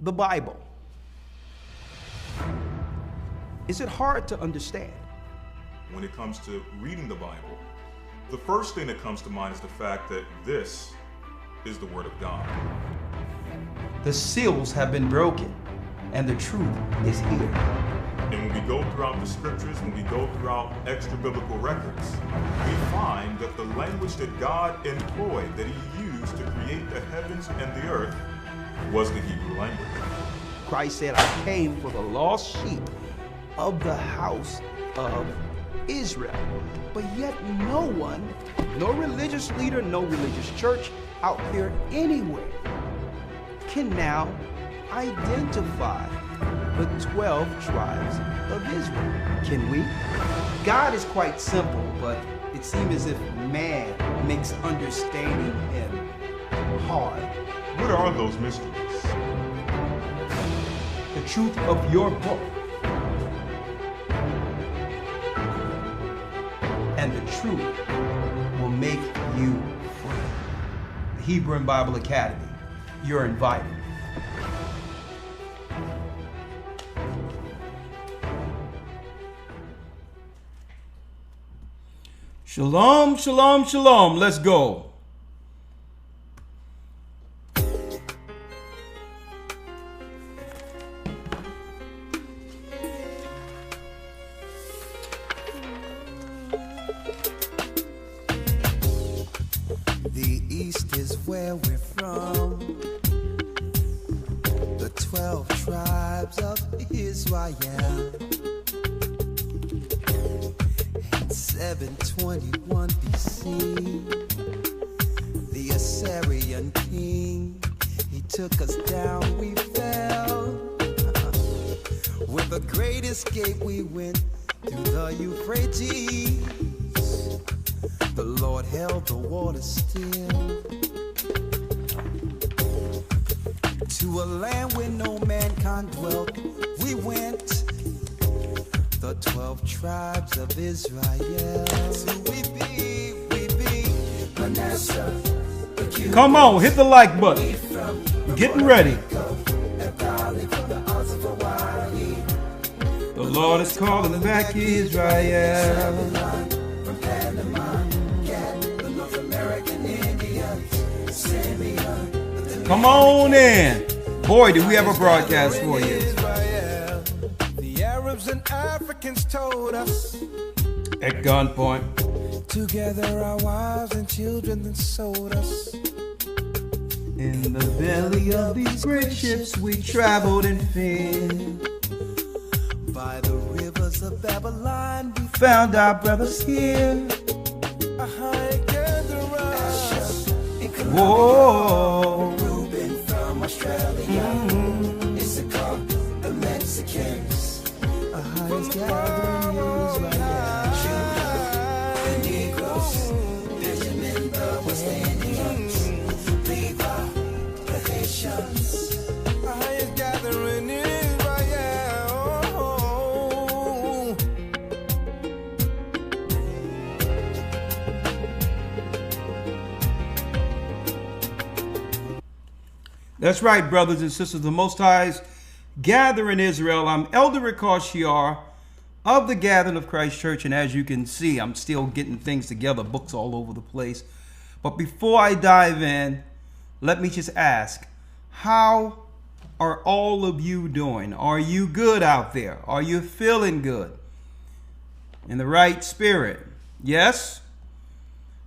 the Bible. Is it hard to understand? When it comes to reading the Bible, the first thing that comes to mind is the fact that this is the Word of God. The seals have been broken, and the truth is here. And when we go throughout the scriptures, when we go throughout extra biblical records, we find that the language that God employed, that He used to create the heavens and the earth, was the Hebrew language. Christ said, I came for the lost sheep of the house of Israel. But yet no one, no religious leader, no religious church out there anywhere can now identify the 12 tribes of Israel. Can we? God is quite simple, but it seems as if man makes understanding Him hard. What are those mysteries? The truth of your book and the truth will make you free. The Hebrew and Bible Academy, you're invited. Shalom, shalom, shalom. Let's go. The East is where we're from. The 12 tribes of Israel. In 721 BC, the Assyrian king, he took us down, we fell. With a great escape, we went through the Euphrates. The Lord held the water still. To a land where no mankind dwelt, we went. The 12 tribes of Israel. So we be Manasseh. Come on, hit the like button. We're getting ready. The Lord is calling back Israel. Come on in. Boy, do we have a broadcast for you. The Arabs and Africans told us At gunpoint. together our wives and children then sold us. In the belly of these great ships we traveled and fed. By the rivers of Babylon we Found our brothers here. Whoa. Reuben from Australia. Issachar, the Mexicans. AHAYAH's gathering Israel. Judah, the Negroes. Benjamin, the West Indians. Levi, the Haitians. AHAYAH's gathering Israel. That's right, brothers and sisters. The Most High's gather in Israel. I'm Elder Ricard of the Gathering of Christ Church. And as you can see, I'm still getting things together, books all over the place. But before I dive in, let me just ask, how are all of you doing? Are you good out there? Are you feeling good? In the right spirit? Yes?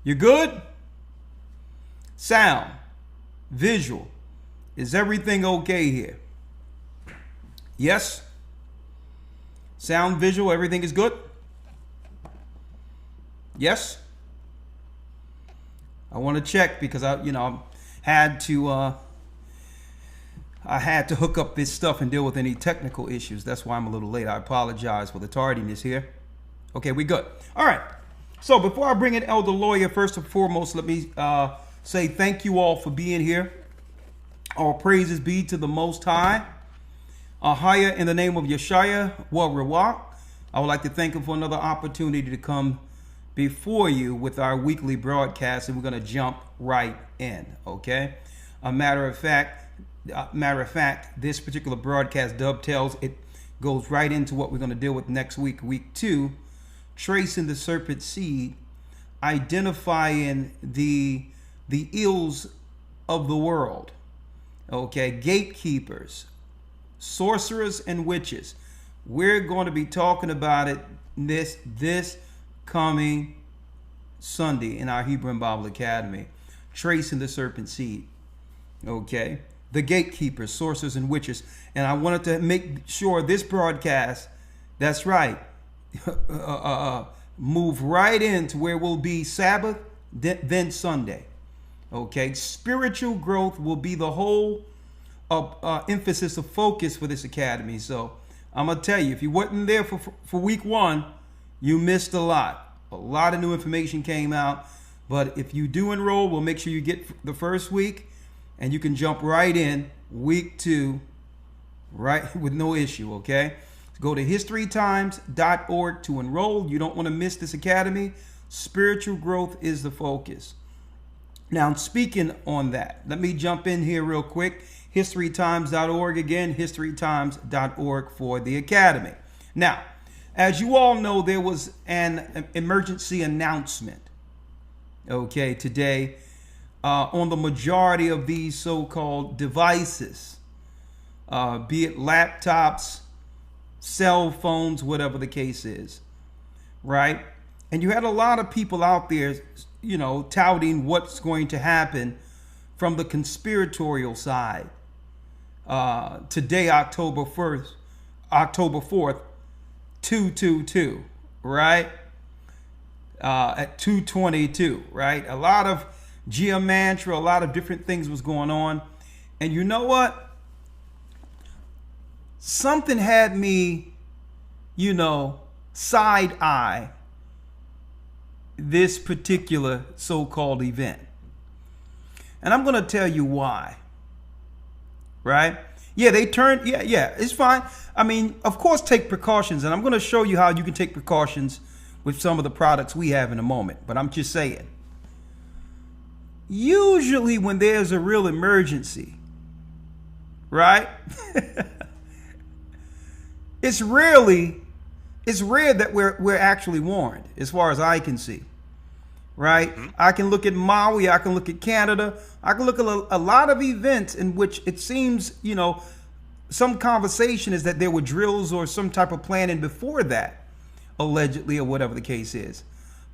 You're good? Sound? Visual? Is everything okay here? Yes? Sound, visual, everything is good? Yes? I want to check because I had to hook up this stuff and deal with any technical issues. That's why I'm a little late. I apologize for the tardiness here. Okay, we good. All right. So before I bring in Elder Lawyer, first and foremost, let me say thank you all for being here. All praises be to the Most High. AHAYAH in the name of YASHAYA wa Rawak. I would like to thank him for another opportunity to come before you with our weekly broadcast, and we're going to jump right in, okay? A matter of fact, Matter of fact, this particular broadcast dovetails. It goes right into what we're going to deal with next week, week 2, tracing the serpent seed, identifying the ills of the world. Okay, gatekeepers, sorcerers, and witches. We're going to be talking about it this coming Sunday in our Hebrew and Bible Academy, tracing the serpent seed. Okay, the gatekeepers, sorcerers, and witches. And I wanted to make sure this broadcast, that's right, move right into where we'll be Sabbath, then Sunday. Okay, spiritual growth will be the whole emphasis of focus for this academy. So I'm gonna tell you, if you wasn't there for week 1, you missed a lot. A lot of new information came out. But if you do enroll, we'll make sure you get the first week, and you can jump right in week 2, right, with no issue. Okay, go to historytimes.org to enroll. You don't want to miss this academy. Spiritual growth is the focus. Now, speaking on that, let me jump in here real quick. Historytimes.org again, historytimes.org for the academy. Now, as you all know, there was an emergency announcement, okay, today on the majority of these so-called devices, be it laptops, cell phones, whatever the case is, right? And you had a lot of people out there, you know, touting what's going to happen from the conspiratorial side. Today, October 4th, 222, right? At 2:22, right? A lot of geomantra, a lot of different things was going on. And you know what? Something had me, you know, side eye this particular so-called event. And I'm going to tell you why. Right? Yeah, they turned, yeah, it's fine. I mean, of course, take precautions. And I'm going to show you how you can take precautions with some of the products we have in a moment. But I'm just saying. Usually when there's a real emergency, right? It's rare that we're actually warned, as far as I can see. Right? Mm-hmm. I can look at Maui, I can look at Canada, I can look at a lot of events in which it seems, you know, some conversation is that there were drills or some type of planning before that, allegedly, or whatever the case is.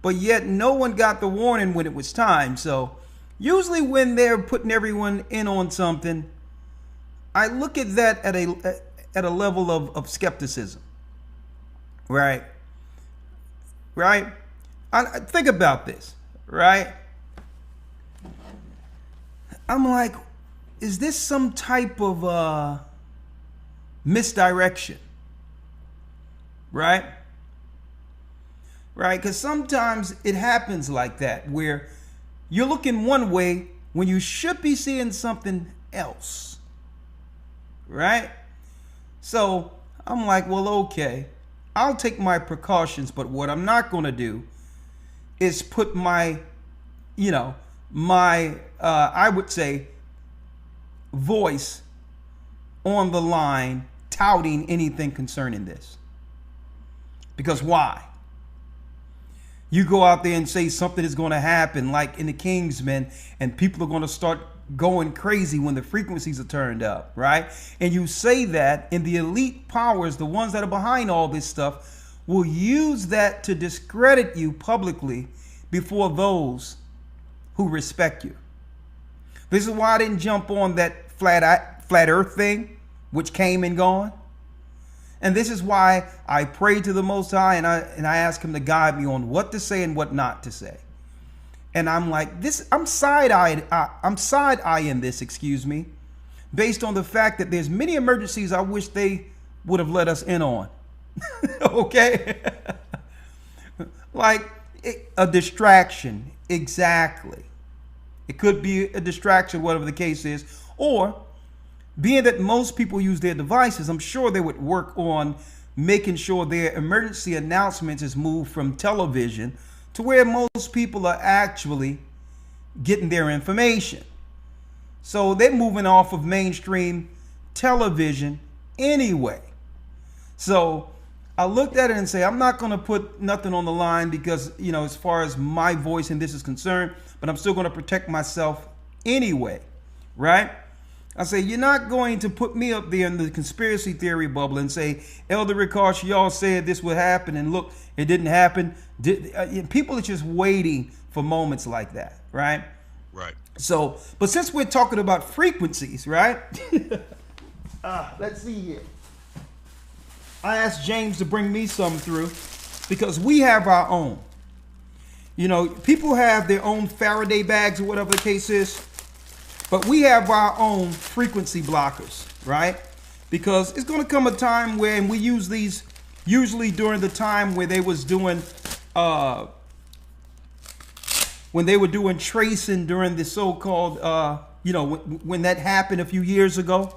But yet no one got the warning when it was time. So usually when they're putting everyone in on something, I look at that at a level of skepticism. Right? Right? I think about this, right? I'm like, is this some type of misdirection? Right? Right? Because sometimes it happens like that, where you're looking one way when you should be seeing something else. Right? So I'm like, well, okay, I'll take my precautions, but what I'm not going to do is put my, you know, I would say, voice on the line touting anything concerning this. Because why? You go out there and say something is going to happen, like in the Kingsmen, and people are going to start going crazy when the frequencies are turned up, right? And you say that, and the elite powers, the ones that are behind all this stuff, will use that to discredit you publicly before those who respect you. This is why I didn't jump on that flat earth thing, which came and gone. And this is why I pray to the Most High, and I ask him to guide me on what to say and what not to say. And I'm like, I'm side-eyeing this, based on the fact that there's many emergencies I wish they would have let us in on. Okay? Like a distraction. Exactly. It could be a distraction, whatever the case is. Or, being that most people use their devices, I'm sure they would work on making sure their emergency announcements is moved from television to where most people are actually getting their information. So they're moving off of mainstream television anyway. So I looked at it and say, I'm not going to put nothing on the line because, you know, as far as my voice in this is concerned, but I'm still going to protect myself anyway, right? I say, you're not going to put me up there in the conspiracy theory bubble and say, Elder Ricard, y'all said this would happen, and look, it didn't happen. People are just waiting for moments like that, right? Right. So, but since we're talking about frequencies, right? Let's see here. I asked James to bring me some through because we have our own. You know, people have their own Faraday bags or whatever the case is, but we have our own frequency blockers, right? Because it's going to come a time when we use these usually during the time where they was doing, when they were doing tracing during the so-called, you know, when that happened a few years ago,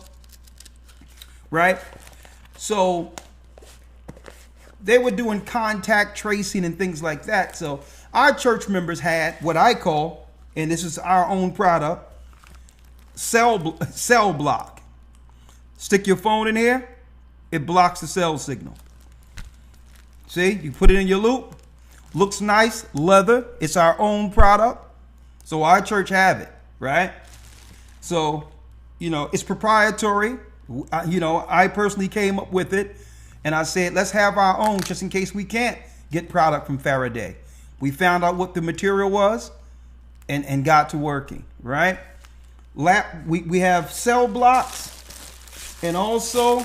right? So they were doing contact tracing and things like that. So our church members had what I call, and this is our own product, cell block. Stick your phone in here, it blocks the cell signal. See, you put it in your loop, looks nice, leather. It's our own product. So our church have it, right? So, you know, it's proprietary. You know, I personally came up with it, and I said, let's have our own just in case we can't get product from Faraday. We found out what the material was and got to working, right? We have cell blocks, and also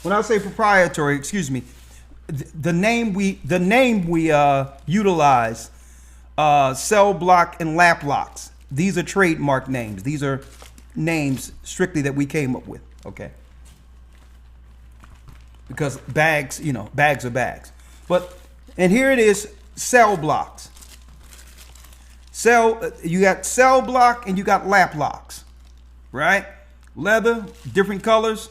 when I say proprietary, excuse me, the name we utilize, cell block and lap locks. These are trademark names. These are names strictly that we came up with. Okay. Because bags, you know, bags are bags. But, and here it is, cell blocks. You got cell block and you got lap locks, right? Leather, different colors.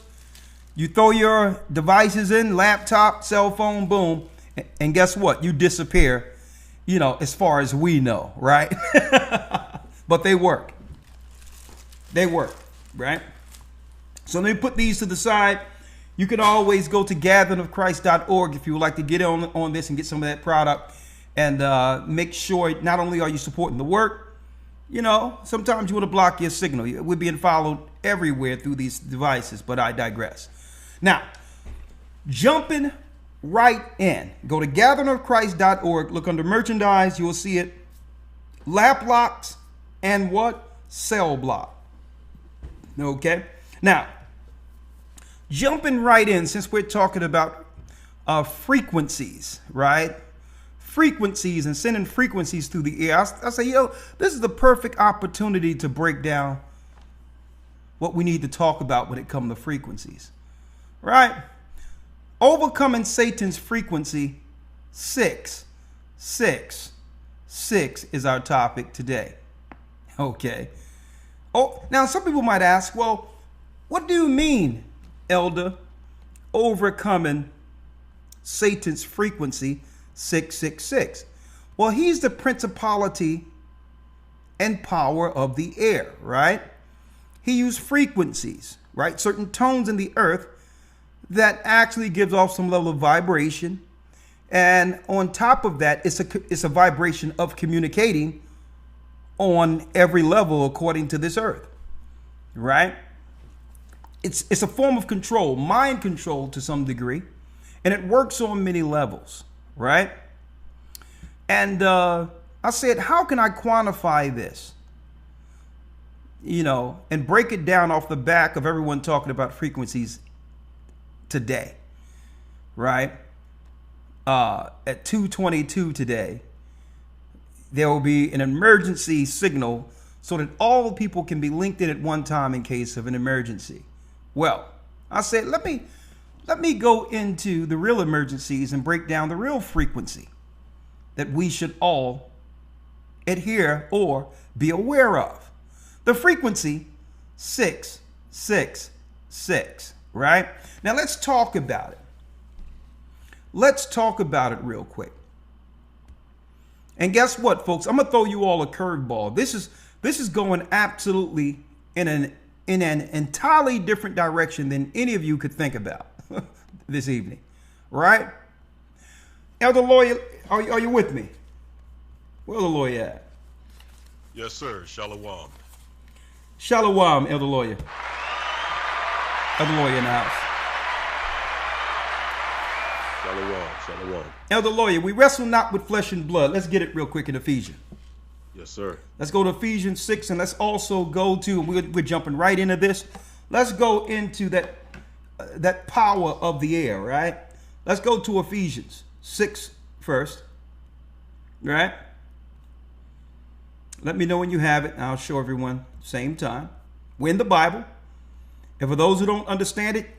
You throw your devices in, laptop, cell phone, boom, and guess what? You disappear, you know, as far as we know, right? But they work. They work, right? So let me put these to the side. You can always go to gatheringofchrist.org if you would like to get on this and get some of that product and make sure not only are you supporting the work, you know, sometimes you want to block your signal. We're being followed everywhere through these devices, but I digress. Now, jumping right in, go to gatheringofchrist.org, look under merchandise, you will see it. Lap locks and what? Cell block. Okay. Now, jumping right in, since we're talking about frequencies, right? Frequencies and sending frequencies through the air. I say, yo, this is the perfect opportunity to break down what we need to talk about when it comes to frequencies, right? Overcoming Satan's frequency, 666 is our topic today. Okay. Oh, now some people might ask, well, what do you mean, Elder, overcoming Satan's frequency, 666? Well, he's the principality and power of the air, right? He used frequencies, right? Certain tones in the earth that actually gives off some level of vibration. And on top of that, it's a vibration of communicating on every level according to this earth, right? It's a form of control, mind control to some degree, and it works on many levels, right? And I said, how can I quantify this? You know, and break it down off the back of everyone talking about frequencies today, right? At 2:22 today, there will be an emergency signal so that all people can be linked in at one time in case of an emergency. Well, I said, let me go into the real emergencies and break down the real frequency that we should all adhere or be aware of. The frequency 666, right? Now let's talk about it. let's talk about it real quick. And guess what, folks? I'm gonna throw you all a curveball. This is going absolutely in an entirely different direction than any of you could think about this evening, right? Elder Lawyer, are you with me? Where the lawyer at? Yes, sir. Shalom. Shalom, Elder Lawyer. Elder Lawyer in the house. Shalom. Elder Lawyer, we wrestle not with flesh and blood. Let's get it real quick in Ephesians. Yes, sir. Let's go to Ephesians 6, and let's also go to, we're jumping right into this. Let's go into that power of the air, right? Let's go to Ephesians 6 first, right? Let me know when you have it, and I'll show everyone same time. We're in the Bible. And for those who don't understand it,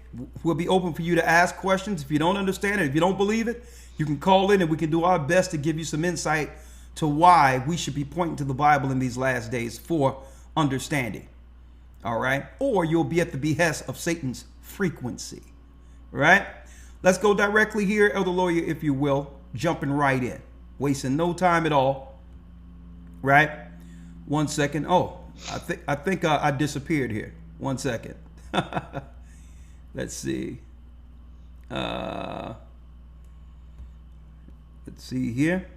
we'll be open for you to ask questions. If you don't understand it, if you don't believe it, you can call in and we can do our best to give you some insight to why we should be pointing to the Bible in these last days for understanding. All right? Or you'll be at the behest of Satan's frequency. Right? Let's go directly here, Elder Lawyer, if you will, jumping right in, wasting no time at all. Right? 1 second. Oh, I think I disappeared here. 1 second. Let's see. Let's see here.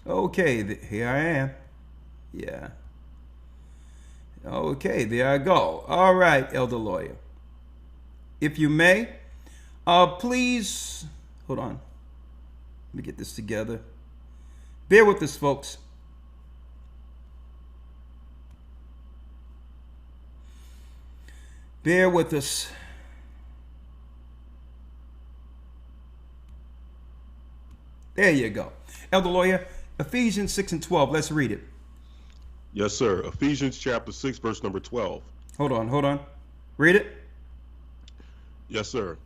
Okay, here I am. Yeah. Okay, there I go. All right, Elder Lawyer. If you may, please, hold on. Let me get this together. Bear with us, folks. Bear with us. There you go. Elder Lawyer, Ephesians 6 and 12. Let's read it. Yes, sir. Ephesians chapter 6, verse number 12. Hold on. Read it. Yes, sir.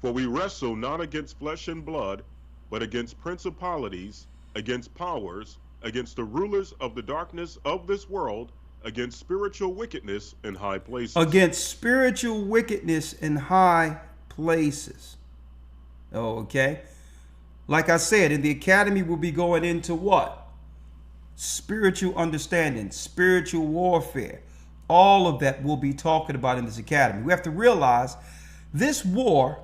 For we wrestle not against flesh and blood, but against principalities, against powers, against the rulers of the darkness of this world, against spiritual wickedness in high places. Against spiritual wickedness in high places. Okay. Like I said, in the academy, we'll be going into what? Spiritual understanding, spiritual warfare. All of that we'll be talking about in this academy. We have to realize this war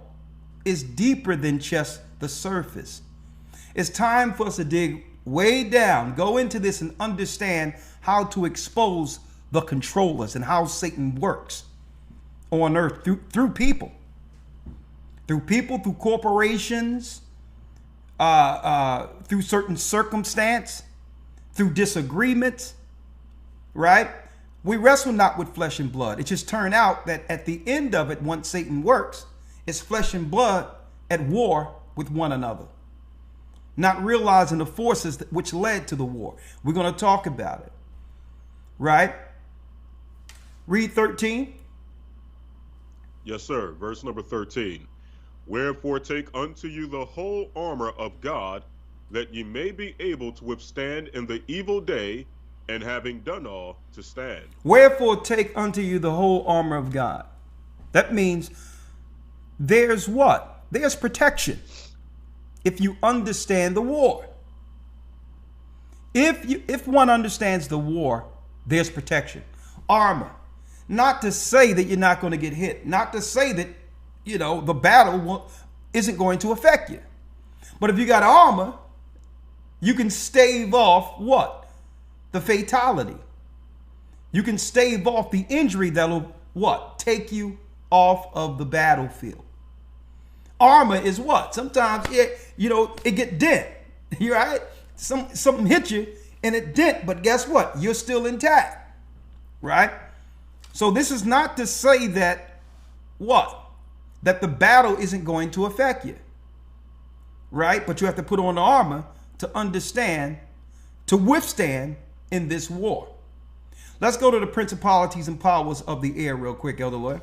is deeper than just the surface. It's time for us to dig way down, go into this and understand how to expose the controllers and how Satan works on earth through people. Through people, through corporations, through certain circumstance, through disagreements, right? We wrestle not with flesh and blood. It just turned out that at the end of it, once Satan works, it's flesh and blood at war with one another. Not realizing the forces which led to the war. We're going to talk about it, right? Read 13. Yes, sir. Verse number 13. Wherefore take unto you the whole armor of God, that ye may be able to withstand in the evil day, and having done all, to stand. Wherefore take unto you the whole armor of God. That means there's what? There's protection. If you understand the war. If one understands the war, there's protection. Armor. Not to say that you're not going to get hit. Not to say that, the battle isn't going to affect you. But if you got armor, you can stave off what? The fatality. You can stave off the injury that'll what? Take you off of the battlefield. Armor is what? Sometimes it get dent. You right? Something hit you and it dent, but guess what? You're still intact. Right? So this is not to say that what? That the battle isn't going to affect you. Right? But you have to put on the armor to understand, to withstand in this war. Let's go to the principalities and powers of the air real quick, Elder Lawyer.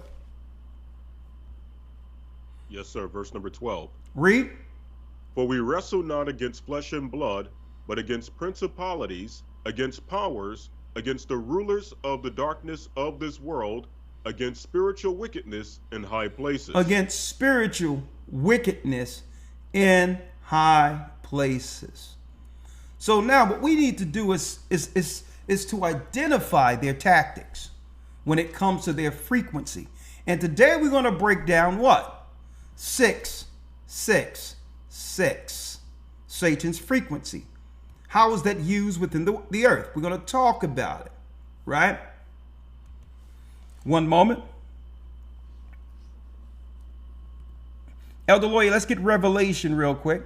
Yes, sir. Verse number 12. Read. For we wrestle not against flesh and blood, but against principalities, against powers, against the rulers of the darkness of this world, against spiritual wickedness in high places. Against spiritual wickedness in high places. So now what we need to do is to identify their tactics when it comes to their frequency. And today we're going to break down what? 666. Satan's frequency. How is that used within the earth? We're going to talk about it, right? One moment. Elder Lawyer, let's get Revelation real quick.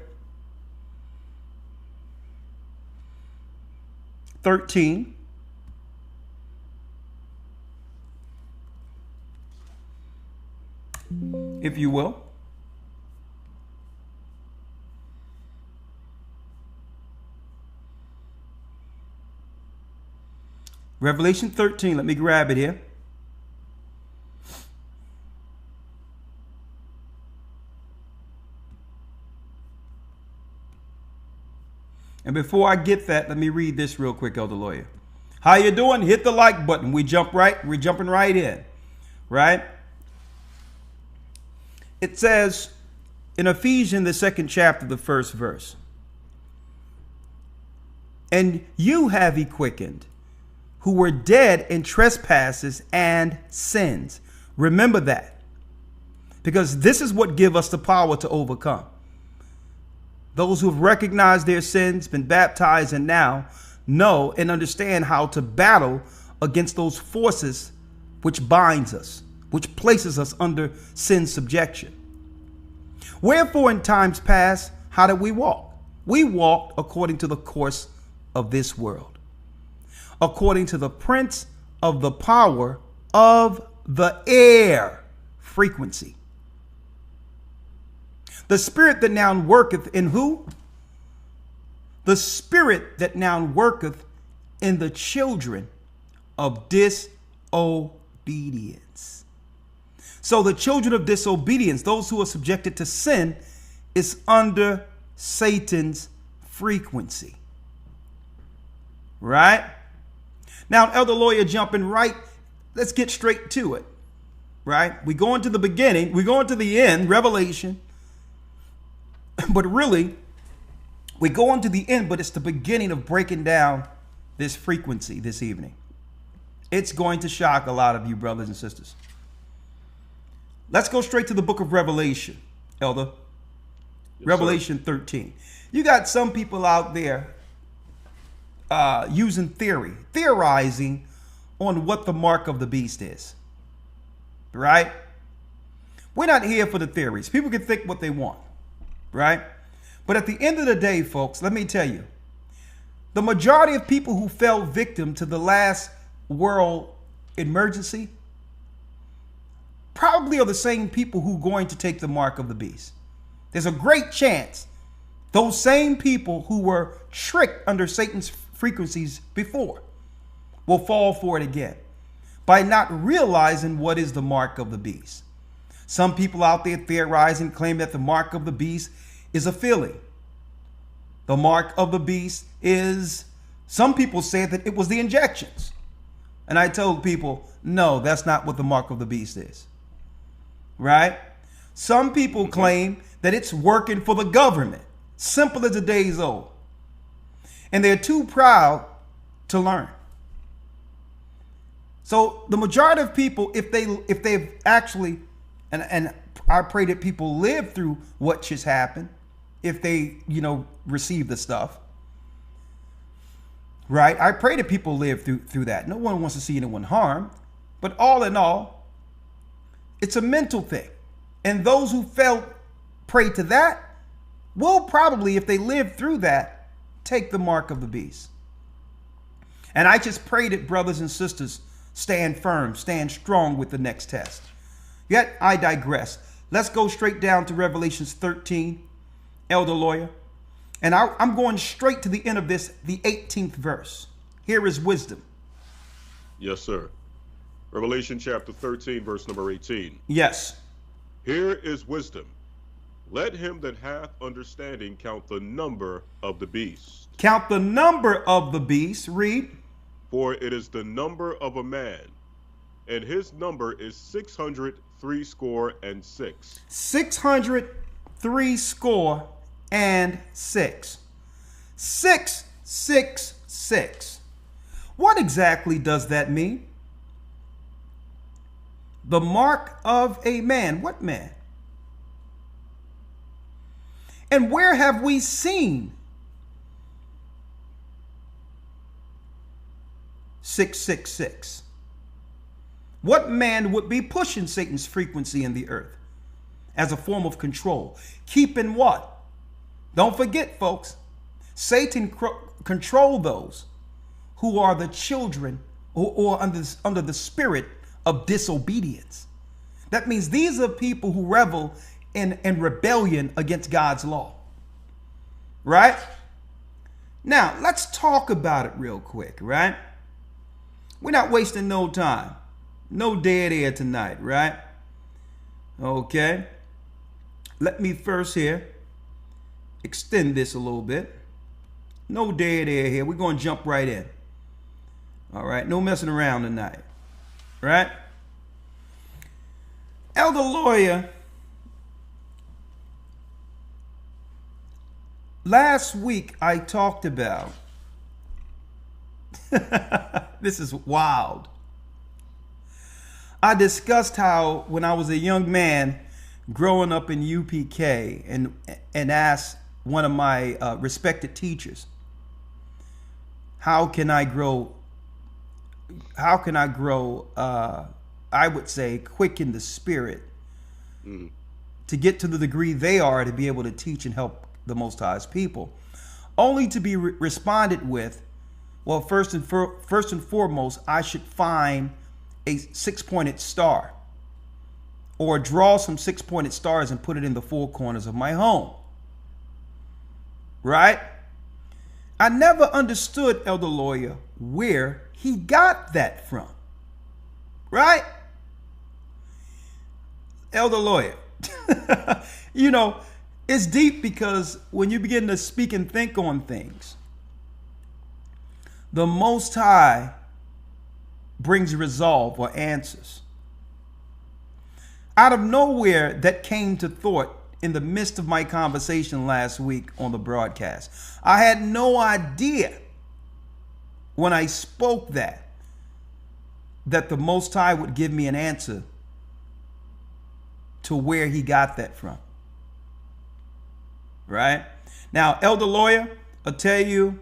13. If you will. Revelation 13, let me grab it here. And before I get that, let me read this real quick, Elder Lawyer. How you doing? Hit the like button. We're jumping right in, right? It says in Ephesians, the 2nd chapter, the 1st verse. And you have he quickened, who were dead in trespasses and sins. Remember that. Because this is what gives us the power to overcome. Those who have recognized their sins, been baptized, and now know and understand how to battle against those forces which binds us, which places us under sin's subjection. Wherefore in times past, how did we walk? We walked according to the course of this world, according to the prince of the power of the air, frequency. The spirit that now worketh in who? The spirit that now worketh in the children of disobedience. So the children of disobedience, those who are subjected to sin, is under Satan's frequency. Right? Now, Elder Lawyer, jumping right, let's get straight to it. Right? We go into the beginning, we go into the end, Revelation. But really, we go into the end, but it's the beginning of breaking down this frequency this evening. It's going to shock a lot of you, brothers and sisters. Let's go straight to the book of Revelation, Elder. Yes, Revelation 13. You got some people out there using theorizing on what the mark of the beast is. Right? We're not here for the theories. People can think what they want. Right? But at the end of the day, folks, let me tell you, the majority of people who fell victim to the last world emergency probably are the same people who are going to take the mark of the beast. There's a great chance those same people who were tricked under Satan's frequencies before will fall for it again by not realizing what is the mark of the beast. Some people out there theorize and claim that the mark of the beast is a feeling. The mark of the beast is, some people say that it was the injections. And I told people, no, that's not what the mark of the beast is. Right? Some people claim that it's working for the government. Simple as the day is old. And they're too proud to learn. So the majority of people, if they've actually, and I pray that people live through what just happened, if they, receive the stuff. Right? I pray that people live through that. No one wants to see anyone harmed. But all in all, it's a mental thing. And those who fell prey to that will probably, if they live through that, take the mark of the beast. And I just pray that brothers and sisters stand firm, stand strong with the next test. Yet I digress. Let's go straight down to Revelations 13, Elder Lawyer. And I'm going straight to the end of this, the 18th verse. Here is wisdom. Yes, sir. Revelation chapter 13, verse number 18. Yes. Here is wisdom. Let him that hath understanding count the number of the beast. Count the number of the beast. Read. For it is the number of a man, and his number is 603 score and six. 603 score and six. 666. What exactly does that mean? The mark of a man. What man? And where have we seen 666? What man would be pushing Satan's frequency in the earth as a form of control? Keeping what? Don't forget, folks, Satan control those who are the children or under the spirit of disobedience. That means these are people who revel in rebellion against God's law. Right? Now, let's talk about it real quick, right? We're not wasting no time. No dead air tonight, right? Okay. Let me first here extend this a little bit. No dead air here. We're going to jump right in. All right. No messing around tonight. Right? Elder Lawyer, last week I talked about this is wild. I discussed how when I was a young man growing up in UPK and asked one of my respected teachers, how can I grow, I would say, quick in the spirit to get to the degree they are to be able to teach and help the Most High's people, only to be responded with, well, first and foremost, I should find a six-pointed star or draw some six-pointed stars and put it in the four corners of my home. Right? I never understood, Elder Lawyer, where he got that from. Right? Elder Lawyer, you know, it's deep because when you begin to speak and think on things, the Most High brings resolve or answers. Out of nowhere, that came to thought in the midst of my conversation last week on the broadcast. I had no idea when I spoke that the Most High would give me an answer to where he got that from. Right? Now, Elder Lawyer, I'll tell you,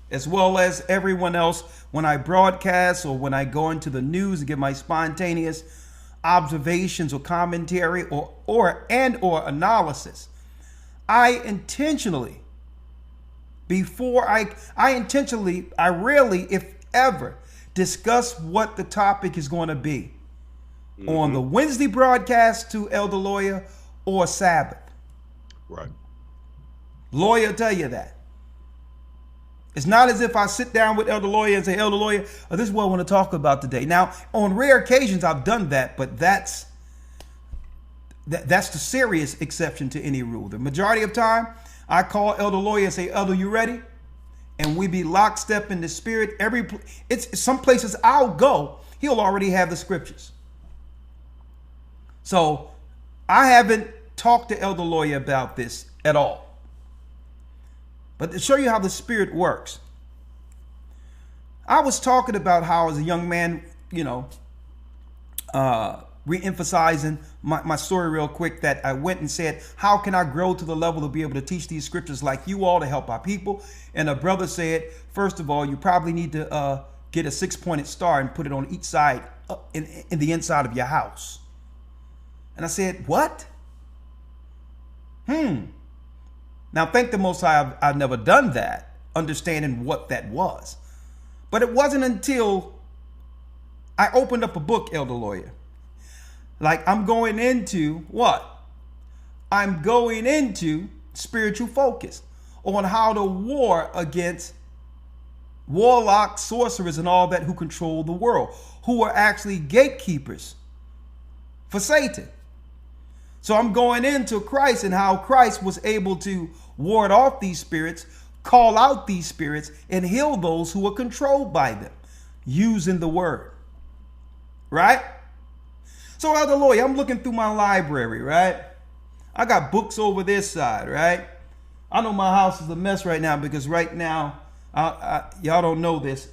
as well as everyone else, when I broadcast or when I go into the news and give my spontaneous observations or commentary or analysis, I rarely, if ever, discuss what the topic is going to be on the Wednesday broadcast to Elder Lawyer or Sabbath. Right. Lawyer tell you that. It's not as if I sit down with Elder Lawyer and say, Elder Lawyer, this is what I want to talk about today. Now, on rare occasions, I've done that, but that's the serious exception to any rule. The majority of time, I call Elder Lawyer and say, Elder, you ready? And we be lockstep in the spirit. It's some places I'll go, he'll already have the scriptures. So I haven't talked to Elder Lawyer about this at all. But to show you how the spirit works, I was talking about how as a young man, you know, re-emphasizing my story real quick, that I went and said, how can I grow to the level to be able to teach these scriptures like you all to help our people? And a brother said, first of all, you probably need to get a six-pointed star and put it on each side in the inside of your house. And I said, what? Now, thank the Most High, I've never done that, understanding what that was. But it wasn't until I opened up a book, Elder Lawyer. Like, I'm going into what? I'm going into spiritual focus on how to war against warlocks, sorcerers, and all that who control the world, who are actually gatekeepers for Satan. So I'm going into Christ and how Christ was able to ward off these spirits, call out these spirits, and heal those who are controlled by them using the word. right? So, Elder Lawyer, I'm looking through my library, right? I got books over this side, right? I know my house is a mess right now because right now, y'all don't know this,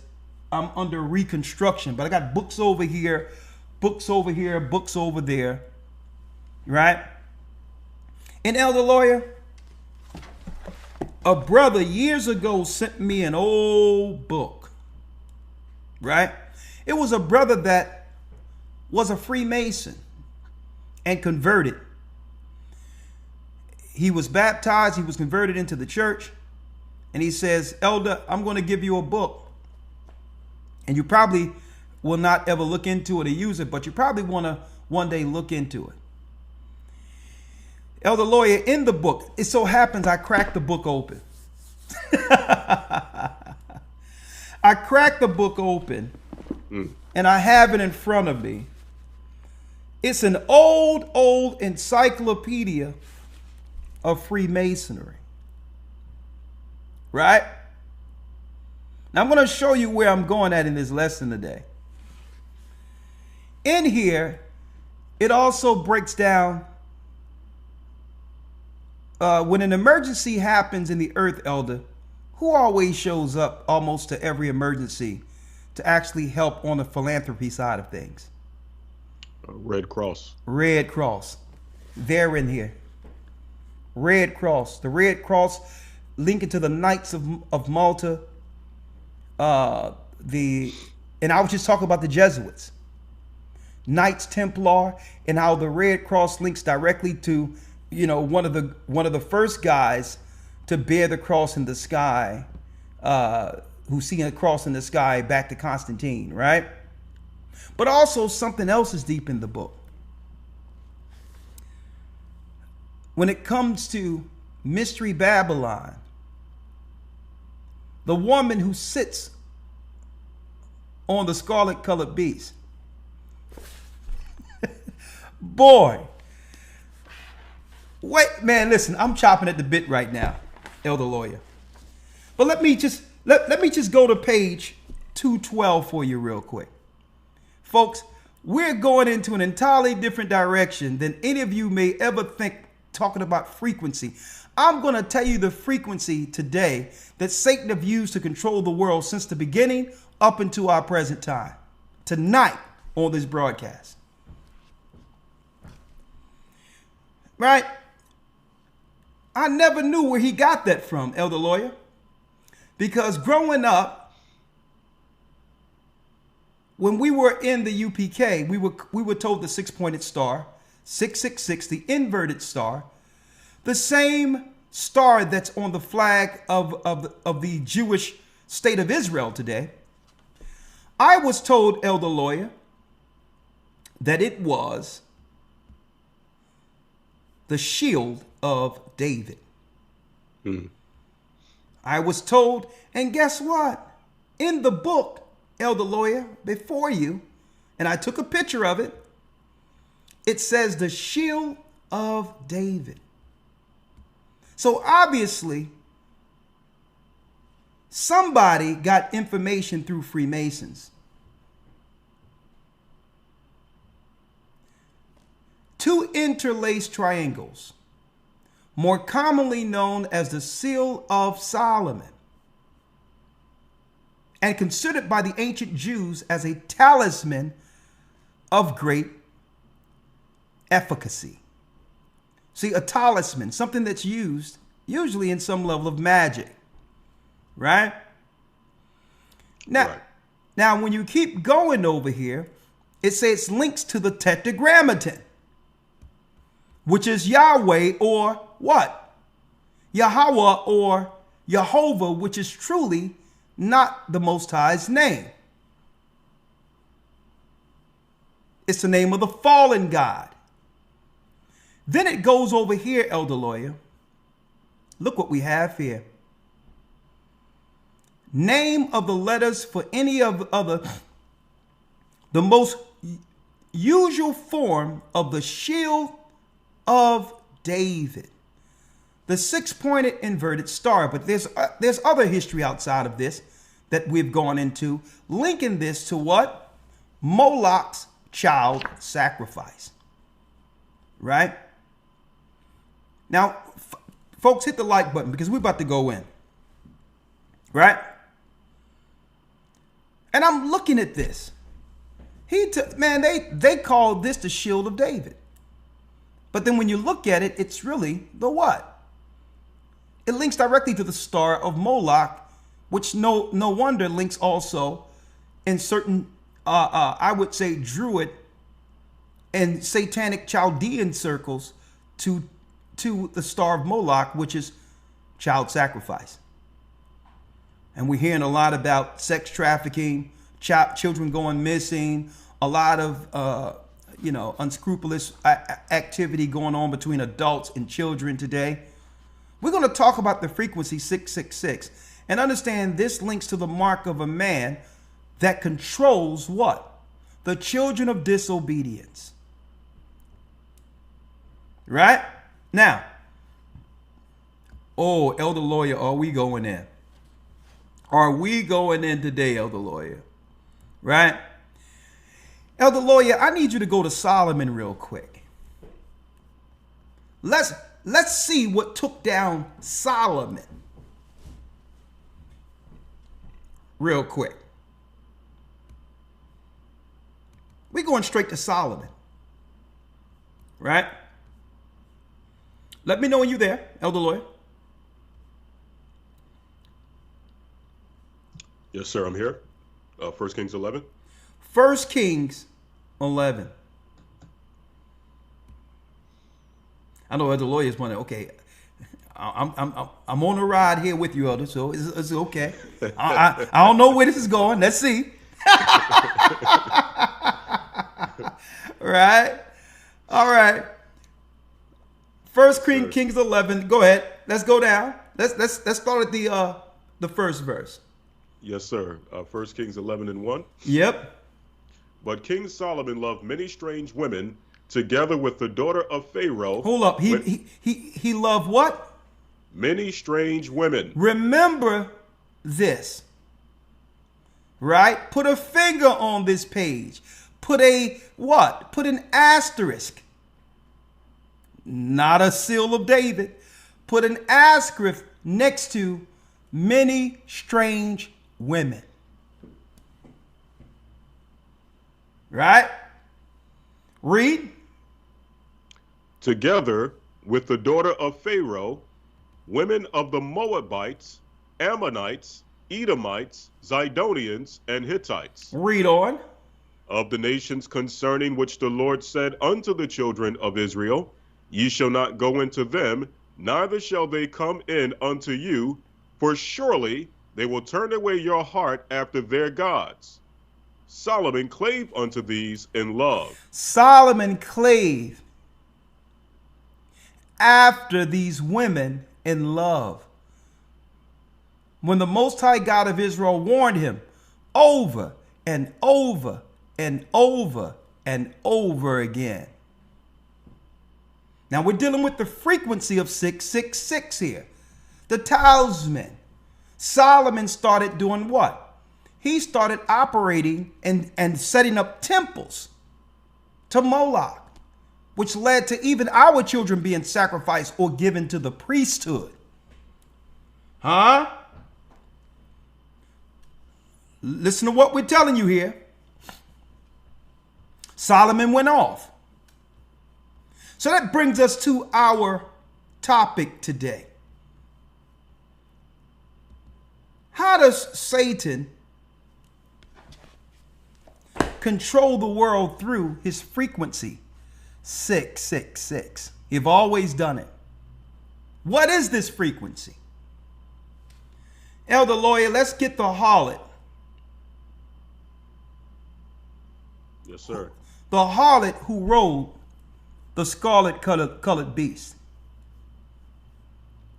I'm under reconstruction, but I got books over here, books over here, books over there, right? And Elder Lawyer, a brother years ago sent me an old book, right? It was a brother that was a Freemason and converted. He was baptized, he was converted into the church, and he says, Elder, I'm going to give you a book. And you probably will not ever look into it or use it, but you probably want to one day look into it. Elder Lawyer, in the book, it so happens I cracked the book open. I cracked the book open, and I have it in front of me. It's an old encyclopedia of Freemasonry, right? Now I'm going to show you where I'm going at in this lesson today. In here, it also breaks down when an emergency happens in the earth, Elder, who always shows up almost to every emergency to actually help on the philanthropy side of things? Red Cross. Red Cross. They're in here. Red Cross. The Red Cross linking to the Knights of Malta. And I was just talking about the Jesuits. Knights Templar, and how the Red Cross links directly to, you know, one of the first guys to bear the cross in the sky, who's seen a cross in the sky back to Constantine, right? But also something else is deep in the book. When it comes to Mystery Babylon, the woman who sits on the scarlet colored beast, boy, wait, man, listen, I'm chopping at the bit right now, Elder Lawyer. But let me just go to page 212 for you real quick. Folks, we're going into an entirely different direction than any of you may ever think, talking about frequency. I'm going to tell you the frequency today that Satan have used to control the world since the beginning up until our present time. Tonight on this broadcast. Right? I never knew where he got that from, Elder Lawyer. Because growing up, when we were in the UPK, we were told the 6-pointed star, 666, the inverted star, the same star that's on the flag of the Jewish state of Israel today. I was told, Elder Lawyer, that it was the shield of David. I was told, and guess what? In the book, Elder Lawyer, before you, and I took a picture of it, it says the shield of David. So obviously, somebody got information through Freemasons. Two interlaced triangles, more commonly known as the Seal of Solomon, and considered by the ancient Jews as a talisman of great efficacy. See, a talisman, something that's used usually in some level of magic, right? Now, when you keep going over here, it says links to the Tetragrammaton, which is Yahweh or what? Yahweh or Jehovah, which is truly not the Most High's name. It's the name of the fallen God. Then it goes over here, Elder Lawyer. Look what we have here. Name of the letters for any of the most usual form of the shield of David. The 6-pointed inverted star. But there's other history outside of this that we've gone into, linking this to what? Moloch's child sacrifice. Right? Now, folks, hit the like button because we're about to go in. Right? And I'm looking at this. Man, they call this the shield of David. But then when you look at it, it's really the what? It links directly to the star of Moloch, which no wonder links also in certain, I would say, Druid and satanic Chaldean circles to the star of Moloch, which is child sacrifice. And we're hearing a lot about sex trafficking, children going missing, a lot of, unscrupulous activity going on between adults and children today. We're going to talk about the frequency 666 and understand this links to the mark of a man that controls what? The children of disobedience. Right? Now, Elder Lawyer, are we going in? Are we going in today, Elder Lawyer? Right? Elder Lawyer, I need you to go to Solomon real quick. Let's see what took down Solomon. Real quick. We're going straight to Solomon. Right? Let me know when you're there, Elder Lawyer. Yes, sir, I'm here. 1 Kings 11. 1 Kings 11. I know Elder Lawyer's wondering, okay, I'm on a ride here with you, Elder, so it's okay. I don't know where this is going. Let's see. Right? All right. 1 Kings 11. Go ahead. Let's go down. Let's start at the first verse. Yes, sir. 1 Kings 11:1. Yep. But King Solomon loved many strange women, together with the daughter of Pharaoh. Hold up. He loved what? Many strange women. Remember this. Right? Put a finger on this page. Put a what? Put an asterisk. Not a seal of David. Put an asterisk next to many strange women. Right? Read. Together with the daughter of Pharaoh, women of the Moabites, Ammonites, Edomites, Zidonians, and Hittites. Read on. Of the nations concerning which the Lord said unto the children of Israel, Ye shall not go into them, neither shall they come in unto you, for surely they will turn away your heart after their gods. Solomon clave unto these in love. Solomon clave after these women in love. When the Most High God of Israel warned him over and over and over and over again. Now we're dealing with the frequency of 666 here. The talisman. Solomon started doing what? He started operating and setting up temples to Moloch, which led to even our children being sacrificed or given to the priesthood. Huh? Listen to what we're telling you here. Solomon went off. So that brings us to our topic today. How does Satan control the world through his frequency? 666. You've always done it. What is this frequency? Elder Lawyer, let's get the harlot. Yes, sir. The harlot who rode the scarlet colored beast.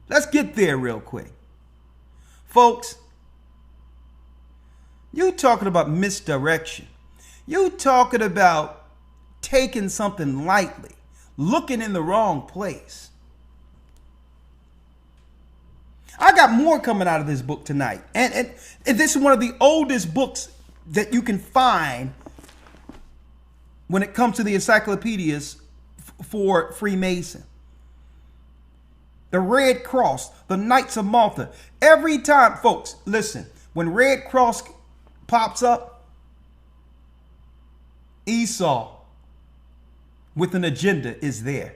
Let's get there real quick. Folks, you talking about misdirection. You talking about taking something lightly, looking in the wrong place. I got more coming out of this book tonight. And this is one of the oldest books that you can find when it comes to the encyclopedias for Freemason. The Red Cross, the Knights of Malta. Every time, folks, listen, when Red Cross pops up, Esau with an agenda is there.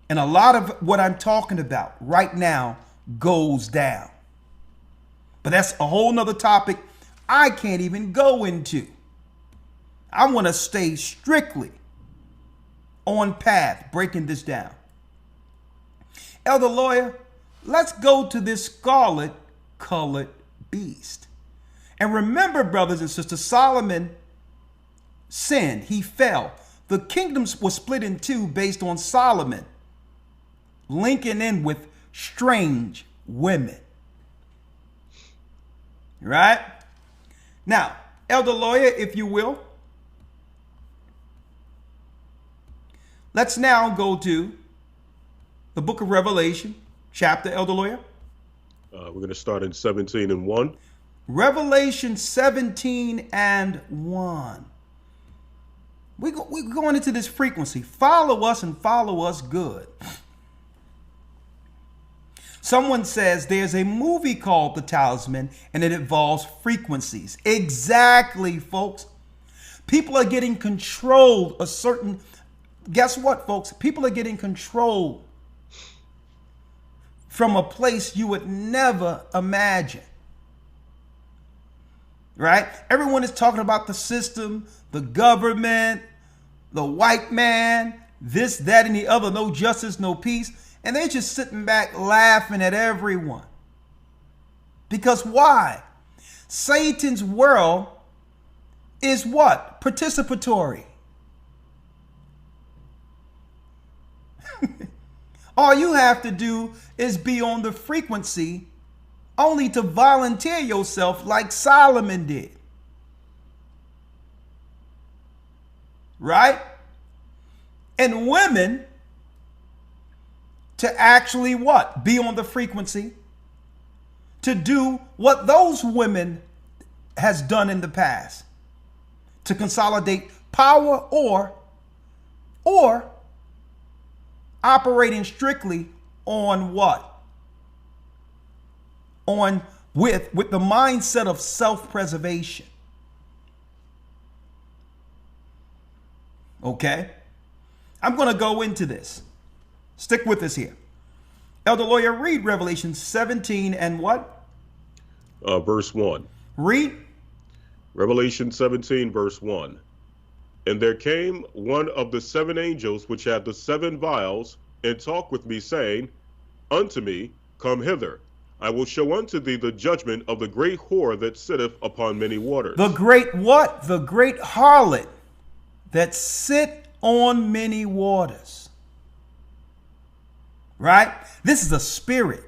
And a lot of what I'm talking about right now goes down. But that's a whole nother topic I can't even go into. I want to stay strictly on path, breaking this down. Elder Lawyer, let's go to this scarlet colored beast. And remember, brothers and sisters, Solomon sinned. He fell. The kingdoms were split in two based on Solomon linking in with strange women. Right? Now, Elder Lawyer, if you will, let's now go to the book of Revelation, chapter, Elder Lawyer. We're going to start in 17:1. Revelation 17:1. We're going into this frequency. Follow us and follow us good. Someone says there's a movie called The Talisman and it involves frequencies. Exactly, folks. People are getting controlled a certain... Guess what, folks? People are getting controlled from a place you would never imagine. Right? Everyone is talking about the system, the government, the white man, this, that, and the other, no justice, no peace. And they're just sitting back laughing at everyone. Because why? Satan's world is what? Participatory. All you have to do is be on the frequency only to volunteer yourself like Solomon did. Right? And women to actually what? Be on the frequency to do what those women has done in the past. To consolidate power or operating strictly on what? On with the mindset of self-preservation. Okay? I'm going to go into this. Stick with us here. Elder Lawyer, read Revelation 17 and what? Verse 1. Read. Revelation 17, verse 1. And there came one of the seven angels which had the seven vials, and talked with me, saying unto me, Come hither, I will show unto thee the judgment of the great whore that sitteth upon many waters. The great what? The great harlot that sit on many waters. Right? This is a spirit.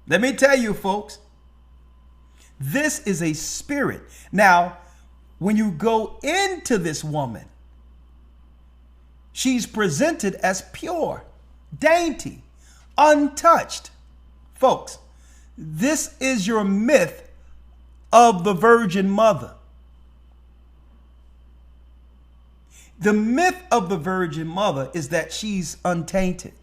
Let me tell you, folks, this is a spirit. Now, when you go into this woman, she's presented as pure, dainty, untouched. Folks, this is your myth of the Virgin Mother. The myth of the Virgin Mother is that she's untainted.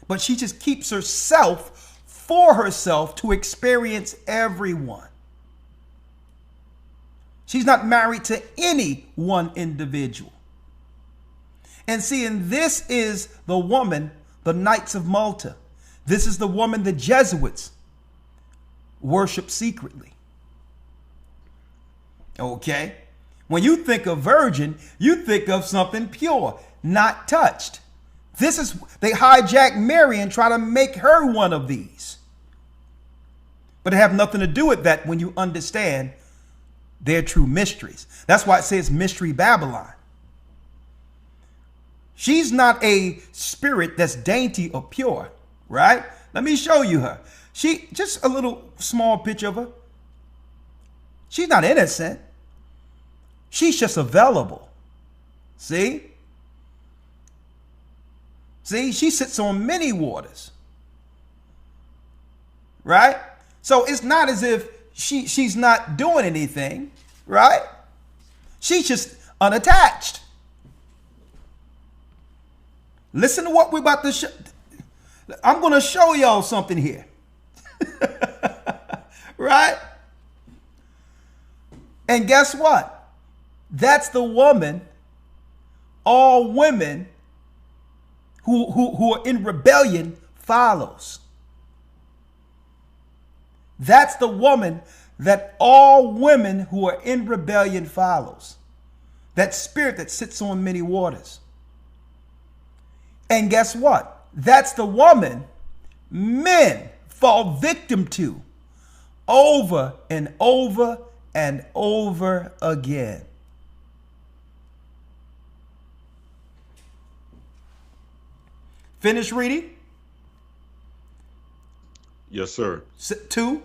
But she just keeps herself for herself to experience everyone. She's not married to any one individual. And see, and this is the woman, the Knights of Malta. This is the woman the Jesuits worship secretly. Okay? When you think of virgin, you think of something pure, not touched. This is, they hijack Mary and try to make her one of these. But it have nothing to do with that when you understand their true mysteries. That's why it says Mystery Babylon. She's not a spirit that's dainty or pure, right? Let me show you her. She, just a little small picture of her. She's not innocent. She's just available. See? See, she sits on many waters. Right? So it's not as if she's not doing anything, right? She's just unattached. Listen to what we're about to show. I'm going to show y'all something here. Right? And guess what? That's the woman all women who are in rebellion follows. That's the woman that all women who are in rebellion follows. That spirit that sits on many waters. And guess what? That's the woman men fall victim to over and over and over again. Finish reading. Yes, sir. 2.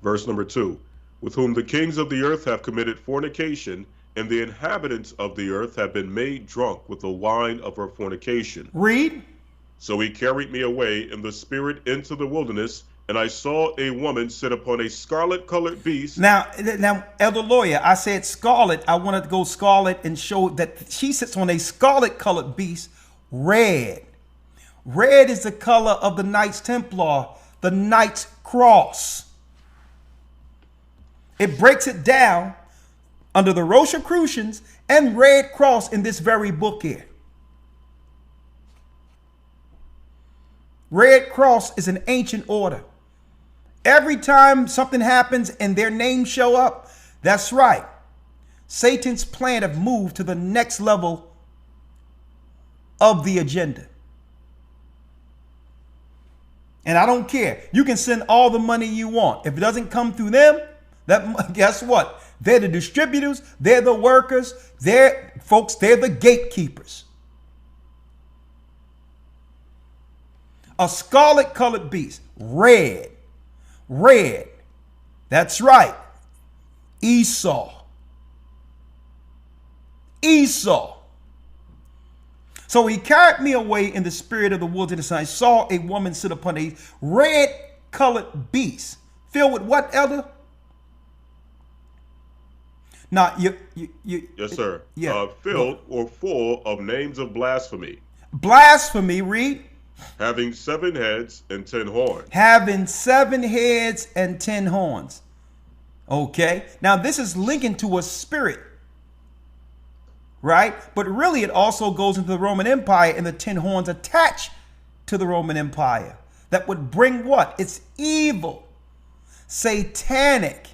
Verse number 2. With whom the kings of the earth have committed fornication, and the inhabitants of the earth have been made drunk with the wine of her fornication. Read. So he carried me away in the spirit into the wilderness, and I saw a woman sit upon a scarlet-colored beast. Now, Elder Lawyer, I said scarlet. I wanted to go scarlet and show that she sits on a scarlet-colored beast, red. Red is the color of the Knights Templar, the Knight's Cross. It breaks it down under the Rosicrucians and Red Cross in this very book here. Red Cross is an ancient order. Every time something happens and their names show up, that's right. Satan's plan have moved to the next level of the agenda. And I don't care. You can send all the money you want. If it doesn't come through them, guess what? They're the distributors. They're the workers. They're the gatekeepers. A scarlet colored beast. Red. Red. That's right. Esau. Esau. So he carried me away in the spirit of the wilderness, and I saw a woman sit upon a red-colored beast. Filled with what, Elder? Now, yes, sir. Yeah. Filled or full of names of blasphemy. Blasphemy, read. Having 7 heads and 10 horns. Having 7 heads and 10 horns. Okay. Now, this is linking to a spirit. Right? But really, it also goes into the Roman Empire and the 10 horns attached to the Roman Empire. That would bring what? It's evil, satanic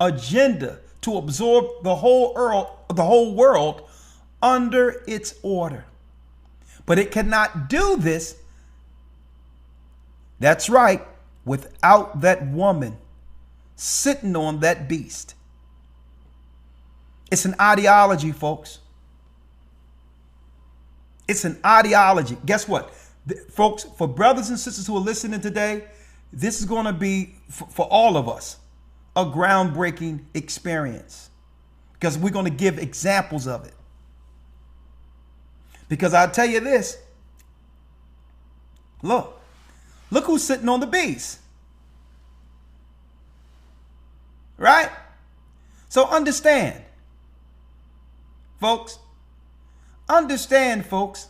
agenda to absorb the whole world under its order. But it cannot do this, that's right, without that woman sitting on that beast. It's an ideology, folks. It's an ideology. Guess what? Folks, for brothers and sisters who are listening today, this is going to be, for all of us, a groundbreaking experience. Because we're going to give examples of it. Because I'll tell you this. Look who's sitting on the beast. Right? So understand, folks. Understand, folks,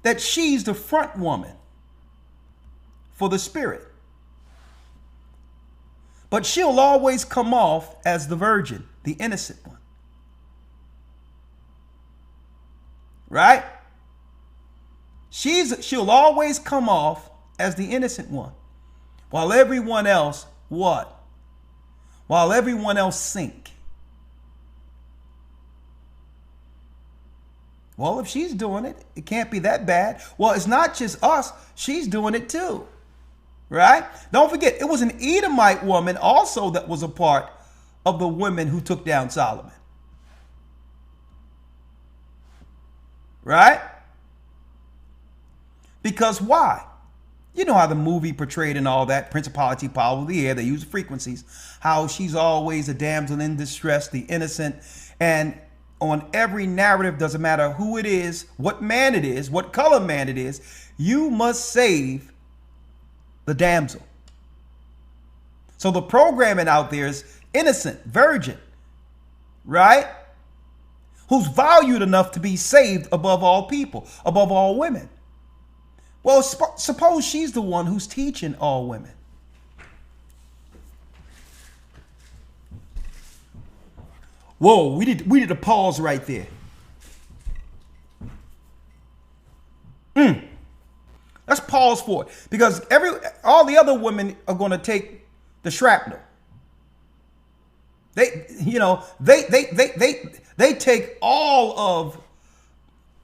that she's the front woman for the spirit. But she'll always come off as the virgin, the innocent one. Right? She'll always come off as the innocent one. While everyone else, what? While everyone else sink. Well, if she's doing it, it can't be that bad. Well, it's not just us. She's doing it too. Right? Don't forget, it was an Edomite woman also that was a part of the women who took down Solomon. Right? Because why? You know how the movie portrayed and all that, principality, power of the air, they use frequencies, how she's always a damsel in distress, the innocent, and on every narrative, doesn't matter who it is, what man it is, what color man it is, you must save the damsel. So the programming out there is innocent, virgin, right? Who's valued enough to be saved above all people, above all women. Well, suppose she's the one who's teaching all women. Whoa, we need to pause right there. Let's pause for it, because all the other women are going to take the shrapnel. They take all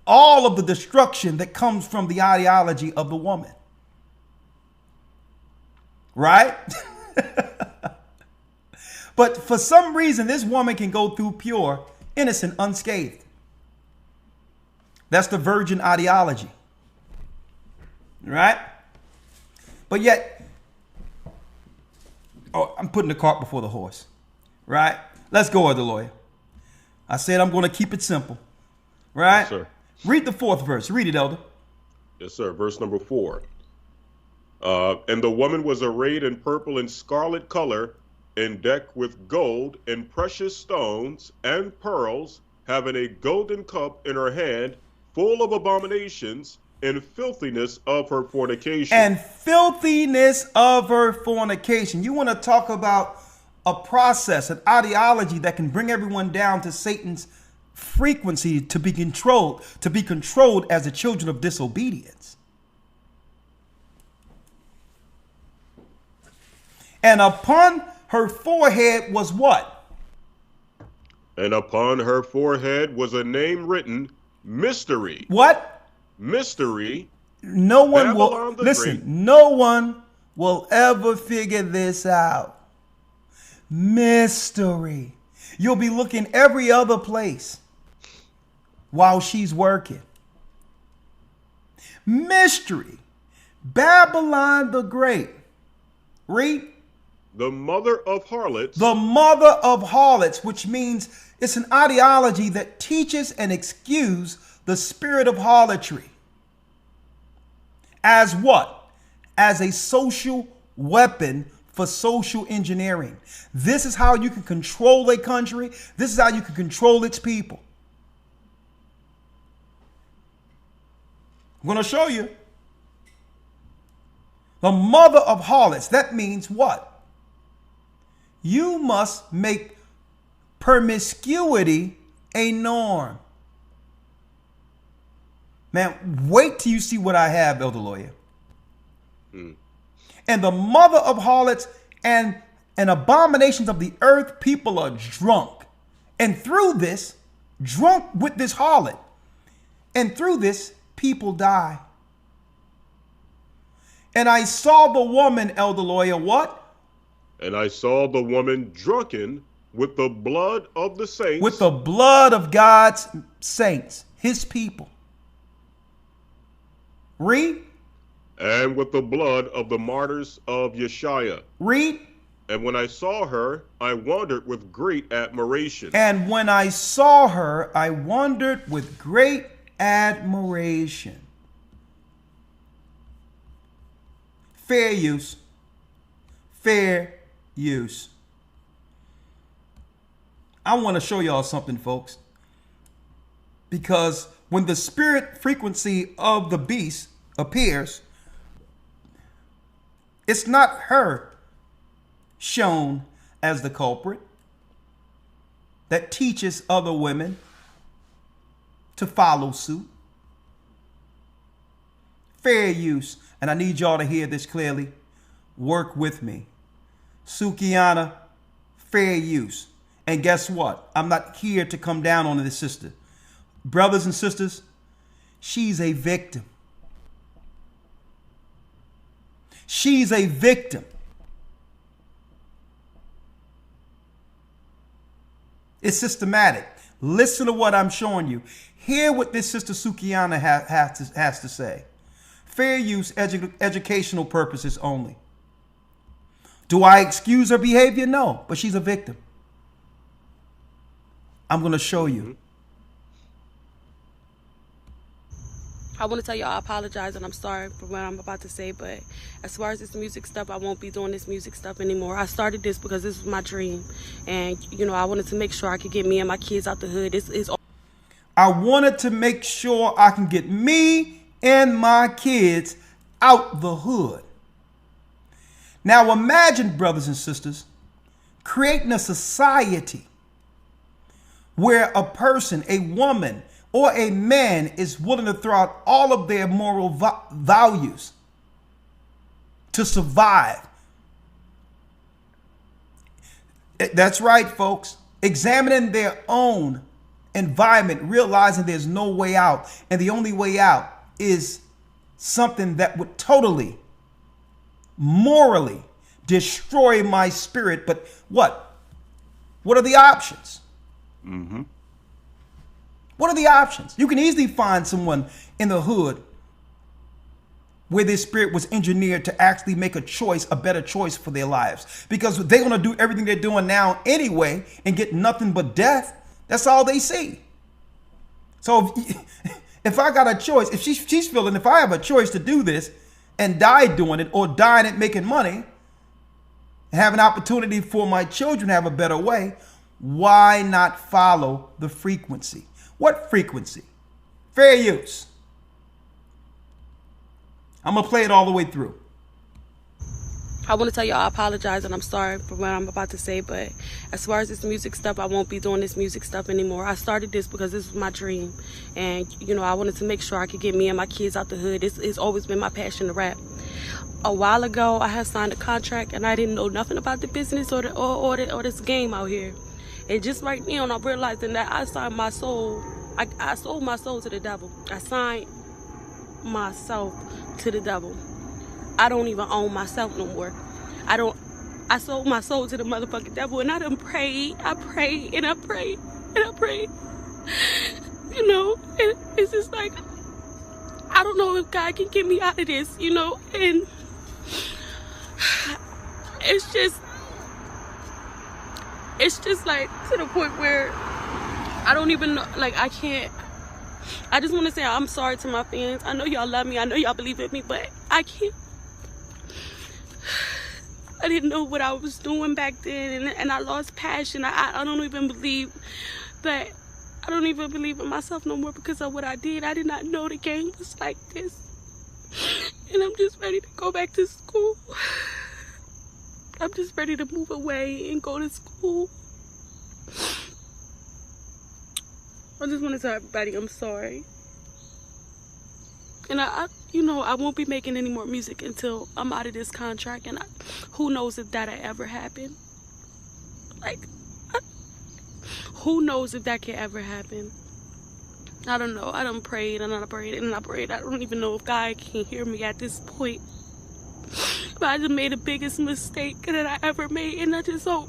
of the destruction that comes from the ideology of the woman. Right? But for some reason, this woman can go through pure, innocent, unscathed. That's the virgin ideology. Right? But yet, I'm putting the cart before the horse. Right? Let's go, Elder Lawyer. I said I'm going to keep it simple. Right? Yes, sir. Read the 4th verse. Read it, Elder. Yes, sir. Verse number 4. And the woman was arrayed in purple and scarlet color, and decked with gold and precious stones and pearls, having a golden cup in her hand, full of abominations and filthiness of her fornication. And filthiness of her fornication. You want to talk about a process, an ideology that can bring everyone down to Satan's frequency, to be controlled as the children of disobedience. And upon her forehead was what? And upon her forehead was a name written, Mystery. What? Mystery. No one Babylon will listen. No one will ever figure this out. Mystery. You'll be looking every other place while she's working. Mystery. Babylon the Great. Read. The mother of harlots. The mother of harlots, which means it's an ideology that teaches and excuses the spirit of harlotry. As what? As a social weapon for social engineering. This is how you can control a country. This is how you can control its people. I'm going to show you. The mother of harlots. That means what? You must make promiscuity a norm. Man, wait till you see what I have, Elder Lawyer. And the mother of harlots and abominations of the earth, people are drunk. And through this, drunk with this harlot, and through this, people die. And I saw the woman, Elder Lawyer, what? And I saw the woman drunken with the blood of the saints. With the blood of God's saints, his people. Read. And with the blood of the martyrs of YASHAYA. Read. And when I saw her, I wondered with great admiration. And when I saw her, I wondered with great admiration. Fair use. Fair use. I want to show y'all something, folks. Because when the spirit frequency of the beast appears, it's not her shown as the culprit that teaches other women to follow suit. Fair use. And I need y'all to hear this clearly. Work with me. Sukiana, fair use. And guess what? I'm not here to come down on this sister. Brothers and sisters, she's a victim. She's a victim. It's systematic. Listen to what I'm showing you. Hear what this sister Sukiana has to say. Fair use, educational purposes only. Do I excuse her behavior? No, but she's a victim. I'm going to show you. I want to tell y'all I apologize and I'm sorry for what I'm about to say, but as far as this music stuff, I won't be doing this music stuff anymore. I started this because this was my dream, and you know, I wanted to make sure I could get me and my kids out the hood. I wanted to make sure I can get me and my kids out the hood. Now imagine, brothers and sisters, creating a society where a person, a woman, or a man is willing to throw out all of their moral values to survive. That's right, folks. Examining their own environment, realizing there's no way out, and the only way out is something that would totally, morally destroy my spirit. But what? What are the options? Mm-hmm. What are the options? You can easily find someone in the hood where their spirit was engineered to actually make a choice, a better choice for their lives, because they're going to do everything they're doing now anyway and get nothing but death. That's all they see. So if I got a choice, if she's feeling, if I have a choice to do this and die doing it, or die in it making money and have an opportunity for my children to have a better way, why not follow the frequency? What frequency? Fair use. I'm going to play it all the way through. I want to tell y'all I apologize and I'm sorry for what I'm about to say, but as far as this music stuff, I won't be doing this music stuff anymore. I started this because this was my dream, and you know, I wanted to make sure I could get me and my kids out the hood. It's always been my passion to rap. A while ago, I had signed a contract and I didn't know nothing about the business or this game out here. And just right now, I'm realizing that I signed my soul. I sold my soul to the devil. I signed myself to the devil. I don't even own myself no more. I sold my soul to the motherfucking devil, and I done prayed. I prayed and I prayed and I prayed. You know, and it's just like, I don't know if God can get me out of this, you know, and it's just like to the point where I don't even know, like I just want to say I'm sorry to my fans. I know y'all love me. I know y'all believe in me, but I can't. I didn't know what I was doing back then, and I lost passion. I don't even believe that. I don't even believe in myself no more because of what I did. I did not know the game was like this. And I'm just ready to go back to school. I'm just ready to move away and go to school. I just want to tell everybody I'm sorry. And you know, I won't be making any more music until I'm out of this contract. And who knows if that'll ever happen. Like, who knows if that can ever happen. I don't know. I done prayed and I prayed and I prayed. I don't even know if God can hear me at this point. But I just made the biggest mistake that I ever made. And I just hope,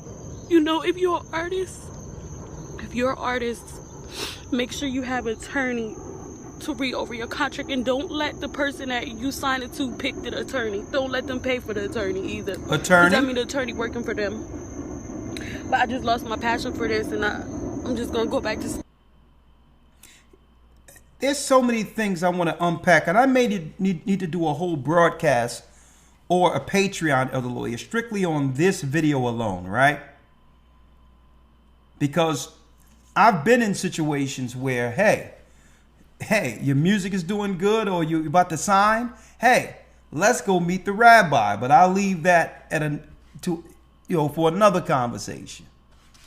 you know, if you're an artist, make sure you have an attorney to read over your contract, and don't let the person that you signed it to pick the attorney. Don't let them pay for the attorney either. Attorney? I mean, the attorney working for them. But I just lost my passion for this, and I'm just gonna go back to. There's so many things I want to unpack, and I may need to do a whole broadcast or a Patreon of the lawyer strictly on this video alone, right? Because I've been in situations where, hey, your music is doing good, or you're about to sign. Hey, let's go meet the rabbi. But I'll leave that for another conversation,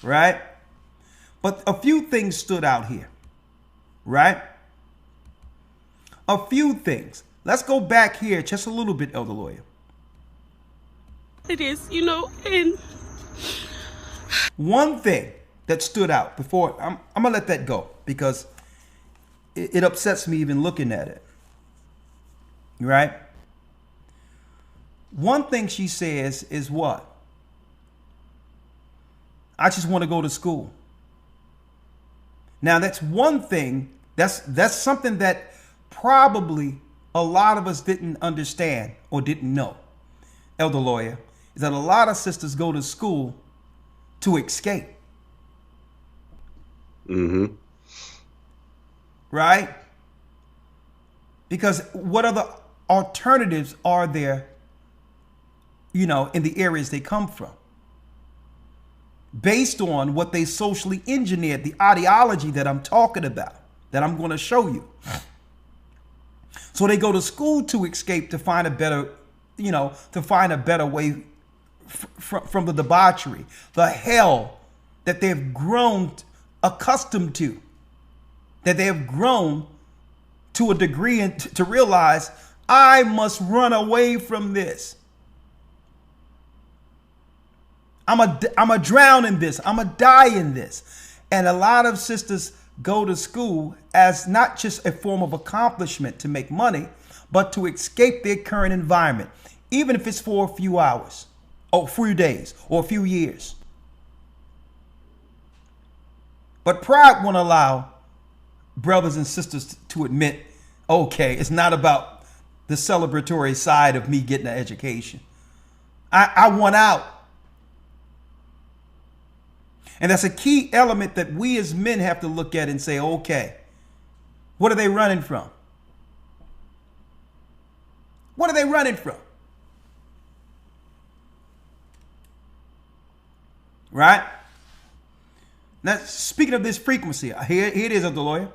right? But a few things stood out here, right? A few things. Let's go back here just a little bit, Elder Lawyer. It is, you know, and one thing that stood out before, I'm gonna let that go because it upsets me even looking at it, right? One thing she says is what? I just want to go to school. Now that's one thing, that's something that probably a lot of us didn't understand or didn't know, Elder Lawyer, is that a lot of sisters go to school to escape. Mm-hmm. Right? Because what other alternatives are there, you know, in the areas they come from? Based on what they socially engineered, the ideology that I'm talking about, that I'm going to show you. So they go to school to escape, to find a better, you know, to find a better way from the debauchery, the hell that they've grown accustomed to, that they have grown to a degree and to realize, I must run away from this. I'm a drown in this. I'm a die in this. And a lot of sisters go to school as not just a form of accomplishment to make money, but to escape their current environment, even if it's for a few hours or a few days or a few years. But pride won't allow brothers and sisters to admit, okay, it's not about the celebratory side of me getting an education. I want out. And that's a key element that we as men have to look at and say, okay, what are they running from? What are they running from? Right? Now, speaking of this frequency, here it is, Elder Lawyer.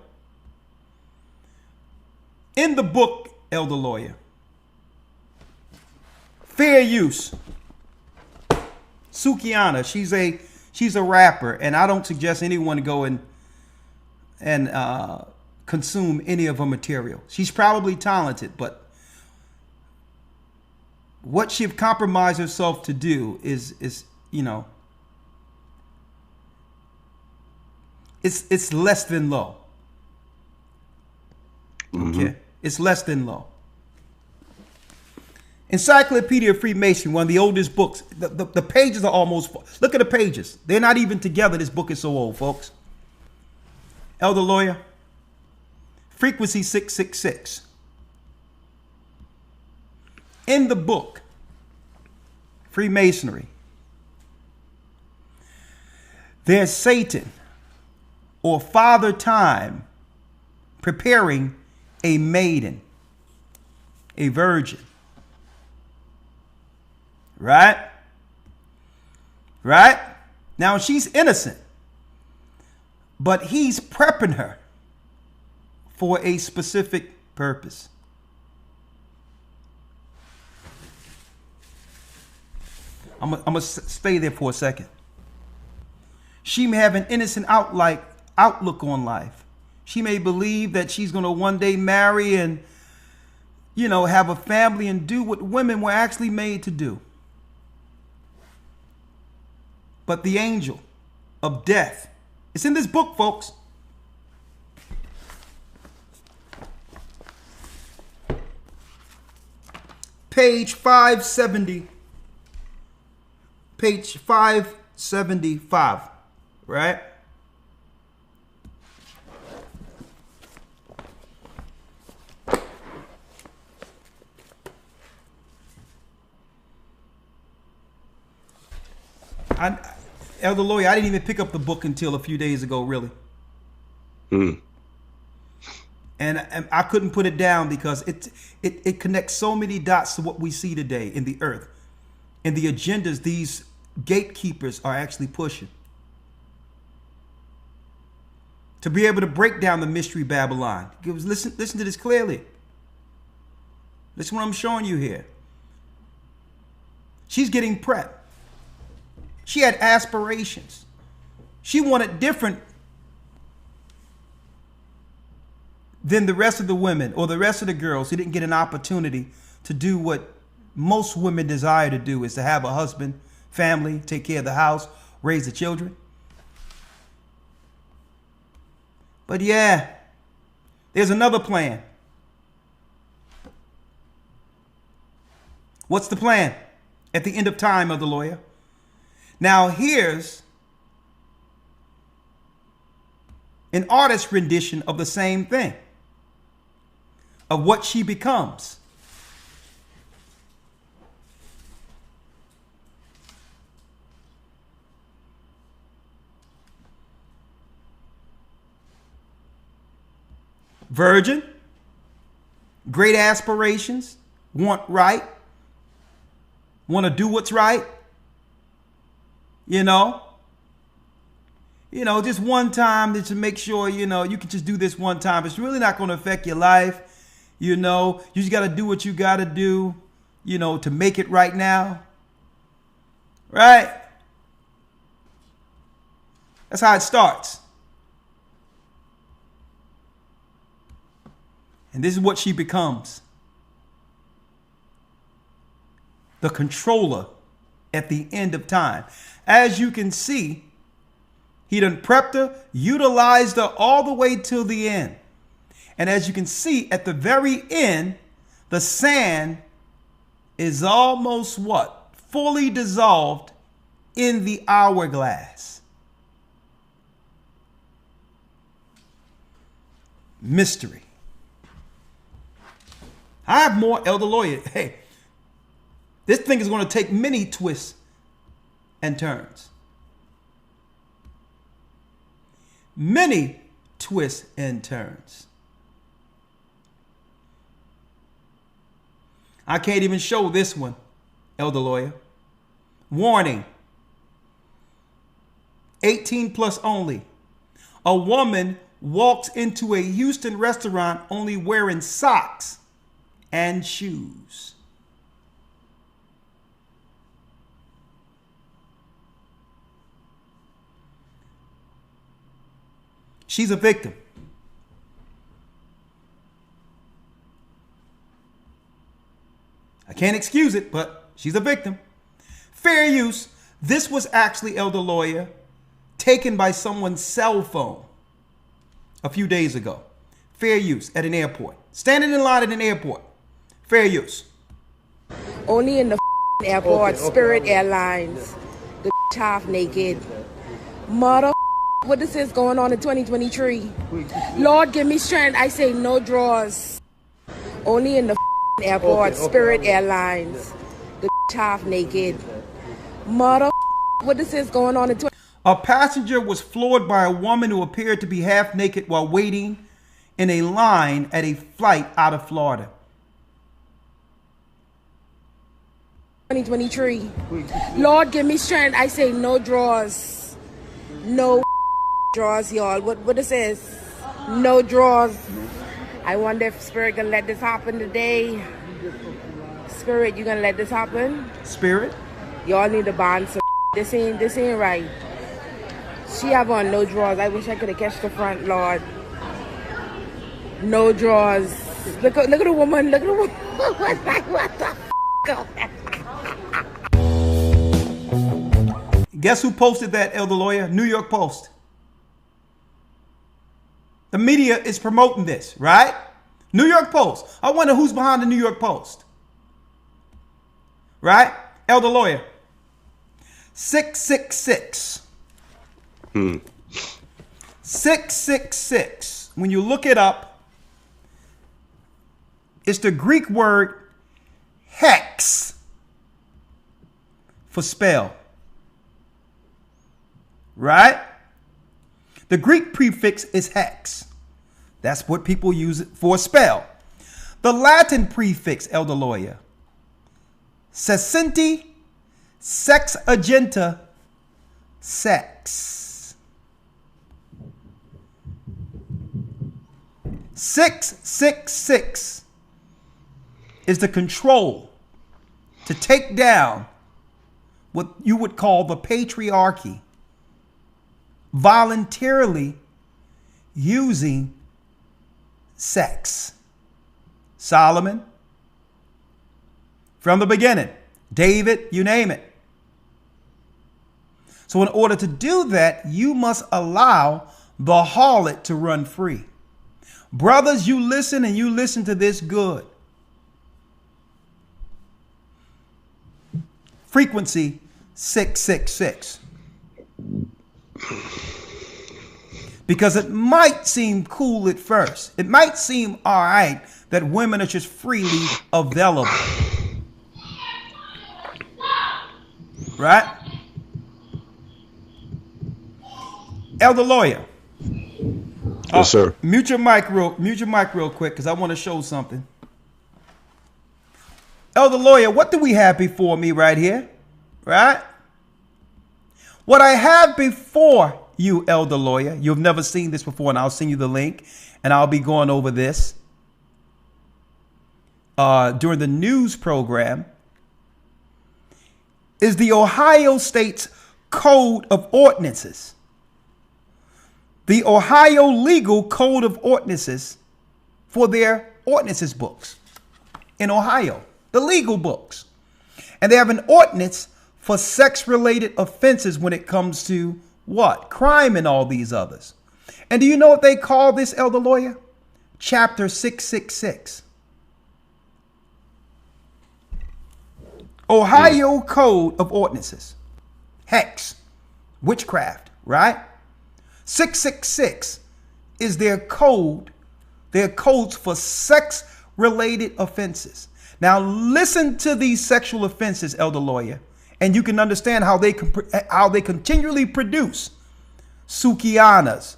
In the book, Elder Lawyer, Fair Use, Sukiana, she's a rapper, and I don't suggest anyone go and consume any of her material. She's probably talented, but what she've compromised herself to do is you know, it's less than low. Okay, it's less than low. Encyclopedia of Freemasonry, one of the oldest books. The pages are almost, look at the pages. They're not even together. This book is so old, folks. Elder Lawyer, frequency 666. In the book, Freemasonry, there's Satan or Father Time preparing a maiden, a virgin. Right? Right? Now she's innocent, but he's prepping her for a specific purpose. I'm going to stay there for a second. She may have an innocent outlook on life. She may believe that she's going to one day marry and, you know, have a family and do what women were actually made to do. But the angel of death, it's in this book, folks. Page 570. Page 575, right? Elder Lawyer, I didn't even pick up the book until a few days ago, really. And I couldn't put it down because it connects so many dots to what we see today in the earth and the agendas these gatekeepers are actually pushing. To be able to break down the mystery Babylon. Listen to this clearly. Listen to what I'm showing you here. She's getting prepped. She had aspirations. She wanted different than the rest of the women or the rest of the girls who didn't get an opportunity to do what most women desire to do, is to have a husband, family, take care of the house, raise the children. But yeah, there's another plan. What's the plan? At the end of time, of the lawyer. Now here's an artist's rendition of the same thing, of what she becomes. Virgin, great aspirations, want right, want to do what's right, you know, just one time to make sure, you can just do this one time. It's really not going to affect your life. You just got to do what you got to do, to make it right now. Right? That's how it starts. And this is what she becomes. The controller at the end of time. As you can see, he done prepped her, utilized her all the way till the end. And as you can see, at the very end, the sand is almost what? Fully dissolved in the hourglass. Mystery. I have more, Elder Lawyer. Hey, this thing is going to take many twists and turns. Many twists and turns. I can't even show this one, Elder Lawyer. Warning. 18 plus only. A woman walks into a Houston restaurant only wearing socks and shoes. She's a victim. I can't excuse it, but she's a victim. Fair use. This was actually, Elder Lawyer, taken by someone's cell phone a few days ago. Fair use at an airport. Standing in line at an airport. Fair use. Only in the airport, okay, Spirit Airlines. The half naked. Mother, what this is going on in 2023? Lord, give me strength. I say no drawers. Only in the airport, okay, Spirit Airlines. The half naked. Mother, what this is going on in A passenger was floored by a woman who appeared to be half naked while waiting in a line at a flight out of Florida. 2023. Lord, give me strength. I say no drawers. No drawers, y'all. What this is? No drawers. I wonder if Spirit gonna let this happen today. Spirit, you gonna let this happen? Spirit? Y'all need to ban some. This ain't right. She have on no drawers. I wish I could have catched the front, Lord. No drawers. Look at the woman. Look at the woman. What the f***? Guess who posted that, Elder Lawyer? New York Post. The media is promoting this, right? New York Post. I wonder who's behind the New York Post. Right? Elder Lawyer. 666. 666. When you look it up, it's the Greek word hex for spell. Right? The Greek prefix is hex. That's what people use it for, spell. The Latin prefix, Elder Lawyer, sescenti, sexagenta, sex. 666 is the control to take down what you would call the patriarchy, voluntarily using sex. Solomon, from the beginning, David, you name it. So in order to do that, you must allow the harlot to run free. Brothers, you listen, and you listen to this good. Frequency 666. Because it might seem cool at first. It might seem all right that women are just freely available. Right? Elder Lawyer. Yes, sir. Mute your mic real quick, because I want to show something. Elder Lawyer, what do we have before me right here? Right? What I have before you, Elder Lawyer, you've never seen this before, and I'll send you the link, and I'll be going over this during the news program, is the Ohio State's Code of Ordinances. The Ohio Legal Code of Ordinances for their ordinances books in Ohio, the legal books. And they have an ordinance for sex-related offenses when it comes to what? Crime and all these others. And do you know what they call this, Elder Lawyer? Chapter 666. Ohio Code of Ordinances. Hex. Witchcraft, right? 666 is their code, their codes for sex-related offenses. Now listen to these sexual offenses, Elder Lawyer, and you can understand how they continually produce Sukianas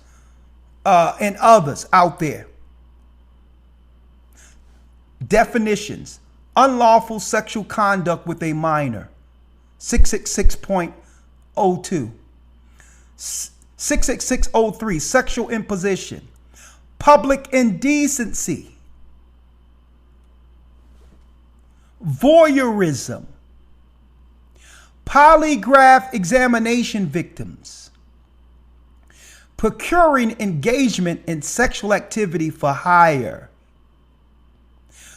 and others out there. Definitions: unlawful sexual conduct with a minor, 666.02. 66603, sexual imposition, public indecency, voyeurism, polygraph examination victims, procuring engagement in sexual activity for hire,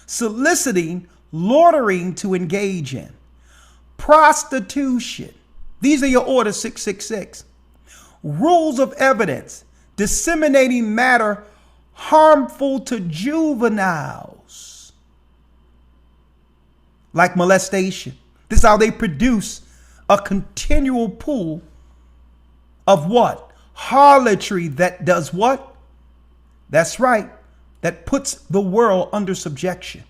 soliciting, loitering to engage in, prostitution. These are your orders, 666. Rules of evidence, disseminating matter harmful to juveniles, like molestation. This is how they produce a continual pool of what? Harlotry that does what? That's right. That puts the world under subjection.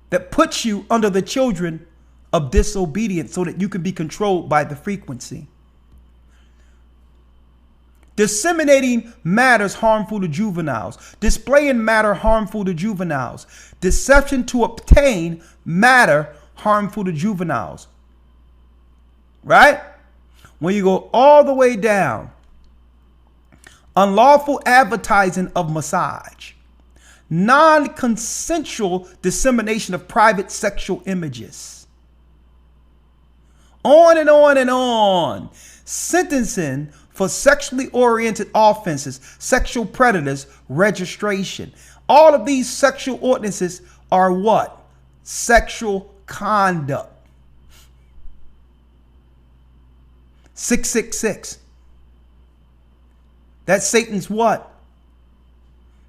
That puts you under the children of disobedience so that you can be controlled by the frequency. Disseminating matters harmful to juveniles. Displaying matter harmful to juveniles. Deception to obtain matter harmful to juveniles. Right? When you go all the way down, unlawful advertising of massage. Non-consensual dissemination of private sexual images. On and on and on. Sentencing for sexually oriented offenses, sexual predators, registration. All of these sexual ordinances are what? Sexual conduct. 666. That's Satan's what?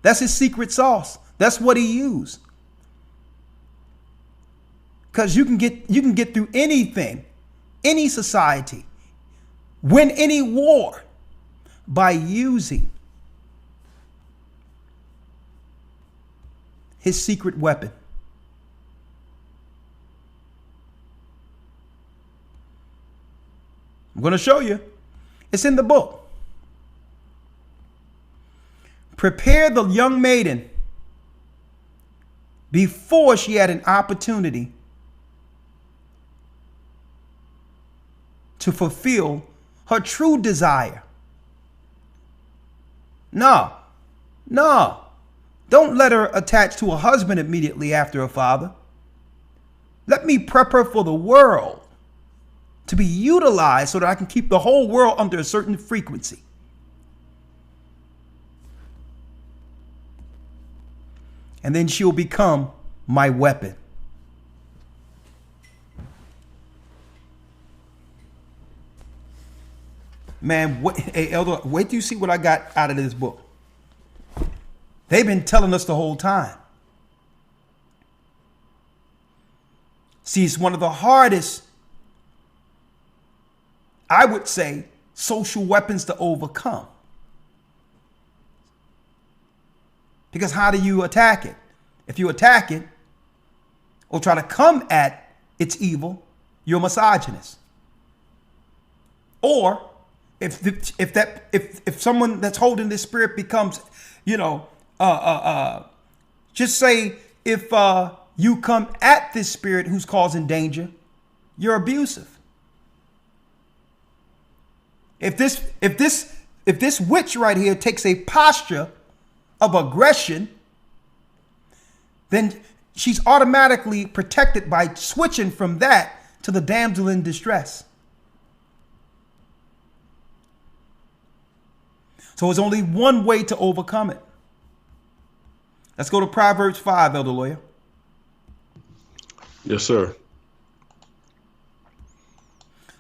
That's his secret sauce. That's what he used. Because you can get through anything, any society, win any war by using his secret weapon. I'm going to show you. It's in the book. Prepare the young maiden before she had an opportunity to fulfill her true desire. No. Don't let her attach to a husband immediately after a father. Let me prep her for the world to be utilized so that I can keep the whole world under a certain frequency. And then she'll become my weapon. Man, hey, Elder, wait till you see what I got out of this book. They've been telling us the whole time. See, it's one of the hardest, I would say, social weapons to overcome. Because how do you attack it? If you attack it or try to come at its evil, you're a misogynist. Or if someone that's holding this spirit becomes, just say if you come at this spirit who's causing danger, you're abusive. If this witch right here takes a posture of aggression, then she's automatically protected by switching from that to the damsel in distress. So there's only one way to overcome it. Let's go to Proverbs 5, Elder Lawyer. Yes, sir.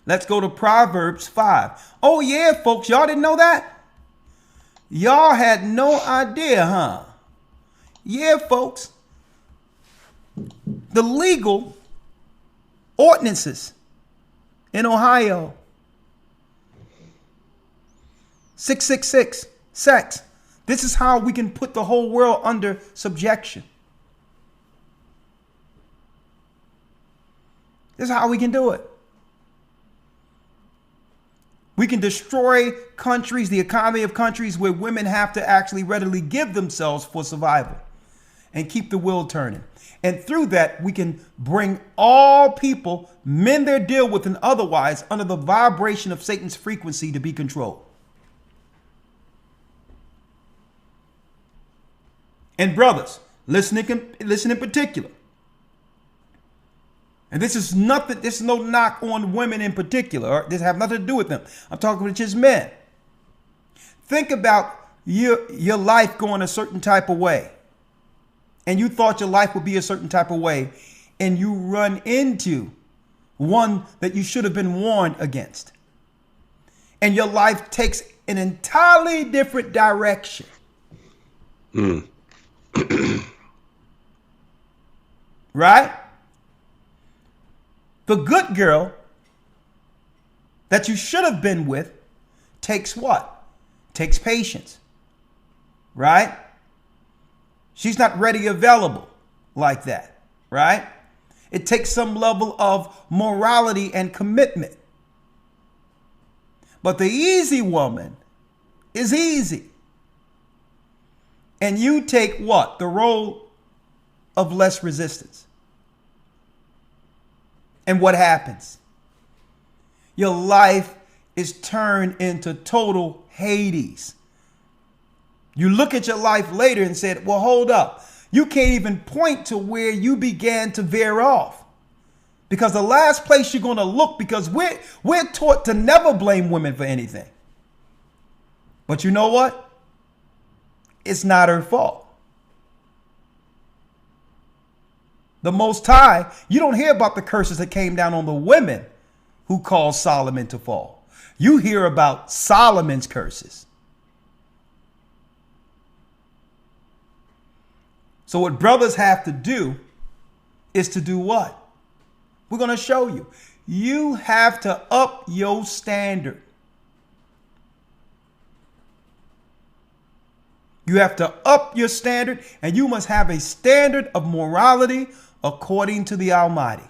Let's go to Proverbs 5. Oh, yeah, folks. Y'all didn't know that? Y'all had no idea, huh? Yeah, folks. The legal ordinances in Ohio. 666, sex. This is how we can put the whole world under subjection. This is how we can do it. We can destroy countries, the economy of countries where women have to actually readily give themselves for survival and keep the wheel turning. And through that, we can bring all people, men they're deal with and otherwise, under the vibration of Satan's frequency to be controlled. And brothers, listen in particular. And this is nothing, this is no knock on women in particular, or this have nothing to do with them. I'm talking with just men. Think about your life going a certain type of way. And you thought your life would be a certain type of way, and you run into one that you should have been warned against. And your life takes an entirely different direction. Right? The good girl that you should have been with takes what? Takes patience. Right? She's not ready available like that. Right? It takes some level of morality and commitment. But the easy woman is easy. And you take what? The role of less resistance. And what happens? Your life is turned into total Hades. You look at your life later and said, well, hold up. You can't even point to where you began to veer off. Because the last place you're going to look, because we're taught to never blame women for anything. But you know what? It's not her fault. The Most High, you don't hear about the curses that came down on the women who caused Solomon to fall. You hear about Solomon's curses. So what brothers have to do is to do what? We're going to show you. You have to up your standard. You have to up your standard, and you must have a standard of morality according to the Almighty.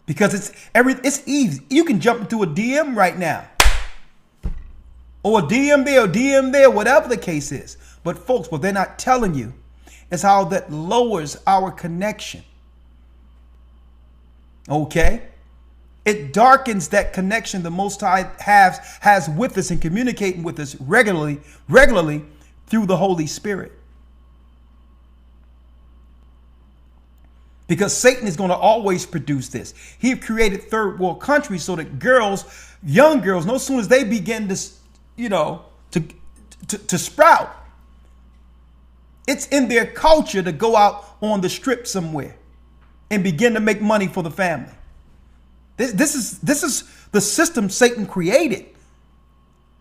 Because it's easy. You can jump into a DM right now. Or a DM there, or DM there, whatever the case is. But folks, what they're not telling you is how that lowers our connection. Okay? It darkens that connection the Most High has with us and communicating with us regularly through the Holy Spirit. Because Satan is going to always produce this. He created third world countries so that girls, young girls, no sooner as they begin to sprout, it's in their culture to go out on the strip somewhere and begin to make money for the family. This is the system Satan created,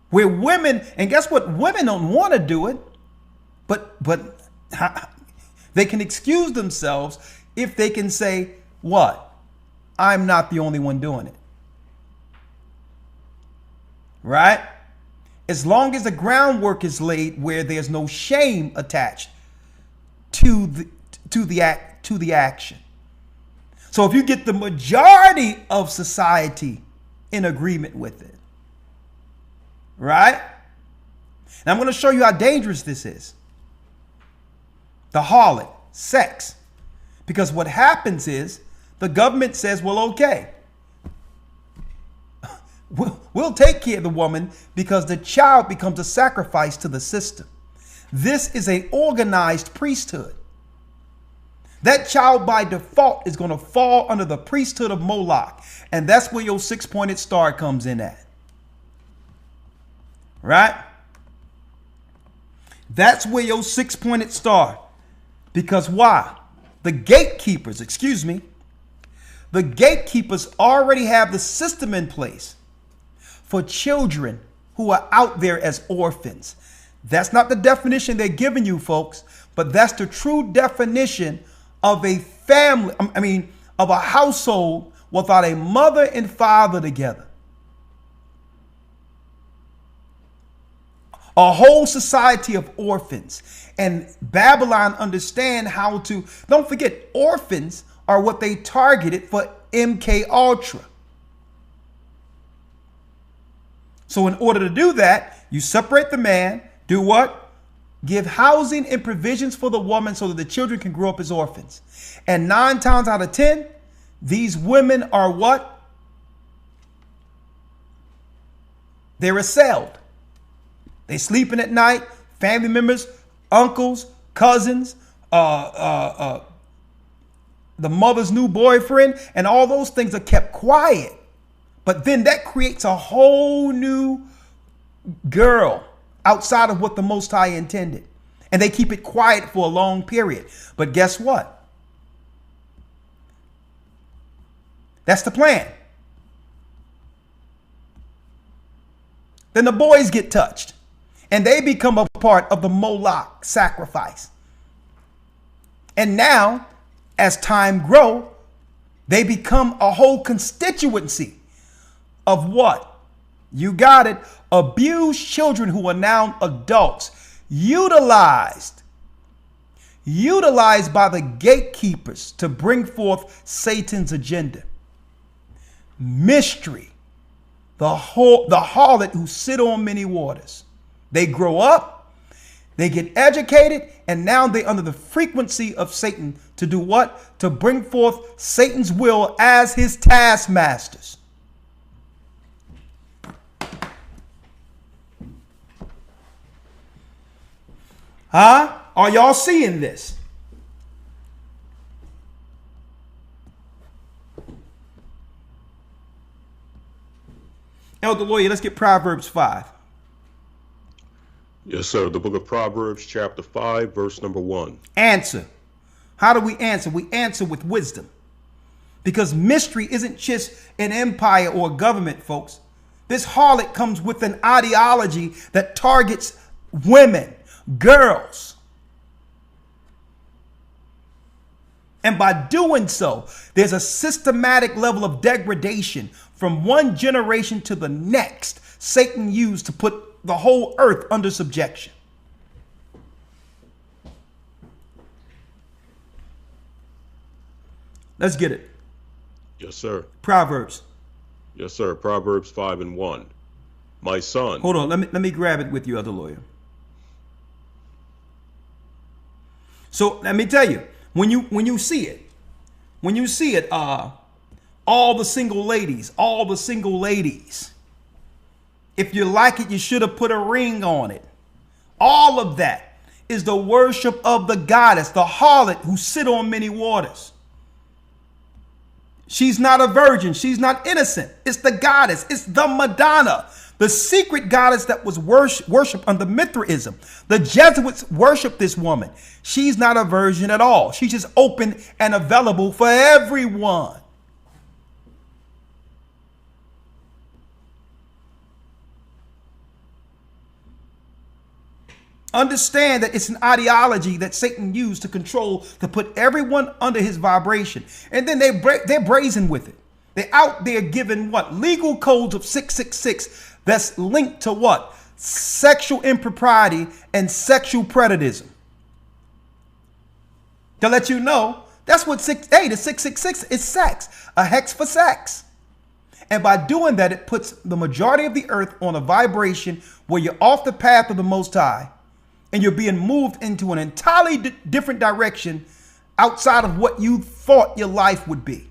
where women, and guess what? Women don't want to do it, but they can excuse themselves if they can say, what? I'm not the only one doing it. Right? As long as the groundwork is laid where there's no shame attached to the action. So if you get the majority of society in agreement with it, right? And I'm going to show you how dangerous this is. The harlot, sex. Because what happens is the government says, well, okay, we'll take care of the woman because the child becomes a sacrifice to the system. This is an organized priesthood. That child by default is going to fall under the priesthood of Moloch. And that's where your six-pointed star comes in at. Right? That's where your six-pointed star. Because why? The gatekeepers, the gatekeepers already have the system in place for children who are out there as orphans. That's not the definition they're giving you, folks, but that's the true definition of a family, of a household without a mother and father together. A whole society of orphans. And Babylon understand how to, don't forget, orphans are what they targeted for MK Ultra. So in order to do that, you separate the man, do what? Give housing and provisions for the woman so that the children can grow up as orphans. And 9 times out of 10, these women are what? They're assailed. They sleeping at night, family members, uncles, cousins, the mother's new boyfriend, and all those things are kept quiet. But then that creates a whole new girl outside of what the Most High intended. And they keep it quiet for a long period. But guess what? That's the plan. Then the boys get touched. And they become a part of the Moloch sacrifice. And now, as time grows, they become a whole constituency of what? You got it. Abused children who are now adults. Utilized by the gatekeepers to bring forth Satan's agenda. Mystery. The harlot who sit on many waters. They grow up, they get educated, and now they're under the frequency of Satan to do what? To bring forth Satan's will as his taskmasters. Huh? Are y'all seeing this? Elder Lawyer, let's get Proverbs 5. Yes, sir. The book of Proverbs, chapter 5, verse number 1. Answer. How do we answer? We answer with wisdom. Because mystery isn't just an empire or a government, folks. This harlot comes with an ideology that targets women, girls. And by doing so, there's a systematic level of degradation from one generation to the next. Satan used to put the whole earth under subjection. Let's get it. Yes, sir. Proverbs. Yes, sir. Proverbs 5 and 1. My son. Hold on. Let me grab it with you, Elder Lawyer. So let me tell you, when you see it, all the single ladies, if you like it, you should have put a ring on it. All of that is the worship of the goddess, the harlot who sit on many waters. She's not a virgin. She's not innocent. It's the goddess. It's the Madonna, the secret goddess that was worshipped under Mithraism. The Jesuits worship this woman. She's not a virgin at all. She's just open and available for everyone. Understand that it's an ideology that Satan used to control, to put everyone under his vibration. And then they're brazen with it. They're out there giving what? Legal codes of 666 that's linked to what? Sexual impropriety and sexual predatism. To let you know, that's what the 666 is, sex. A hex for sex. And by doing that, it puts the majority of the earth on a vibration where you're off the path of the Most High and you're being moved into an entirely different direction outside of what you thought your life would be.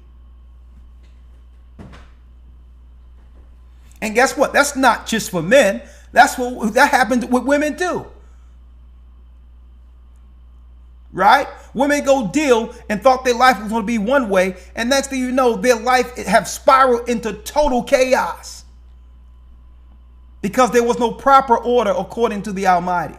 And guess what? That's not just for men. That happens with women too. Right? Women go deal and thought their life was going to be one way, and next thing you know, their life have spiraled into total chaos because there was no proper order according to the Almighty.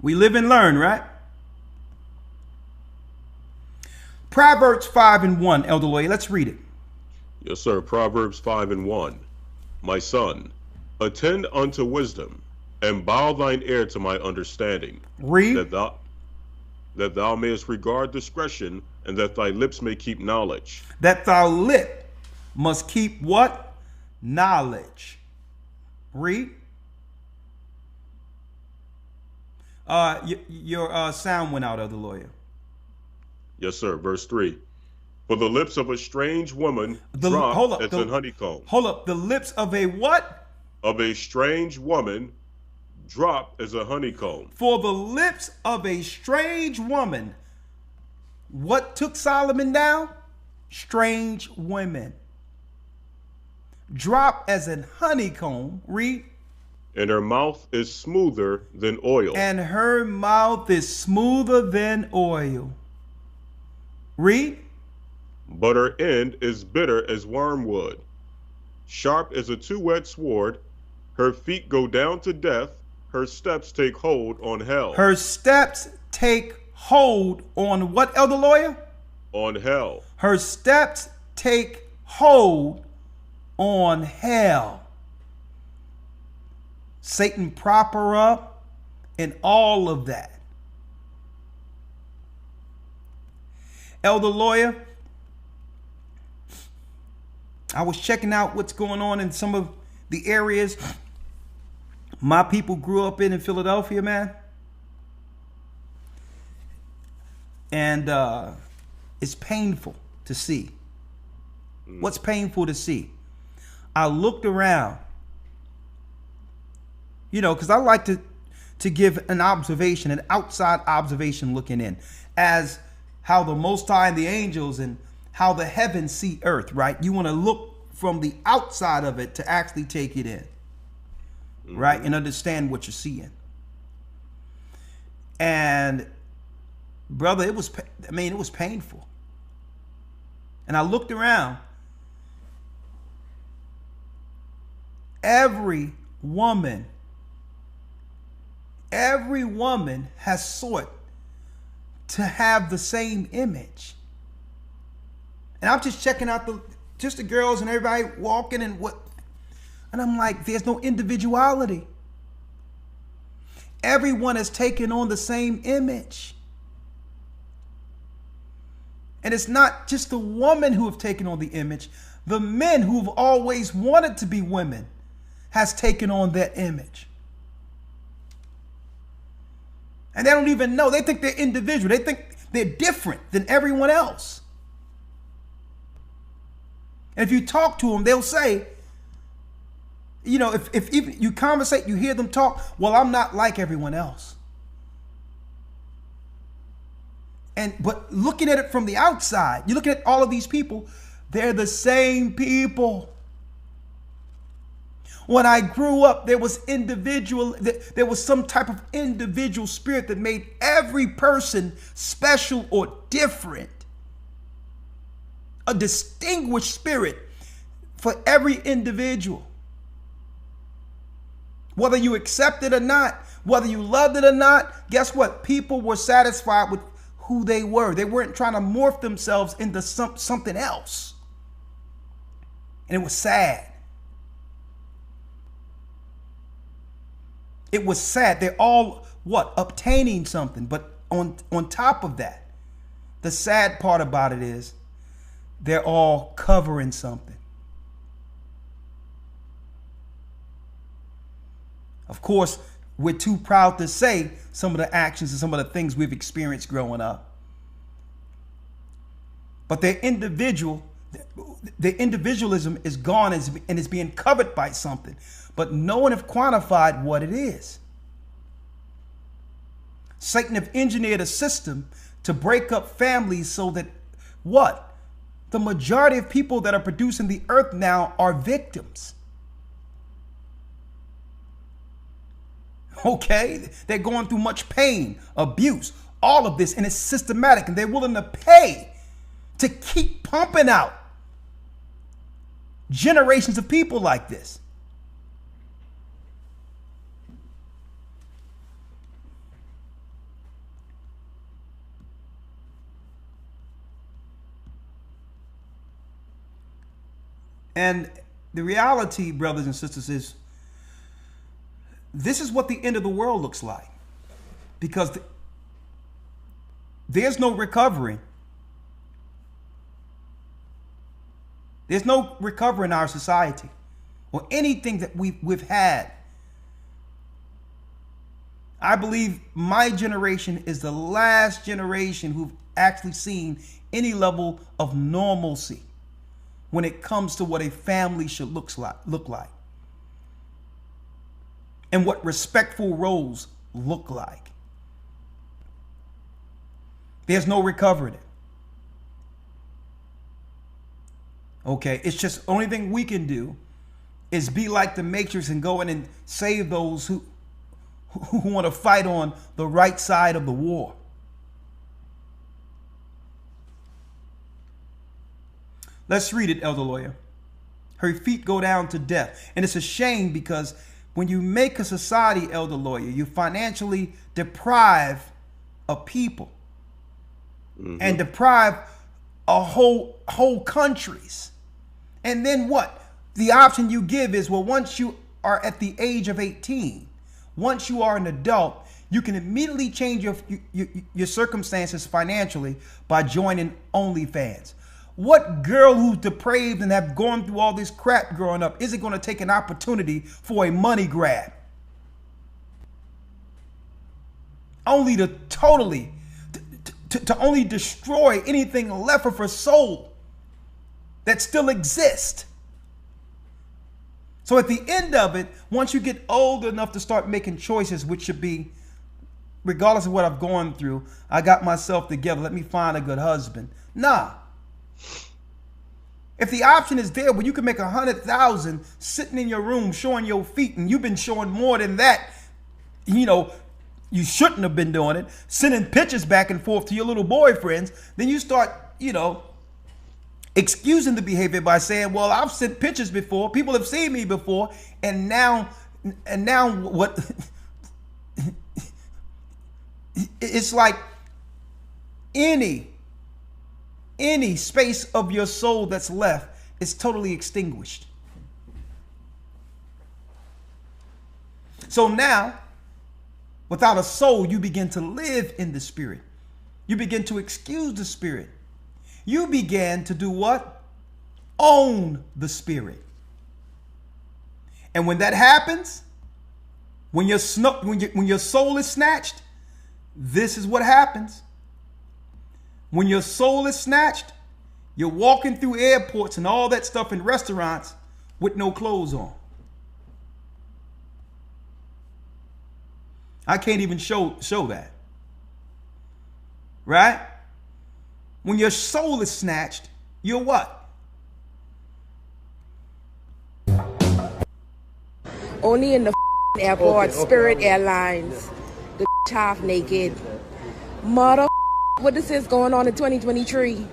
We live and learn, right? Proverbs 5:1, Elder Lawyer. Let's read it. Yes, sir. Proverbs 5:1. My son, attend unto wisdom, and bow thine ear to my understanding. Read. That thou mayest regard discretion, and that thy lips may keep knowledge. That thy lip must keep what? Knowledge. Read. Your sound went out, Elder Lawyer. Yes, sir. Verse 3. For the lips of a strange woman drop as an honeycomb. Hold up. The lips of a what? Of a strange woman drop as a honeycomb. For the lips of a strange woman. What took Solomon down? Strange women. Drop as an honeycomb. Read. And her mouth is smoother than oil. And her mouth is smoother than oil. Read. But her end is bitter as wormwood, sharp as a two-edged sword. Her feet go down to death. Her steps take hold on hell. Her steps take hold on what, Elder Lawyer? On hell. Her steps take hold on hell. Satan prop her up and all of that. Elder Lawyer, I was checking out what's going on in some of the areas my people grew up in Philadelphia, man. And it's painful to see. What's painful to see? I looked around, you know, because I like to give an observation, an outside observation looking in, as how the Most High and the angels and how the heavens see earth, right? You want to look from the outside of it to actually take it in, right? And understand what you're seeing. And brother, it was painful. And I looked around. Every woman has sought to have the same image. And I'm just checking out the girls and everybody walking and what, and I'm like, there's no individuality. Everyone has taken on the same image. And it's not just the women who have taken on the image. The men who've always wanted to be women has taken on that image. And they don't even know. They think they're individual. They think they're different than everyone else. And if you talk to them, they'll say, you know, if even you conversate, you hear them talk, well, I'm not like everyone else. But looking at it from the outside, you're looking at all of these people, they're the same people. When I grew up, there was some type of individual spirit that made every person special or different. A distinguished spirit for every individual. Whether you accept it or not, whether you loved it or not, guess what? People were satisfied with who they were. They weren't trying to morph themselves into something else. And it was sad. It was sad. They're all obtaining something. But on top of that, the sad part about it is they're all covering something. Of course, we're too proud to say some of the actions and some of the things we've experienced growing up. But their individualism is gone and is being covered by something. But no one have quantified what it is. Satan have engineered a system to break up families so that what? The majority of people that are producing the earth now are victims. Okay? They're going through much pain, abuse, all of this, and it's systematic, and they're willing to pay to keep pumping out generations of people like this. And the reality, brothers and sisters, is this is what the end of the world looks like. Because there's no recovery. There's no recovery in our society or anything that we've had. I believe my generation is the last generation who've actually seen any level of normalcy when it comes to what a family should look like and what respectful roles look like. There's no recovering it. Okay, it's just the only thing we can do is be like the Matrix and go in and save those who want to fight on the right side of the war. Let's read it, Elder Lawyer. Her feet go down to death. And it's a shame because when you make a society, Elder Lawyer, you financially deprive a people and deprive a whole countries. And then what? The option you give is, well, once you are at the age of 18, once you are an adult, you can immediately change your circumstances financially by joining OnlyFans. What girl who's depraved and have gone through all this crap growing up isn't going to take an opportunity for a money grab? Only to totally, to only destroy anything left of her soul that still exists. So at the end of it, once you get old enough to start making choices, which should be, regardless of what I've gone through, I got myself together, let me find a good husband. Nah. If the option is there where you can make 100,000 sitting in your room showing your feet, and you've been showing more than that, you know, you shouldn't have been doing it, sending pictures back and forth to your little boyfriends, then you start, you know, excusing the behavior by saying, well, I've sent pictures before, people have seen me before, and now what? It's like any space of your soul that's left is totally extinguished. So now, without a soul, you begin to live in the spirit. You begin to excuse the spirit. You began to do what? Own the spirit. And when that happens, when your soul is snatched, this is what happens. When your soul is snatched, you're walking through airports and all that stuff in restaurants with no clothes on. I can't even show that. Right? When your soul is snatched, you're what? Only in the airport, Spirit Airlines. The half naked. Mother, what this is going on in 2023?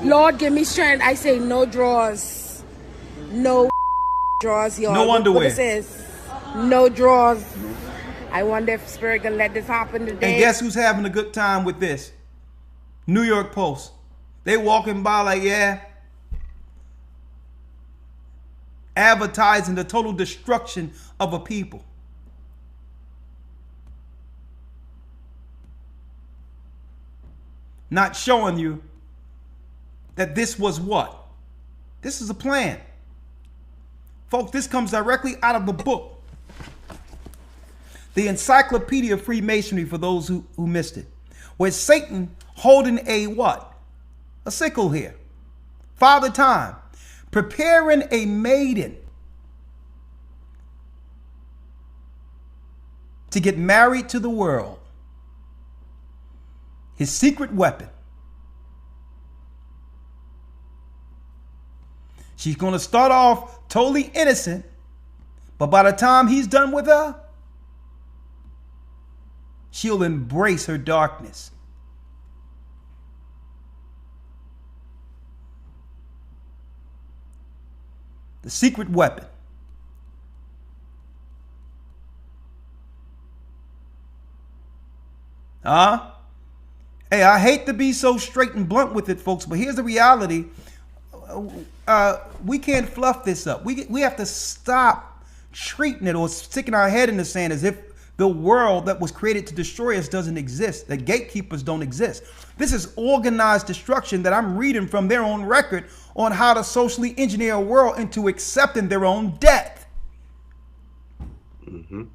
Lord, give me strength. I say no drawers. No drawers, y'all. No underwear. What this is? No drawers. I wonder if Spirit gonna let this happen today. And guess who's having a good time with this? New York Post. They walking by like, yeah, advertising the total destruction of a people. Not showing you that this was what? This is a plan. Folks, this comes directly out of the book. The Encyclopedia of Freemasonry, for those who missed it, where Satan holding a what? A sickle here. Father Time, preparing a maiden to get married to the world. His secret weapon. She's going to start off totally innocent, but by the time he's done with her, she'll embrace her darkness. The secret weapon. Hey, I hate to be so straight and blunt with it, folks, but here's the reality. We can't fluff this up. We have to stop treating it or sticking our head in the sand as if the world that was created to destroy us doesn't exist, that gatekeepers don't exist. This is organized destruction that I'm reading from their own record on how to socially engineer a world into accepting their own death. Mm-hmm.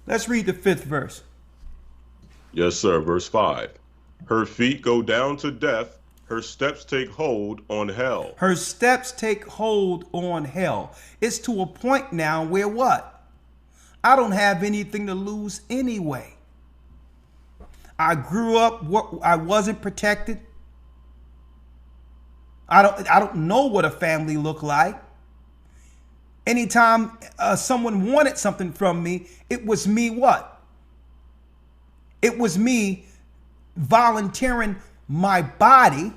Let's read the 5th verse. Yes, sir. Verse 5. Her feet go down to death. Her steps take hold on hell. Her steps take hold on hell. It's to a point now where what? I don't have anything to lose anyway. I grew up, I wasn't protected. I don't know what a family looked like. Anytime someone wanted something from me, it was me what? It was me volunteering my body.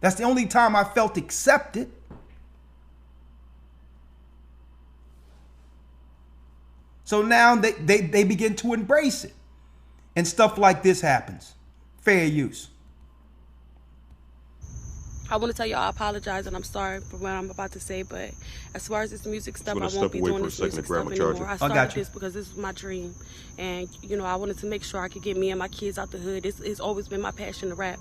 That's the only time I felt accepted. So now they begin to embrace it. And stuff like this happens. Fair use. I want to tell y'all I apologize and I'm sorry for what I'm about to say, but as far as this music stuff, I won't be doing this music stuff anymore. I started this because this was my dream. And, you know, I wanted to make sure I could get me and my kids out the hood. It's always been my passion to rap.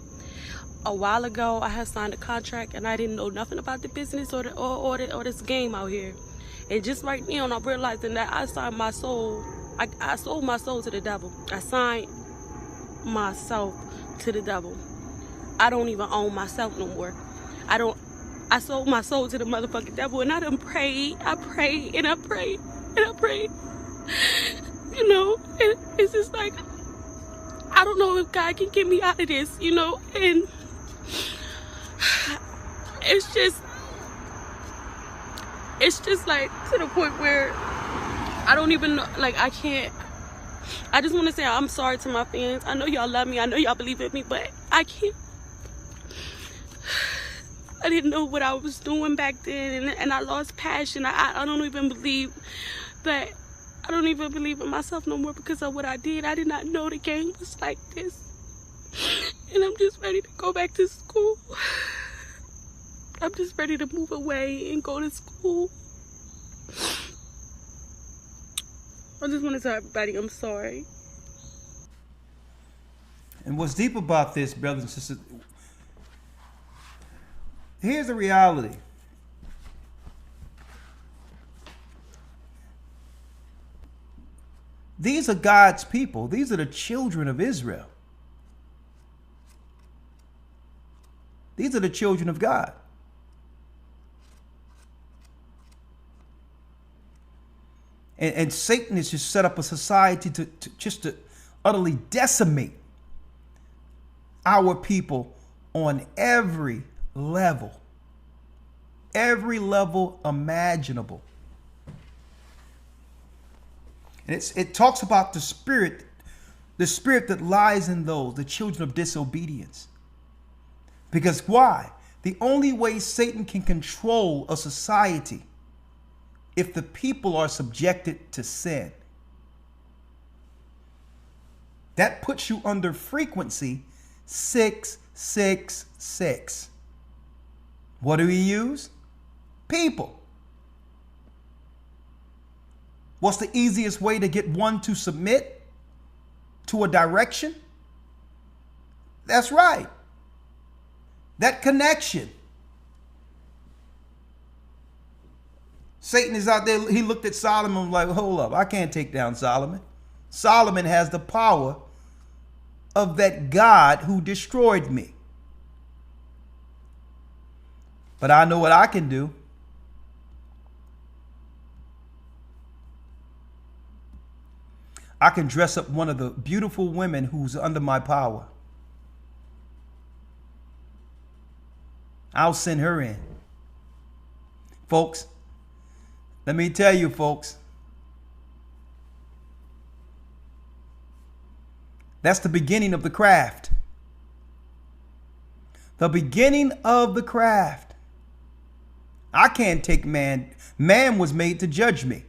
A while ago, I had signed a contract and I didn't know nothing about the business or this game out here. And just right now, I'm realizing that I signed my soul. I sold my soul to the devil. I signed myself to the devil. I don't even own myself no more. I sold my soul to the motherfucking devil, and I done prayed. I prayed and I prayed and I prayed. You know, it's just like, I don't know if God can get me out of this, you know, and it's just like to the point where I don't even know, like I can't. I just want to say I'm sorry to my fans. I know y'all love me. I know y'all believe in me, but I can't. I didn't know what I was doing back then, and I lost passion. I don't even believe that. I don't even believe in myself no more because of what I did. I did not know the game was like this. And I'm just ready to go back to school. I'm just ready to move away and go to school. I just want to tell everybody I'm sorry. And what's deep about this, brothers and sisters, here's the reality. These are God's people. These are the children of Israel. These are the children of God. And Satan has just set up a society to utterly decimate our people on every level imaginable. And it talks about the spirit that lies in those, the children of disobedience. Because why? The only way Satan can control a society if the people are subjected to sin. That puts you under frequency 666. What do we use? People. What's the easiest way to get one to submit to a direction? That's right. that connection. Satan is out there. He looked at Solomon like, hold up, I can't take down Solomon. Solomon has the power of that God who destroyed me. But I know what I can do. I can dress up one of the beautiful women who's under my power. I'll send her in. Folks, let me tell you, folks, that's the beginning of the craft. The beginning of the craft. I can't take man. Man was made to judge me.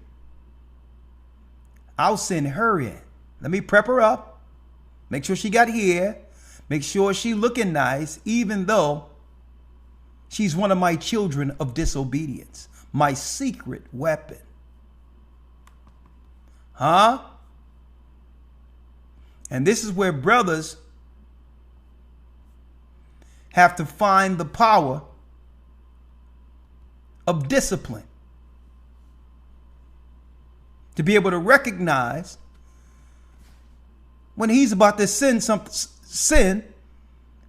I'll send her in. Let me prep her up. Make sure she got hair. Make sure she looking nice, even though she's one of my children of disobedience. My secret weapon. Huh? And this is where brothers have to find the power of discipline. To be able to recognize when he's about to send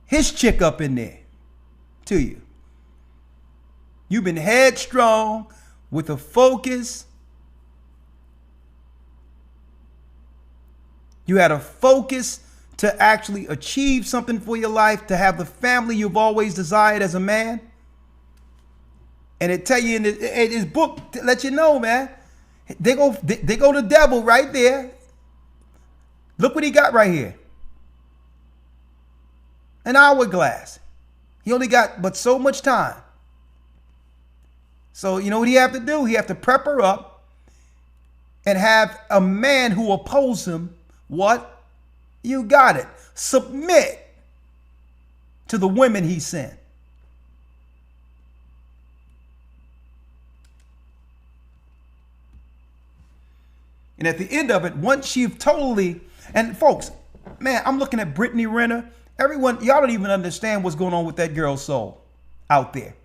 his chick up in there to you. You've been headstrong with a focus. You had a focus to actually achieve something for your life, to have the family you've always desired as a man. And it tell you in his book to let you know, man, they go the devil right there. Look what he got right here. An hourglass. He only got but so much time. So you know what he have to do? He have to prep her up and have a man who oppose him. What? You got it. Submit to the women he sent. And at the end of it, once you've totally, and folks, man, I'm looking at Brittany Renner. Everyone, y'all don't even understand what's going on with that girl's soul out there.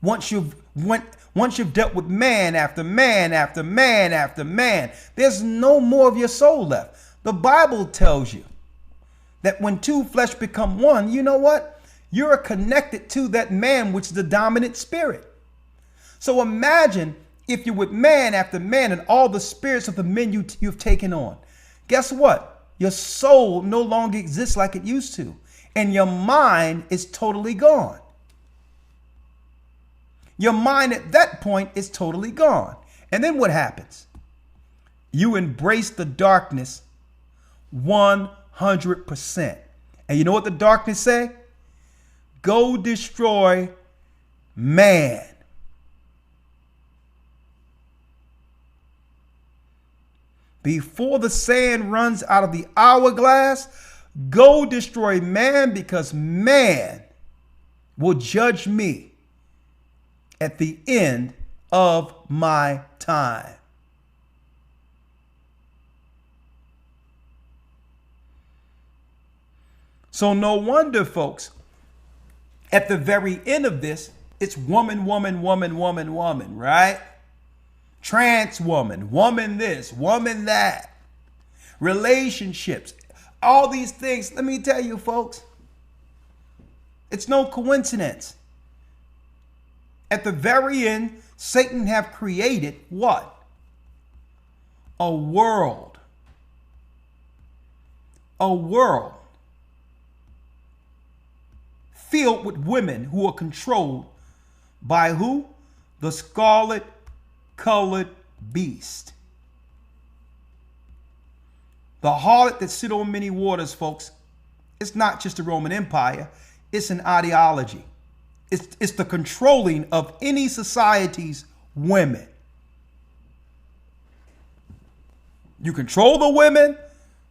Once you've dealt with man after man after man after man, there's no more of your soul left. The Bible tells you that when two flesh become one, you know what? You're connected to that man, which is the dominant spirit. So imagine if you're with man after man and all the spirits of the men you've taken on. Guess what? Your soul no longer exists like it used to. And your mind is totally gone. Your mind at that point is totally gone. And then what happens? You embrace the darkness 100%. And you know what the darkness say? Go destroy man. Before the sand runs out of the hourglass, go destroy man, because man will judge me at the end of my time. So no wonder, folks, at the very end of this, it's woman, woman, woman, woman, woman, right? Trans woman, woman this, woman that, relationships, all these things. Let me tell you, folks, it's no coincidence. At the very end, Satan have created what? A world. A world filled with women who are controlled by who? The scarlet colored beast. The harlot that sit on many waters, folks. It's not just the Roman Empire. It's an ideology. It's the controlling of any society's women. You control the women,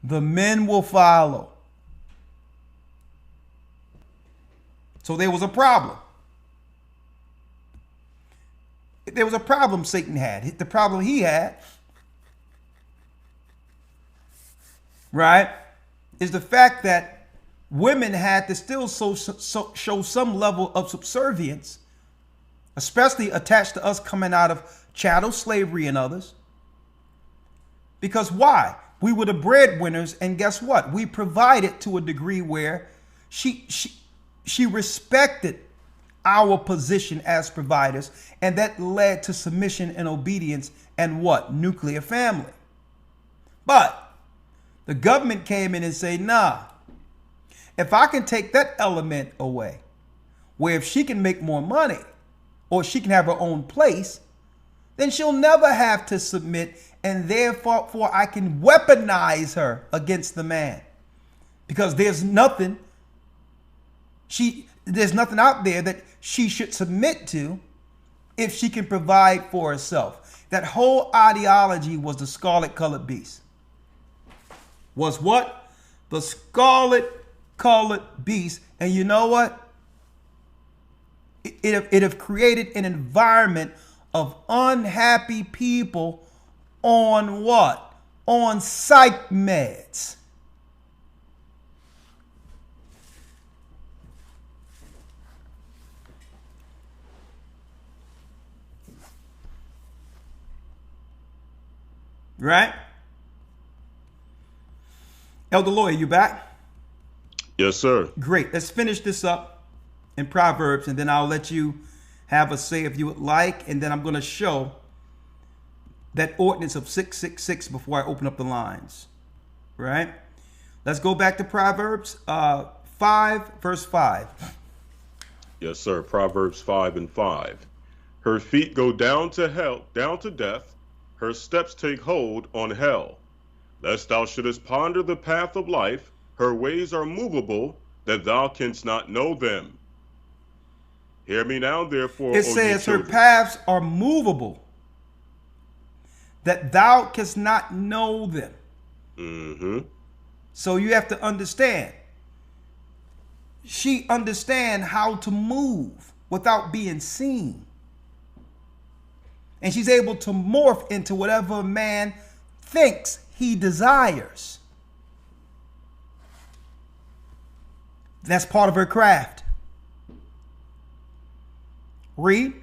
the men will follow. So there was a problem. There was a problem Satan had. The problem he had, right, is the fact that women had to still show some level of subservience, especially attached to us coming out of chattel slavery and others. Because why? We were the breadwinners, and guess what? We provided to a degree where she respected our position as providers, and that led to submission and obedience and what? Nuclear family. But the government came in and said, nah, if I can take that element away, where if she can make more money or she can have her own place, then she'll never have to submit, and therefore I can weaponize her against the man. Because there's nothing out there that she should submit to if she can provide for herself. That whole ideology was the scarlet colored beast. Was what? The scarlet colored beast. And you know what? It have created an environment of unhappy people on what? On psych meds. Right? Elder Lawyer, you back? Yes, sir. Great. Let's finish this up in Proverbs, and then I'll let you have a say if you would like, and then I'm going to show that ordinance of 666 before I open up the lines. Right? Let's go back to Proverbs 5, verse 5. Yes, sir. Proverbs 5 and 5. Her feet go down to hell, down to death. Her steps take hold on hell. Lest thou shouldest ponder the path of life, her ways are movable, that thou canst not know them. Hear me now, therefore. It says her paths are movable, that thou canst not know them. Mm-hmm. So you have to understand. She understands how to move without being seen. And she's able to morph into whatever a man thinks he desires. That's part of her craft. Read.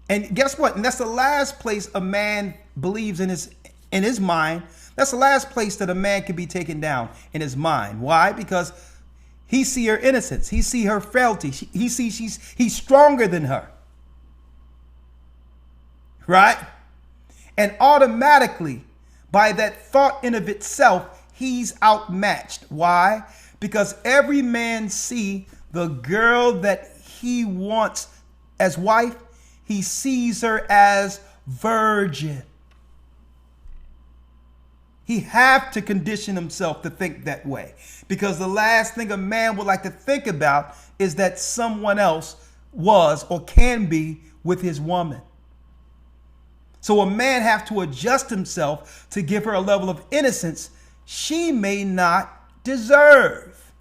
And guess what? And that's the last place a man believes in his mind. That's the last place that a man can be taken down, in his mind. Why? Because he see her innocence. He see her frailty. He sees he's stronger than her. Right? And automatically, by that thought in of itself, he's outmatched. Why? Because every man see the girl that he wants as wife, he sees her as virgin. He have to condition himself to think that way. Because the last thing a man would like to think about is that someone else was or can be with his woman. So a man have to adjust himself to give her a level of innocence she may not deserve.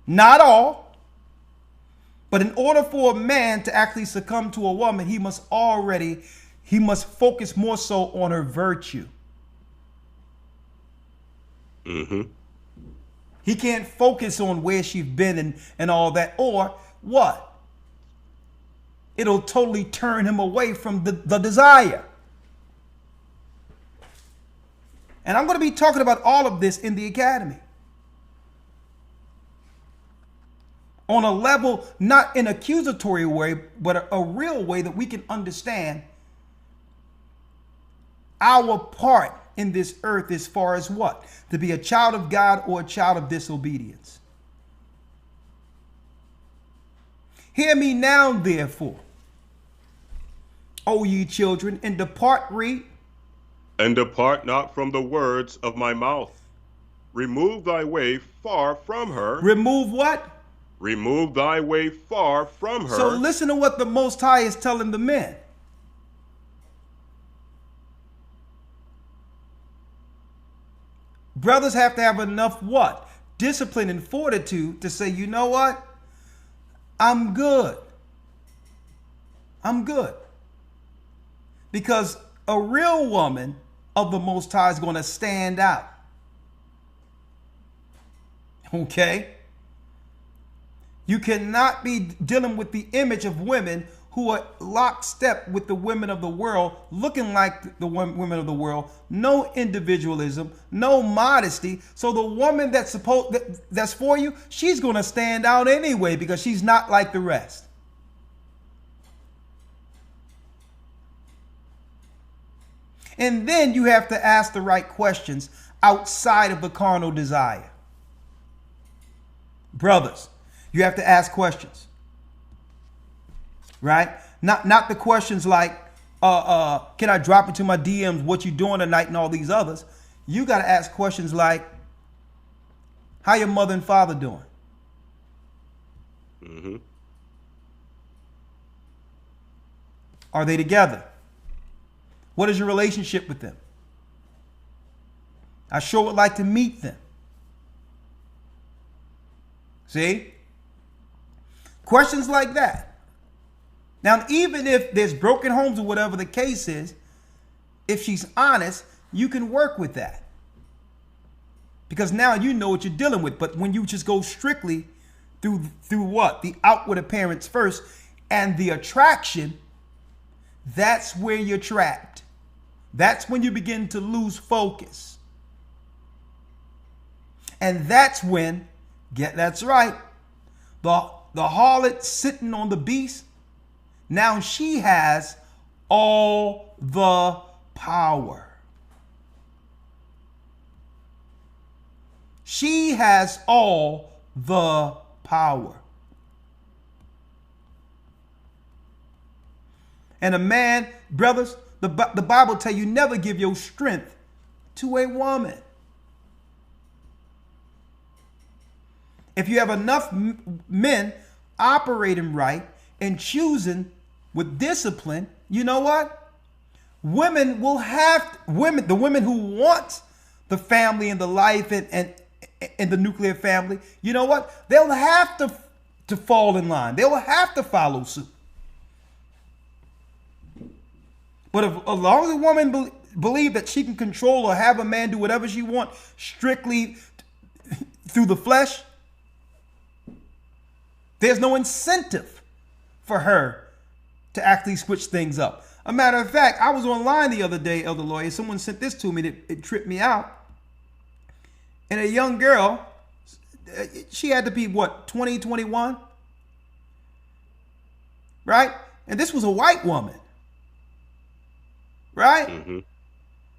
Not all. But in order for a man to actually succumb to a woman, he must focus more so on her virtue. Mm-hmm. He can't focus on where she's been and all that. Or what? It'll totally turn him away from the desire. And I'm going to be talking about all of this in the academy. On a level, not an accusatory way, but a real way that we can understand our part in this earth as far as what? To be a child of God or a child of disobedience. Hear me now, therefore, O ye children, and depart, read. And depart not from the words of my mouth. Remove thy way far from her. Remove what? Remove thy way far from her. So listen to what the Most High is telling the men. Brothers have to have enough what? Discipline and fortitude to say, you know what? I'm good. I'm good. Because a real woman of the Most High is going to stand out. Okay? You cannot be dealing with the image of women who are lockstep with the women of the world, looking like the women of the world. No individualism, no modesty. So the woman that's for you, she's going to stand out anyway because she's not like the rest. And then you have to ask the right questions outside of the carnal desire. Brothers, you have to ask questions. Right? Not the questions like, can I drop into my DMs what you doing tonight and all these others. You got to ask questions like, how your mother and father doing? Mm-hmm. Are they together? What is your relationship with them? I sure would like to meet them. See? Questions like that. Now, even if there's broken homes or whatever the case is, if she's honest, you can work with that. Because now you know what you're dealing with. But when you just go strictly through what? The outward appearance first and the attraction, that's where you're trapped. That's when you begin to lose focus. And that's when, that's right, the harlot sitting on the beast, now she has all the power. She has all the power. And a man, brothers, the Bible tell you never give your strength to a woman. If you have enough men operating right and choosing with discipline, you know what? Women will have the women who want the family and the life and the nuclear family. You know what? They'll have to fall in line. They will have to follow suit. But as long as a woman believe that she can control or have a man do whatever she wants strictly through the flesh, there's no incentive for her to actually switch things up. A matter of fact, I was online the other day, Elder Lawyer. Someone sent this to me. It tripped me out. And a young girl, she had to be, what, 20, 21? Right? And this was a white woman. Right? Mm-hmm.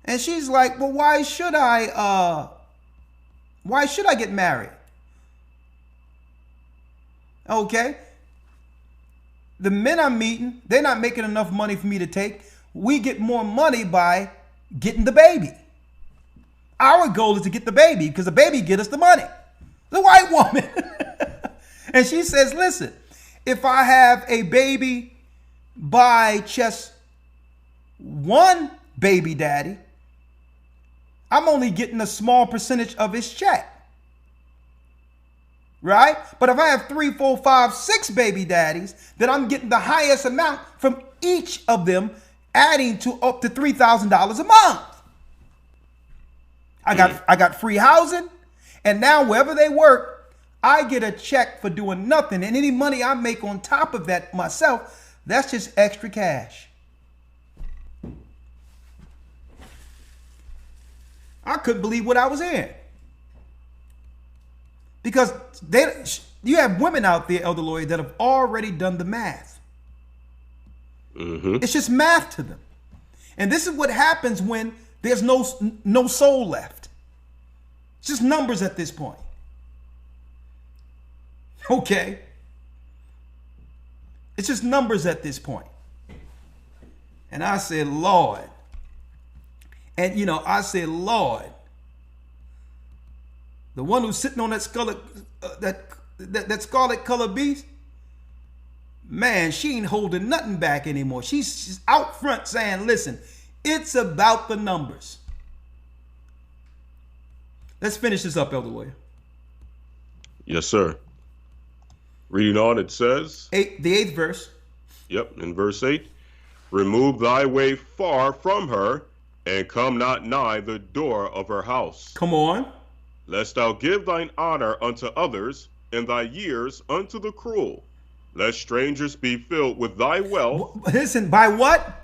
And she's like, well, why should I get married? Okay. The men I'm meeting, they're not making enough money for me to take. We get more money by getting the baby. Our goal is to get the baby because the baby get us the money. The white woman. And she says, listen, if I have a baby by just one baby daddy, I'm only getting a small percentage of his check. Right? But if I have 3, 4, 5, 6 baby daddies, then I'm getting the highest amount from each of them, adding to up to $3,000 a month. I got free housing, and now wherever they work, I get a check for doing nothing. And any money I make on top of that myself, that's just extra cash. I couldn't believe what I was hearing. Because you have women out there, Elder Lawyer, that have already done the math. Mm-hmm. It's just math to them. And this is what happens when there's no soul left. It's just numbers at this point. Okay. It's just numbers at this point. And I said, Lord. And, I said, Lord. The one who's sitting on that scarlet colored beast, man, she ain't holding nothing back anymore. She's out front saying, listen, it's about the numbers. Let's finish this up, Elder Lawyer. Yes, sir. Reading on, it says, the 8th verse. Yep, in verse 8, remove thy way far from her, and come not nigh the door of her house. Come on. lest thou give thine honor unto others, and thy years unto the cruel, lest strangers be filled with thy wealth. Listen, by what?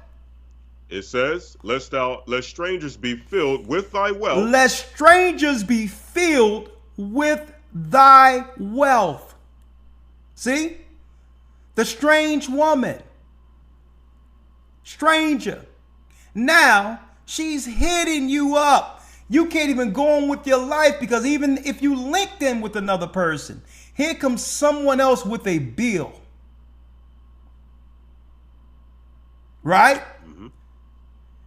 It says, lest strangers be filled with thy wealth. Lest strangers be filled with thy wealth. See? The strange woman. Stranger. Now, she's hitting you up. You can't even go on with your life because even if you linked in with another person, here comes someone else with a bill. Right?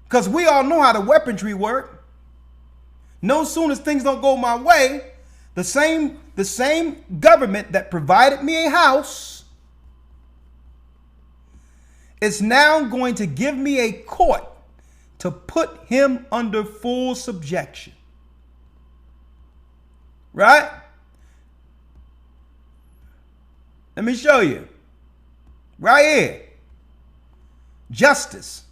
Because we all know how the weaponry work. No soon as things don't go my way, the same government that provided me a house is now going to give me a court to put him under full subjection. Right? Let me show you. Right here. Justice.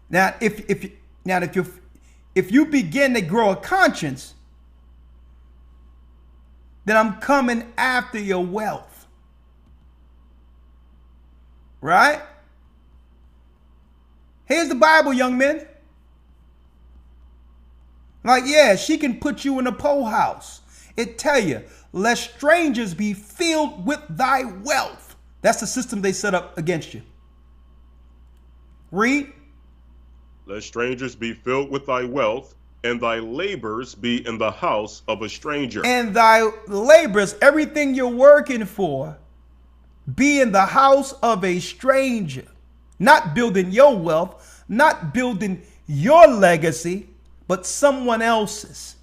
Now, if you begin to grow a conscience, then I'm coming after your wealth. Right? Here's the Bible, young men. Like, yeah, she can put you in a pole house. It tell you, lest strangers be filled with thy wealth. That's the system they set up against you. Read. Lest strangers be filled with thy wealth, and thy labors be in the house of a stranger. And thy labors, everything you're working for, be in the house of a stranger. Not building your wealth, not building your legacy, but someone else's.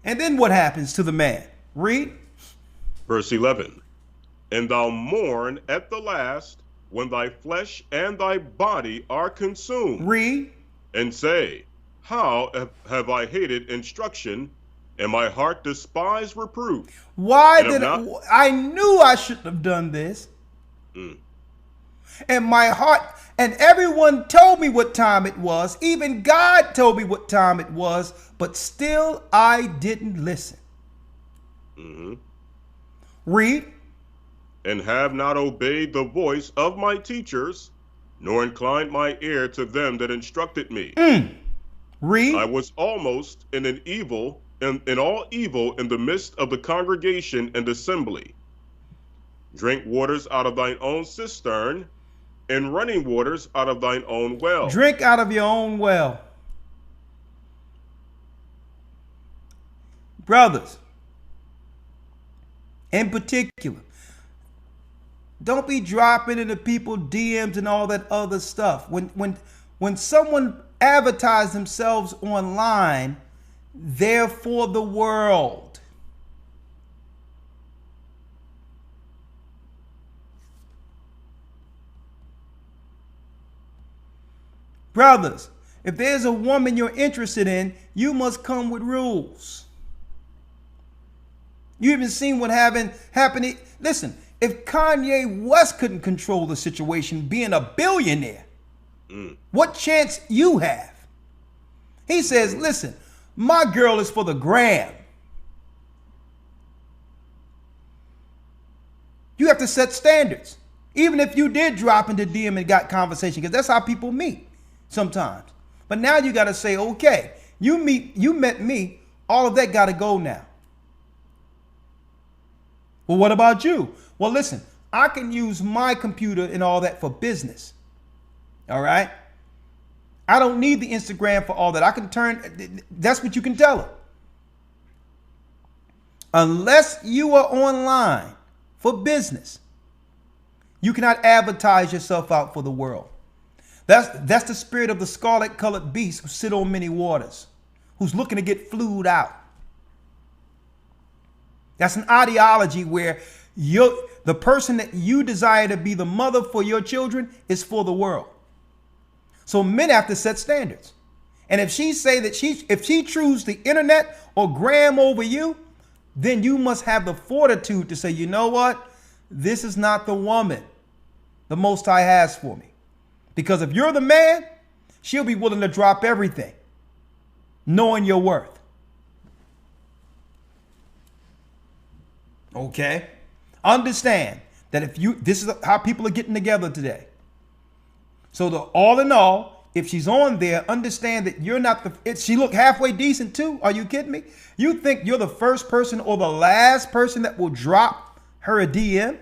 And then what happens to the man? Read. Verse 11. And thou mourn at the last, when thy flesh and thy body are consumed. Read. And say, how have I hated instruction, and my heart despised reproof? Why did I knew I shouldn't have done this. And my heart, and everyone told me what time it was. Even God told me what time it was, but still I didn't listen. Read. And have not obeyed the voice of my teachers, nor inclined my ear to them that instructed me. Read. I was almost in all evil in the midst of the congregation and assembly. Drink waters out of thine own cistern, and running waters out of thine own well. Drink out of your own well. Brothers, in particular, don't be dropping into people DMs and all that other stuff. When someone advertises themselves online, they're for the world. Brothers, if there's a woman you're interested in, you must come with rules. You even seen what happened. Listen, if Kanye West couldn't control the situation, being a billionaire, what chance you have? He says, listen, my girl is for the gram. You have to set standards. Even if you did drop into DM and got conversation, because that's how people meet sometimes. But now you got to say, okay, you met me, all of that got to go now. Well, what about you? Well, listen, I can use my computer and all that for business. All right? I don't need the Instagram for all that. I can that's what you can tell her. Unless you are online for business, you cannot advertise yourself out for the world. That's the spirit of the scarlet colored beast who sit on many waters, who's looking to get flued out. That's an ideology where the person that you desire to be the mother for your children is for the world. So men have to set standards. And if she say that if she chooses the internet or gram over you, then you must have the fortitude to say, you know what? This is not the woman the Most High has for me. Because if you're the man, She'll be willing to drop everything, knowing your worth. Okay? Understand that this is how people are getting together today. So all in all, if she's on there, understand that you're not she look halfway decent too. Are you kidding me? You think you're the first person or the last person that will drop her a DM?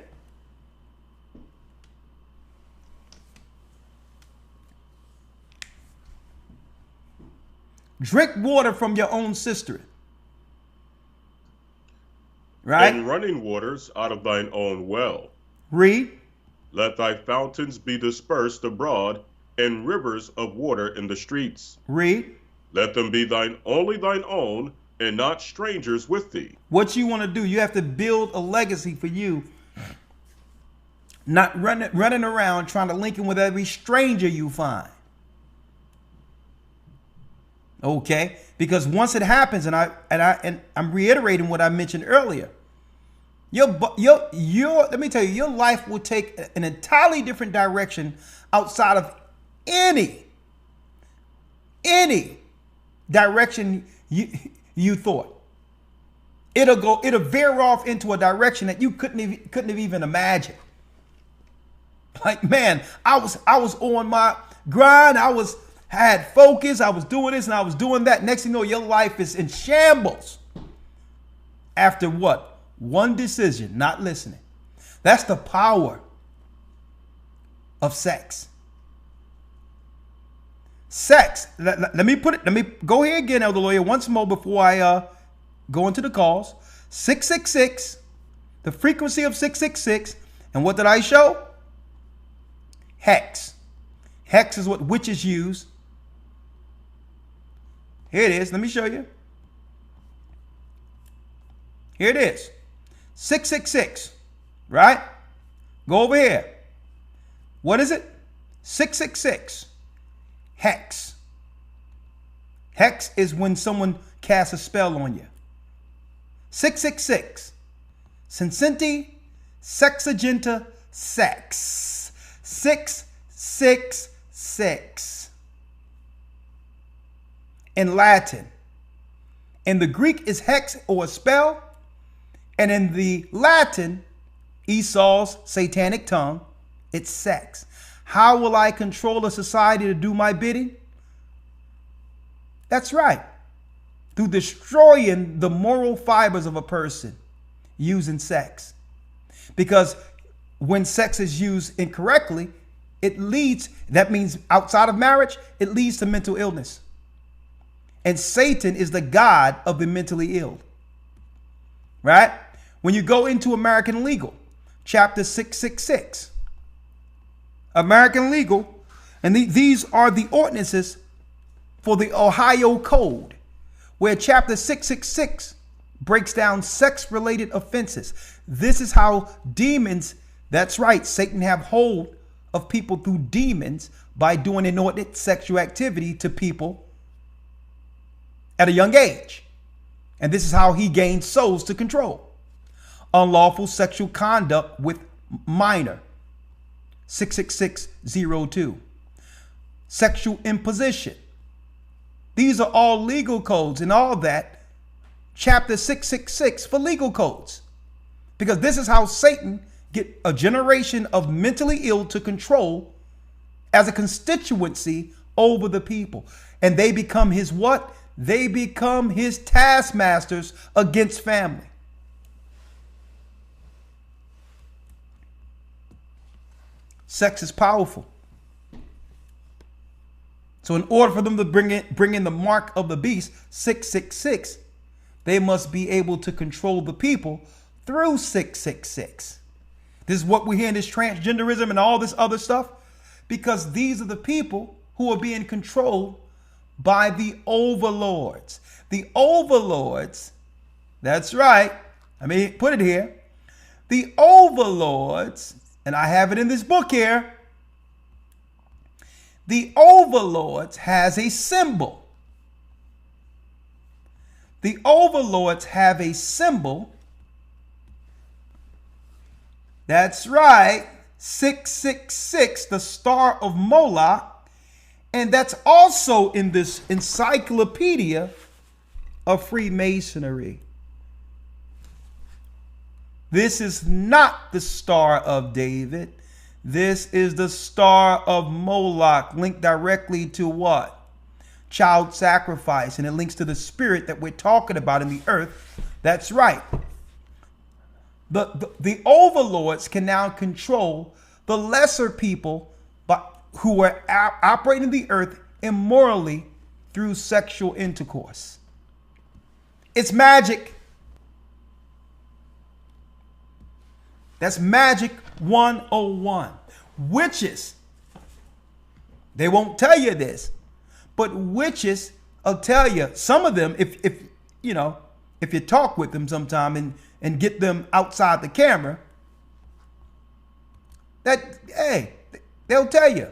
Drink water from your own sister. Right? And running waters out of thine own well. Read. Let thy fountains be dispersed abroad, and rivers of water in the streets. Read. Let them be only thine own, and not strangers with thee. What you want to do, you have to build a legacy for you. Not running around trying to link in with every stranger you find. Okay? Because once it happens, and I'm reiterating what I mentioned earlier, let me tell you, your life will take an entirely different direction outside of any direction you thought. It'll veer off into a direction that you couldn't have even imagined. Like, man, I was on my grind. I had focus. I was doing this and I was doing that. Next thing you know, your life is in shambles. After what? One decision, not listening. That's the power of sex. Sex. Let me go here again, Elder Lawyer, once more before I go into the calls. 666, the frequency of 666. And what did I show? Hex. Hex is what witches use. Here it is. Let me show you. Here it is. 666. Right? Go over here. What is it? 666. Hex. Hex is when someone casts a spell on you. 666. Sincenti, sexagenta, sex. 666. In Latin. In the Greek is hex or a spell. And in the Latin, Esau's satanic tongue, it's sex. How will I control a society to do my bidding? That's right. Through destroying the moral fibers of a person using sex. Because when sex is used incorrectly, that means outside of marriage, it leads to mental illness. And Satan is the god of the mentally ill. Right? When you go into American Legal, chapter 666, American Legal, and these are the ordinances for the Ohio Code, where chapter 666 breaks down sex-related offenses. This is how demons, that's right, Satan have hold of people through demons by doing inordinate sexual activity to people at a young age. And this is how he gains souls to control. Unlawful sexual conduct with minor, 66602. Sexual imposition. These are all legal codes and all that. Chapter 666 for legal codes. Because this is how Satan get a generation of mentally ill to control as a constituency over the people. And they become his what? They become his taskmasters against family. Sex is powerful. So in order for them to bring in the mark of the beast, 666, they must be able to control the people through 666. This is what we hear in this transgenderism and all this other stuff, because these are the people who are being controlled by the overlords. The overlords, that's right, let me put it here. The overlords, and I have it in this book here, the overlords has a symbol. The overlords have a symbol. That's right, 666, the star of Moloch, And that's also in this encyclopedia of Freemasonry. This is not the Star of David. This is the Star of Moloch, linked directly to what? Child sacrifice. And it links to the spirit that we're talking about in the earth. That's right. The overlords can now control the lesser people who are operating the earth immorally through sexual intercourse. It's magic. That's magic 101. Witches, they won't tell you this, but witches will tell you, some of them, if you talk with them sometime and get them outside the camera, that, hey, they'll tell you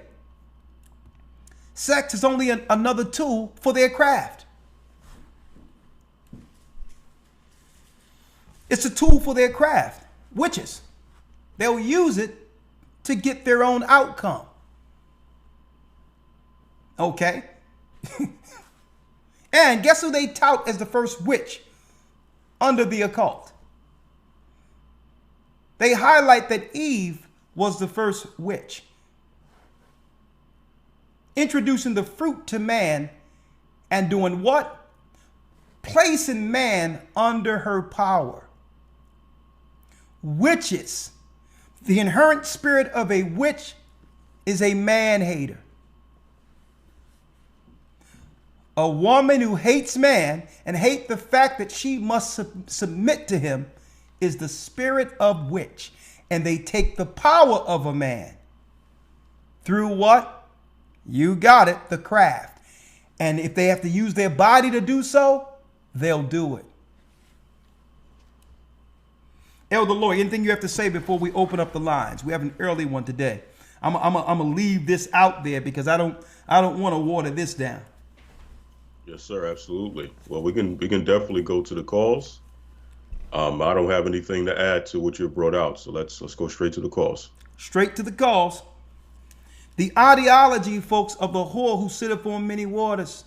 sex is only another tool for their craft. It's a tool for their craft. Witches, they'll use it to get their own outcome. Okay? And guess who they tout as the first witch under the occult? They highlight that Eve was the first witch, introducing the fruit to man and doing what? Placing man under her power. Witches. The inherent spirit of a witch is a man-hater. A woman who hates man and hates the fact that she must submit to him is the spirit of witch. And they take the power of a man through what? You got it, the craft. And if they have to use their body to do so, they'll do it. Elder Lloyd, anything you have to say before we open up the lines? We have an early one today. I'm gonna leave this out there because I don't want to water this down. Yes, sir. Absolutely. Well, we can definitely go to the calls. I don't have anything to add to what you brought out, so let's go straight to the calls. Straight to the calls. The ideology, folks, of the whore who sitteth on many waters.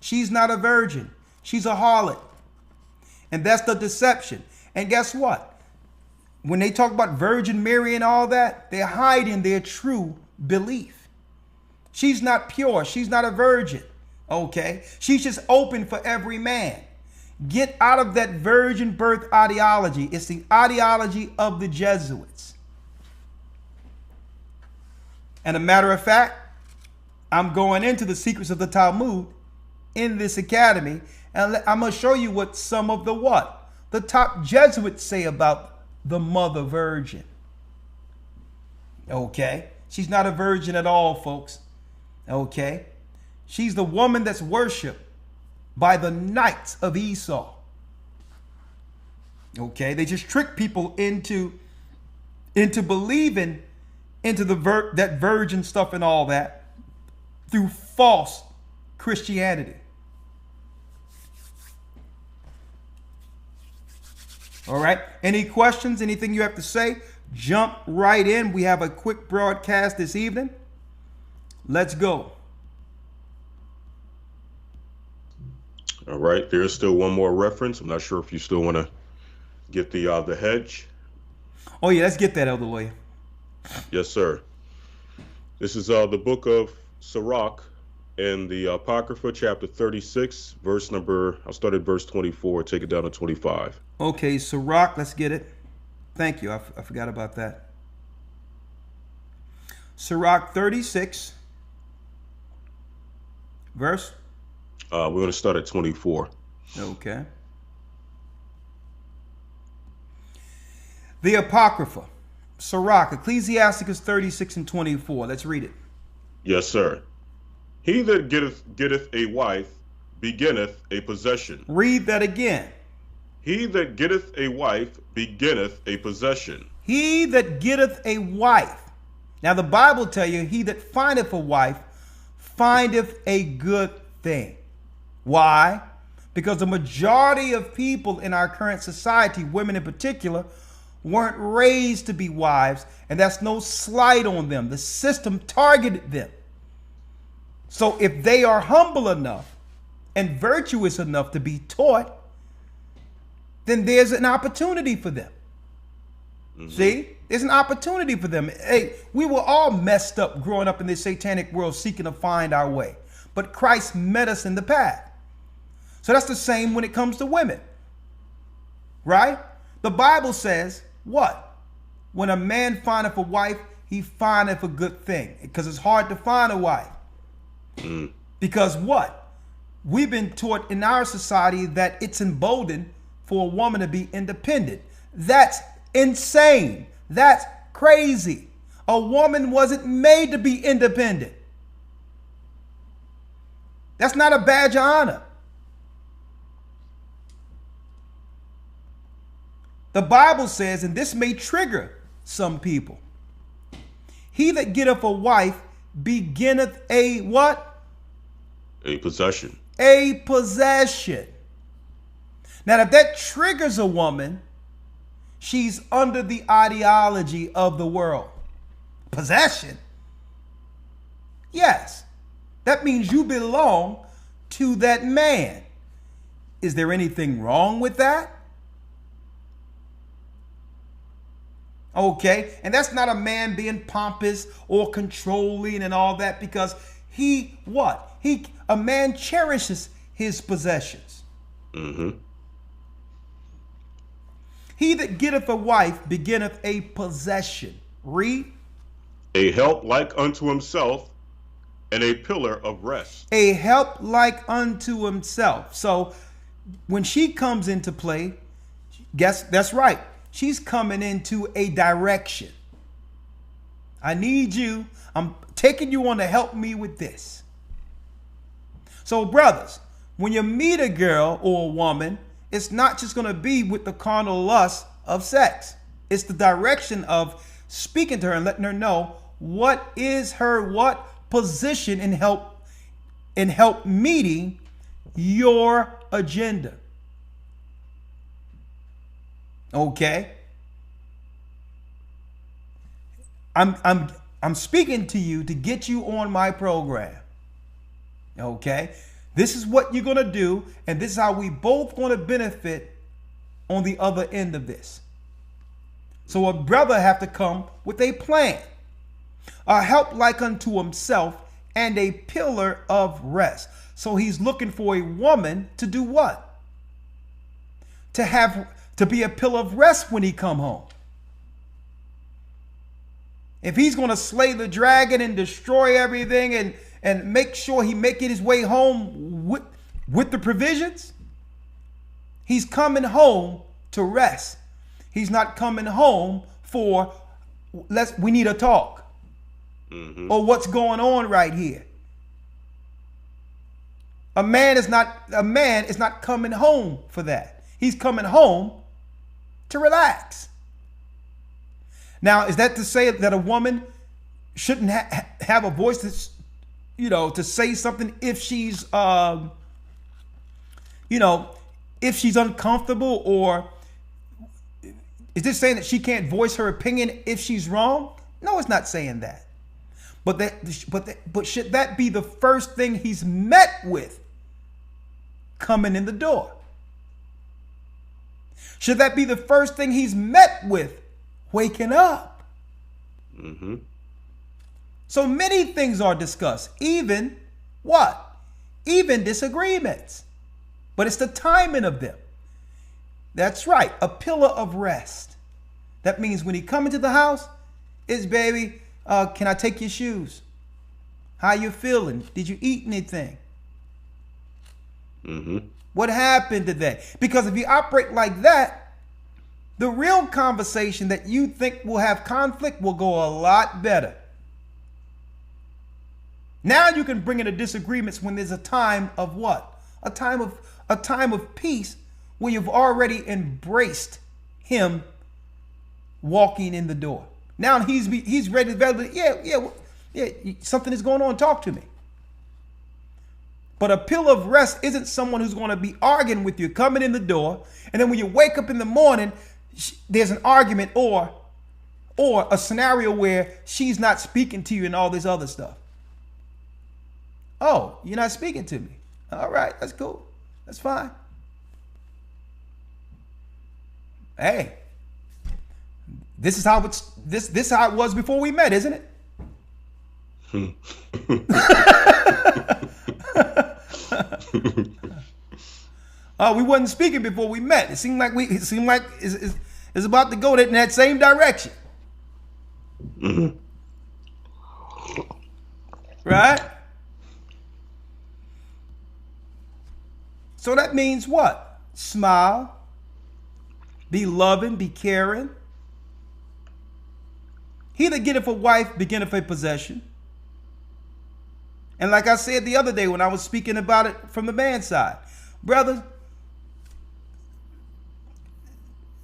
She's not a virgin. She's a harlot. And that's the deception. And guess what? When they talk about Virgin Mary and all that, they're hiding their true belief. She's not pure. She's not a virgin. Okay? She's just open for every man. Get out of that virgin birth ideology. It's the ideology of the Jesuits. And a matter of fact, I'm going into the secrets of the Talmud in this academy, and I'm going to show you what some of the top Jesuits say about the Mother Virgin. Okay? She's not a virgin at all, folks. Okay? She's the woman that's worshipped by the knights of Esau. Okay? They just trick people into believing into that virgin stuff and all that through false Christianity. All right. Any questions? Anything you have to say? Jump right in. We have a quick broadcast this evening. Let's go. All right. There's still one more reference. I'm not sure if you still want to get the hedge. Oh, yeah. Let's get that, Elder Lawyer. Yes, sir. This is the book of Sirach in the Apocrypha, chapter 36, I'll start at verse 24, take it down to 25. Okay, Sirach, let's get it. Thank you. I forgot about that. Sirach 36, verse? We're going to start at 24. Okay. The Apocrypha, Sirach, Ecclesiasticus 36 and 24. Let's read it. Yes, sir. He that getteth a wife beginneth a possession. Read that again. He that getteth a wife beginneth a possession. He that getteth a wife. Now the Bible tell you, he that findeth a wife findeth a good thing. Why? Because the majority of people in our current society, women in particular, weren't raised to be wives, and that's no slight on them. The system targeted them. So if they are humble enough and virtuous enough to be taught, then there's an opportunity for them. See, there's an opportunity for them. Hey, we were all messed up growing up in this satanic world seeking to find our way. But Christ met us in the path. So that's the same when it comes to women. Right? The Bible says what? When a man findeth a wife, he findeth a good thing. Because it's hard to find a wife. Because what? We've been taught in our society that it's emboldened for a woman to be independent. That's insane. That's crazy. A woman wasn't made to be independent. That's not a badge of honor. The Bible says, and this may trigger some people, he that getteth a wife beginneth a what? A possession. A possession. Now, if that triggers a woman, she's under the ideology of the world. Possession? Yes. That means you belong to that man. Is there anything wrong with that? Okay. And that's not a man being pompous or controlling and all that, because he what? A man cherishes his possessions. He that getteth a wife beginneth a possession. Read. A help like unto himself, and a pillar of rest. A help like unto himself. So when she comes into play, guess that's right. She's coming into a direction. I need you. I'm taking you on to help me with this. So brothers, when you meet a girl or a woman, it's not just going to be with the carnal lust of sex. It's the direction of speaking to her and letting her know what is her what position in help meeting your agenda. Okay? I'm speaking to you to get you on my program. Okay? This is what you're going to do, and this is how we both going to benefit on the other end of this. So a brother have to come with a plan, a help like unto himself, and a pillar of rest. So he's looking for a woman to do what? To be a pillar of rest when he come home. If he's going to slay the dragon and destroy everything and make sure he make it his way home with the provisions, he's coming home to rest. He's not coming home for we need a talk. Or what's going on right here. A man is not coming home for that. He's coming home to relax. Now, is that to say that a woman shouldn't have a voice that's, to say something if she's, if she's uncomfortable, or is this saying that she can't voice her opinion if she's wrong? No, it's not saying that. But should that be the first thing he's met with coming in the door? Should that be the first thing he's met with waking up? So many things are discussed, even what? Even disagreements. But it's the timing of them. That's right, a pillar of rest. That means when he come into the house, it's baby, can I take your shoes? How you feeling? Did you eat anything? What happened today? Because if you operate like that, the real conversation that you think will have conflict will go a lot better. Now you can bring in the disagreements when there's a time of what? A time of peace, where you've already embraced him walking in the door. Now he's ready to, yeah, something is going on, talk to me. But a pillar of rest isn't someone who's going to be arguing with you, coming in the door, and then when you wake up in the morning, there's an argument or a scenario where she's not speaking to you and all this other stuff. Oh, you're not speaking to me. All right, that's cool. That's fine. Hey, this is how this how it was before we met, isn't it? We wasn't speaking before we met. It seemed like it's about to go in that same direction. Mm-hmm. Right? So that means what? Smile, be loving, be caring. He that getteth a wife beginneth a possession. And like I said the other day when I was speaking about it from the man's side, brothers,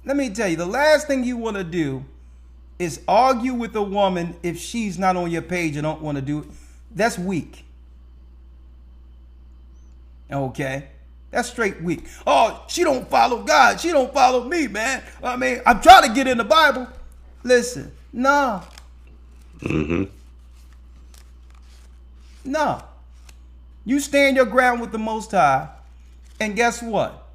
let me tell you, the last thing you want to do is argue with a woman if she's not on your page and don't want to do it. That's weak. Okay? That's straight weak. Oh, she don't follow God. She don't follow me, man. I mean, I'm trying to get in the Bible. Listen, no. Mm-hmm. No. You stand your ground with the Most High, and guess what?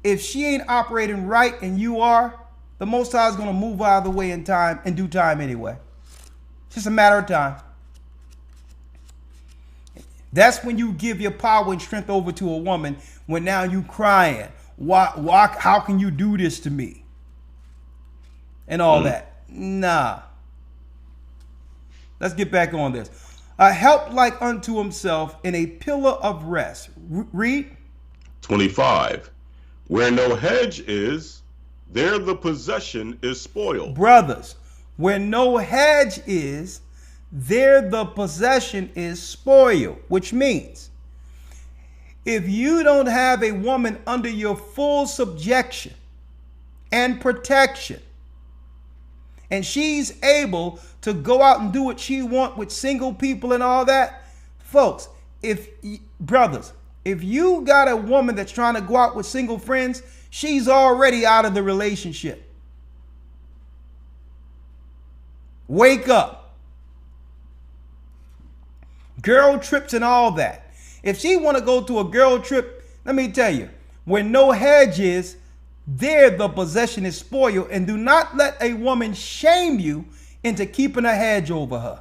If she ain't operating right and you are, the Most High is going to move out of the way in due time anyway. It's just a matter of time. That's when you give your power and strength over to a woman, when now you crying. Why, how can you do this to me? And all that. Nah. Let's get back on this. A help like unto himself in a pillar of rest. Read. 25. Where no hedge is, there the possession is spoiled. Brothers, where no hedge is, there the possession is spoiled. Which means, if you don't have a woman under your full subjection and protection, and she's able to go out and do what she wants with single people and all that, folks, brothers, if you got a woman that's trying to go out with single friends, she's already out of the relationship. Wake up. Girl trips and all that. If she want to go to a girl trip, let me tell you, where no hedge is, there the possession is spoiled. And do not let a woman shame you into keeping a hedge over her.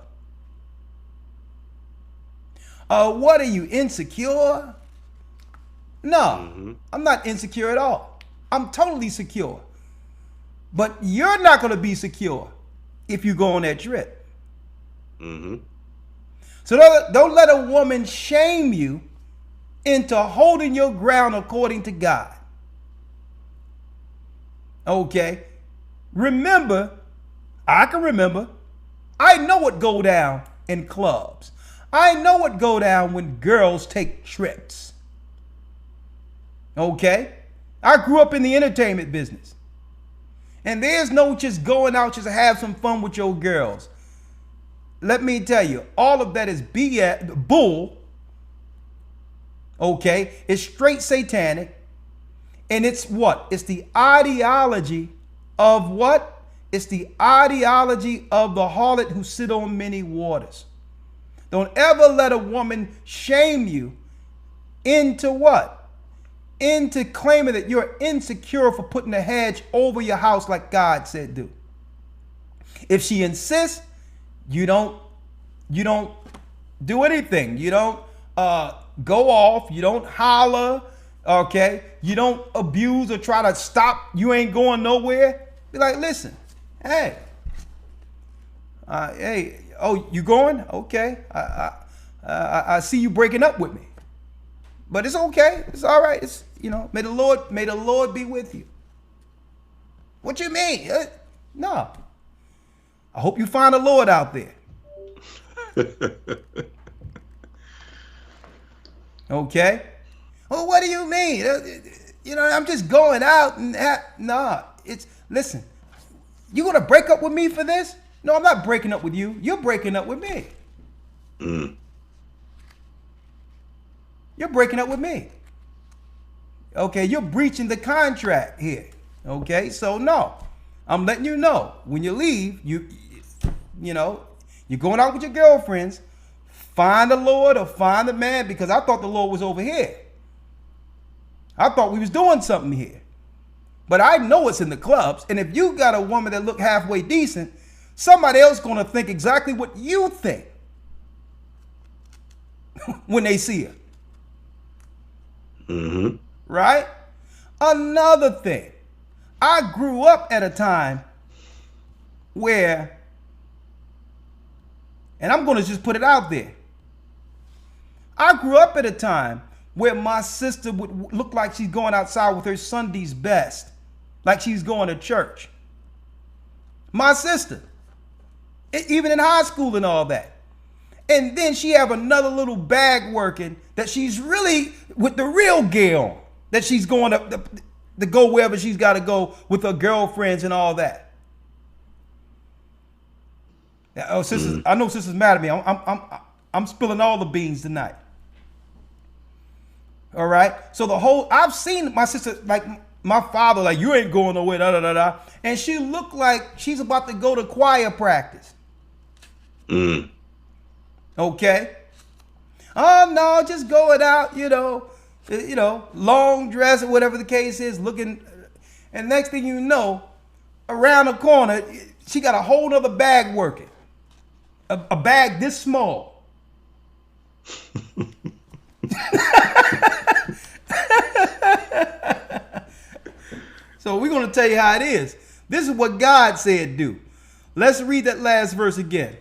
What are you, insecure? No, I'm not insecure at all. I'm totally secure. But you're not going to be secure if you go on that trip. So don't let a woman shame you into holding your ground according to God. Okay? Remember, I can remember. I know what go down in clubs. I know what go down when girls take trips. Okay? I grew up in the entertainment business. And there's no just going out just to have some fun with your girls. Let me tell you, all of that is BS, bull. Okay? It's straight satanic. And it's what? It's the ideology of what? It's the ideology of the harlot who sit on many waters. Don't ever let a woman shame you into what? Into claiming that you're insecure for putting a hedge over your house like God said do. If she insists, you don't do anything. You don't go off. You don't holler. Okay? You don't abuse or try to stop. You ain't going nowhere. Be like, listen, hey, oh, you going? Okay. I see you breaking up with me. But it's okay. It's all right. It's, may the Lord be with you. What you mean? No. I hope you find the Lord out there. Okay. Well, what do you mean? I'm just going out and listen, you gonna break up with me for this? No, I'm not breaking up with you. You're breaking up with me. You're breaking up with me. Okay, you're breaching the contract here. Okay, so no, I'm letting you know when you leave, you're going out with your girlfriends. find the Lord or find the man, because I thought the Lord was over here. I thought we was doing something here. But I know it's in the clubs. And if you got a woman that look halfway decent, somebody else going to think exactly what you think when they see her. Mm-hmm. Right? Another thing. I grew up at a time where, and I'm going to just put it out there, I grew up at a time where my sister would look like she's going outside with her Sunday's best, like she's going to church. My sister, even in high school and all that. And then she have another little bag working that she's really with the real gear on, that she's going to go wherever she's got to go with her girlfriends and all that. Oh, sisters, I know sisters mad at me. I'm spilling all the beans tonight. All right. So I've seen my sister, like my father, like, you ain't going nowhere, da da da da. And she looked like she's about to go to choir practice. Okay. Oh no, just going out, long dress or whatever the case is, looking, and next thing you know, around the corner, she got a whole nother bag working. A bag this small. So we're going to tell you how it is. This is what God said do. Let's read that last verse again.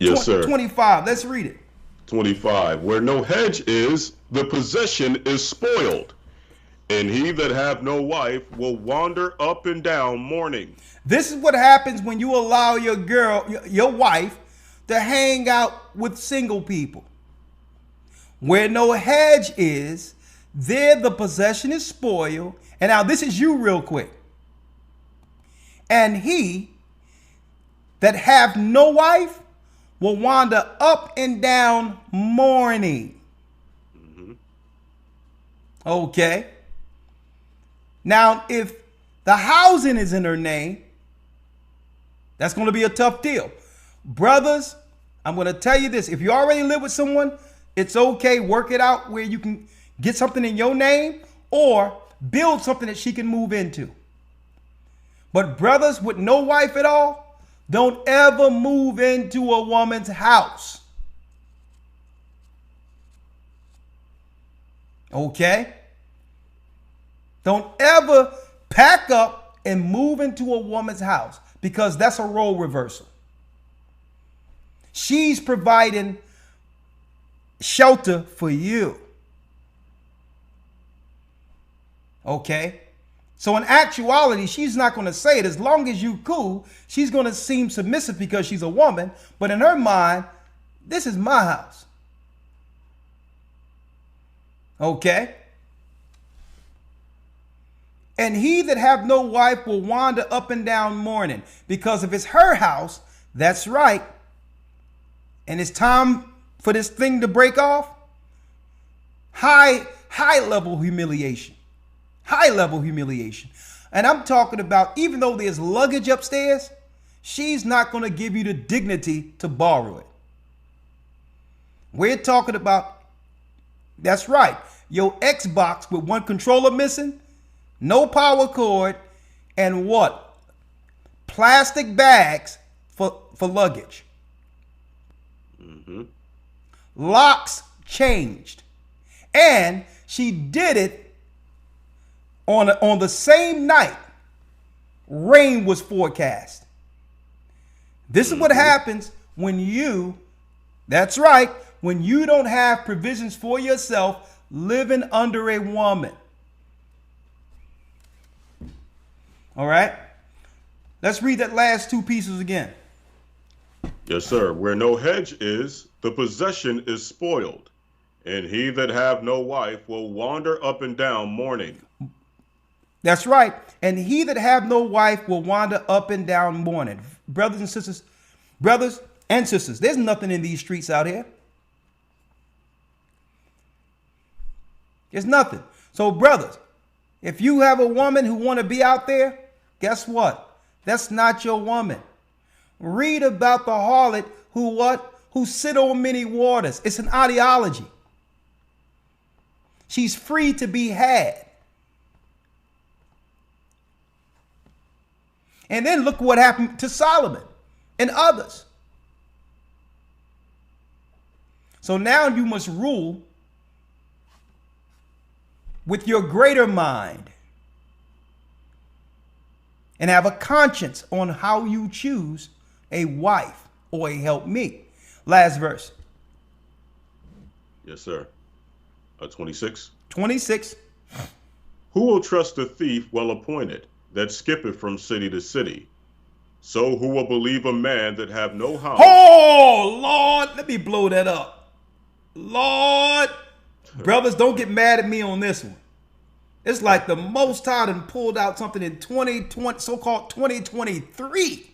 Yes, sir. 25. Let's read it. 25. Where no hedge is, the possession is spoiled, and he that hath no wife will wander up and down mourning. This is what happens when you allow your wife, to hang out with single people. Where no hedge is, there the possession is spoiled. And now this is you real quick. And he that hath no wife will wander up and down mourning. Okay. Now, if the housing is in her name, that's going to be a tough deal. Brothers, I'm going to tell you this. If you already live with someone, it's okay. Work it out where you can get something in your name or build something that she can move into. But brothers with no wife at all, don't ever move into a woman's house. Okay? Don't ever pack up and move into a woman's house, because that's a role reversal. She's providing shelter for you. Okay? So in actuality, she's not going to say it. As long as you cool, she's going to seem submissive because she's a woman. But in her mind, this is my house. Okay? And he that have no wife will wander up and down mourning. Because if it's her house, that's right. And it's time for this thing to break off. High level humiliation. High level humiliation. And I'm talking about, even though there's luggage upstairs, she's not going to give you the dignity to borrow it. We're talking about, that's right, your Xbox with one controller missing, no power cord, and what? Plastic bags for luggage. Locks changed. And she did it on the same night rain was forecast. This is what happens when you, that's right, when you don't have provisions for yourself living under a woman. All right? Let's read that last two pieces again. Yes, sir. Where no hedge is, the possession is spoiled, and he that have no wife will wander up and down mourning. That's right. And he that have no wife will wander up and down mourning. Brothers and sisters, there's nothing in these streets out here. There's nothing. So brothers, if you have a woman who want to be out there, guess what? That's not your woman. Read about the harlot who what? who sit on many waters. It's an ideology. She's free to be had. And then look what happened to Solomon and others. So now you must rule with your greater mind and have a conscience on how you choose a wife or a helpmeet. Last verse. Yes, sir. 26. 26. Who will trust a thief well appointed, that skippeth from city to city? So who will believe a man that have no house? Oh, Lord, let me blow that up. Lord, brothers, don't get mad at me on this one. It's like the Most High done pulled out something in 2020, so-called 2023.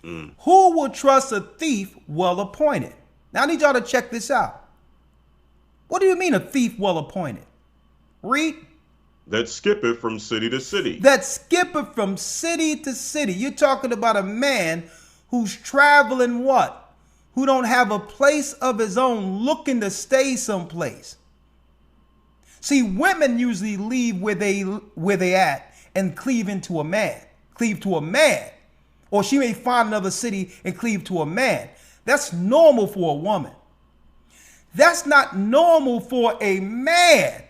Who will trust a thief well appointed? Now I need y'all to check this out. What do you mean a thief well appointed? Read. That skippeth from city to city. That skippeth from city to city. You're talking about a man who's traveling what? Who don't have a place of his own, looking to stay someplace. See, women usually leave where they at and cleave to a man. Or she may find another city and cleave to a man. That's normal for a woman. That's not normal for a man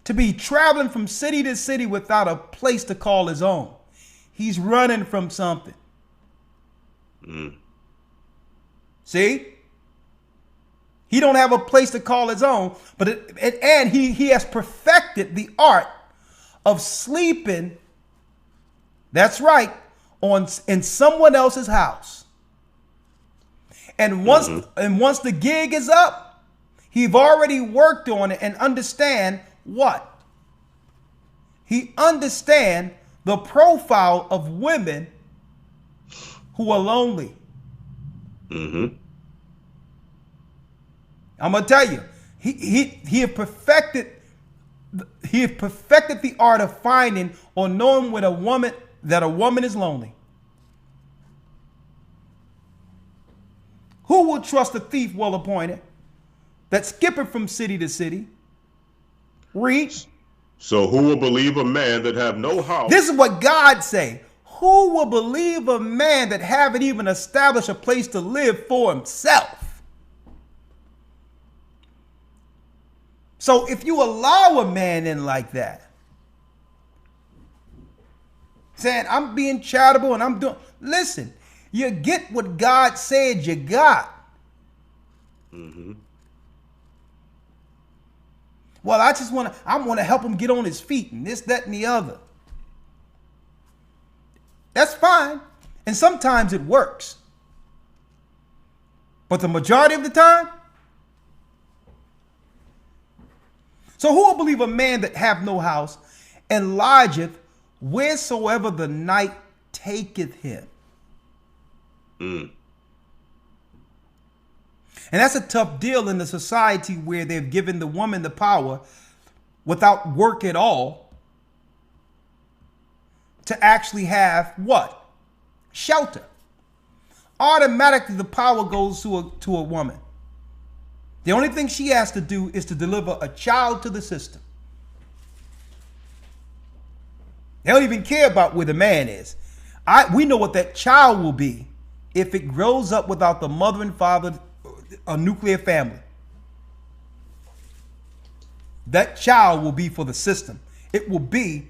to be traveling from city to city without a place to call his own. He's running from something. See? He don't have a place to call his own, and he has perfected the art of sleeping. That's right, in someone else's house. And once the gig is up, he's already worked on it and understand what? He understand the profile of women who are lonely. I'm gonna tell you, he have perfected the art of finding or knowing that a woman is lonely. Who will trust a thief well appointed that skippeth from city to city? Read. So who will believe a man that have no house? This is what God say. Who will believe a man that haven't even established a place to live for himself? So if you allow a man in like that, saying I'm being charitable and I'm doing, listen, you get what God said you got. Well, I want to help him get on his feet and this, that, and the other. That's fine. And sometimes it works. But the majority of the time, so who will believe a man that have no house and lodgeth wheresoever the night taketh him? And that's a tough deal in the society where they've given the woman the power without work at all to actually have what? Shelter. Automatically the power goes to a woman. The only thing she has to do is to deliver a child to the system. They don't even care about where the man is. We know what that child will be if it grows up without the mother and father, a nuclear family. That child will be for the system. It will be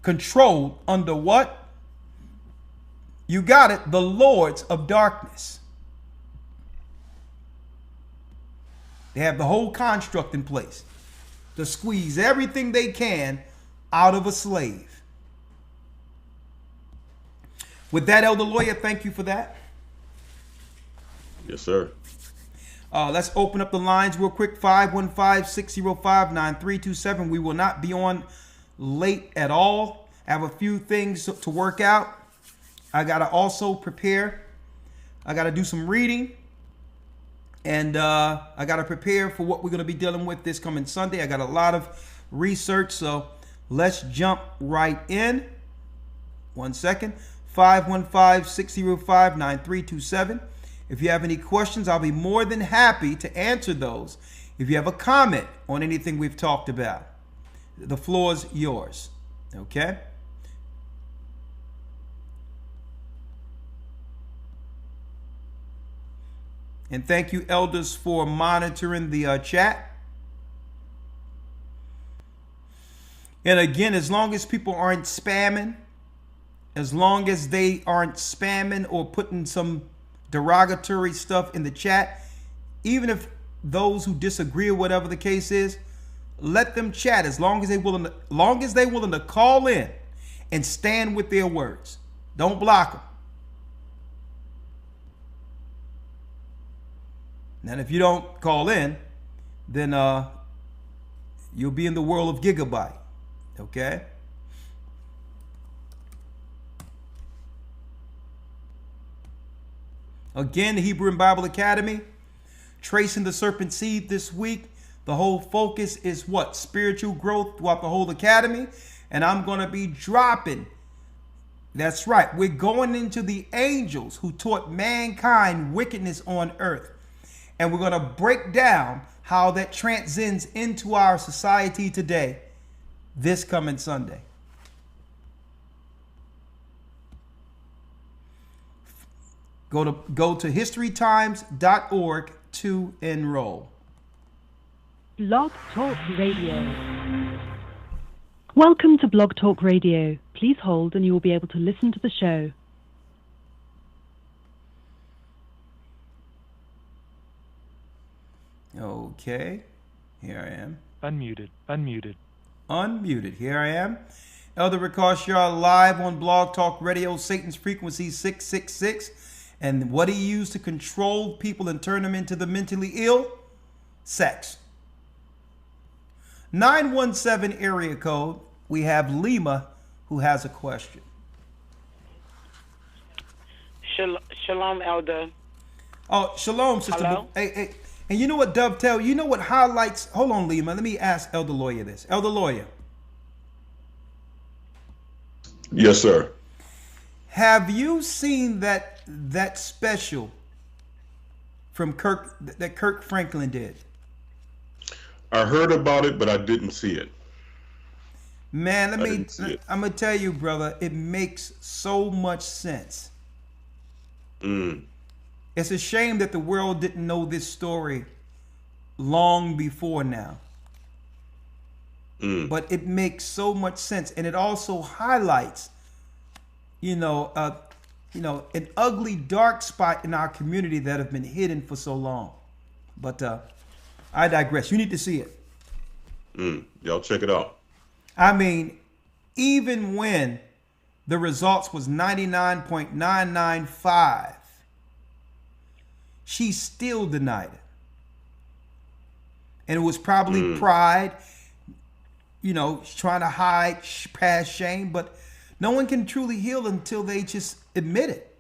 controlled under what? You got it, the lords of darkness. They have the whole construct in place to squeeze everything they can out of a slave. With that, Elder Lawyer, thank you for that. Yes, sir. Let's open up the lines real quick. 515-605-9327. We will not be on late at all. I have a few things to work out. I got to also prepare. I got to do some reading. And I got to prepare for what we're going to be dealing with this coming Sunday. I got a lot of research. So let's jump right in. 1 second. 515-605-9327. If you have any questions, I'll be more than happy to answer those. If you have a comment on anything we've talked about, the floor is yours. Okay? And thank you, elders, for monitoring the chat. And again, as long as people aren't spamming, as long as they aren't spamming or putting some derogatory stuff in the chat, even if those who disagree or whatever the case is, let them chat as long as they're willing to call in and stand with their words. Don't block them. And if you don't call in, then you'll be in the world of Gigabyte. Okay? Again, the Hebrew and Bible Academy, tracing the serpent seed this week. The whole focus is what? Spiritual growth throughout the whole academy. And I'm going to be dropping. That's right. We're going into the angels who taught mankind wickedness on earth. And we're going to break down how that transcends into our society today, this coming Sunday. Go to historytimes.org to enroll. Blog Talk Radio. Welcome to Blog Talk Radio. Please hold and you will be able to listen to the show. Okay, here I am. Unmuted. Here I am. Elder Ricochet live on Blog Talk Radio, Satan's frequency 666. And what he used to control people and turn them into the mentally ill? Sex. 917 area code. We have Lima who has a question. Shalom, Elder. Oh, shalom, Sister. Hello? Hey. And you know what, Dovetail? You know what highlights? Hold on, Lima. Let me ask Elder Lawyer this. Elder Lawyer. Yes, sir. Have you seen that special from Kirk Franklin did? I heard about it, but I didn't see it. Man, I'm gonna tell you, brother, it makes so much sense. It's a shame that the world didn't know this story long before now. But it makes so much sense, and it also highlights, an ugly, dark spot in our community that have been hidden for so long. But I digress. You need to see it. Y'all check it out. I mean, even when the results was 99.995, she still denied it. And it was probably pride, trying to hide past shame, but no one can truly heal until they just admit it.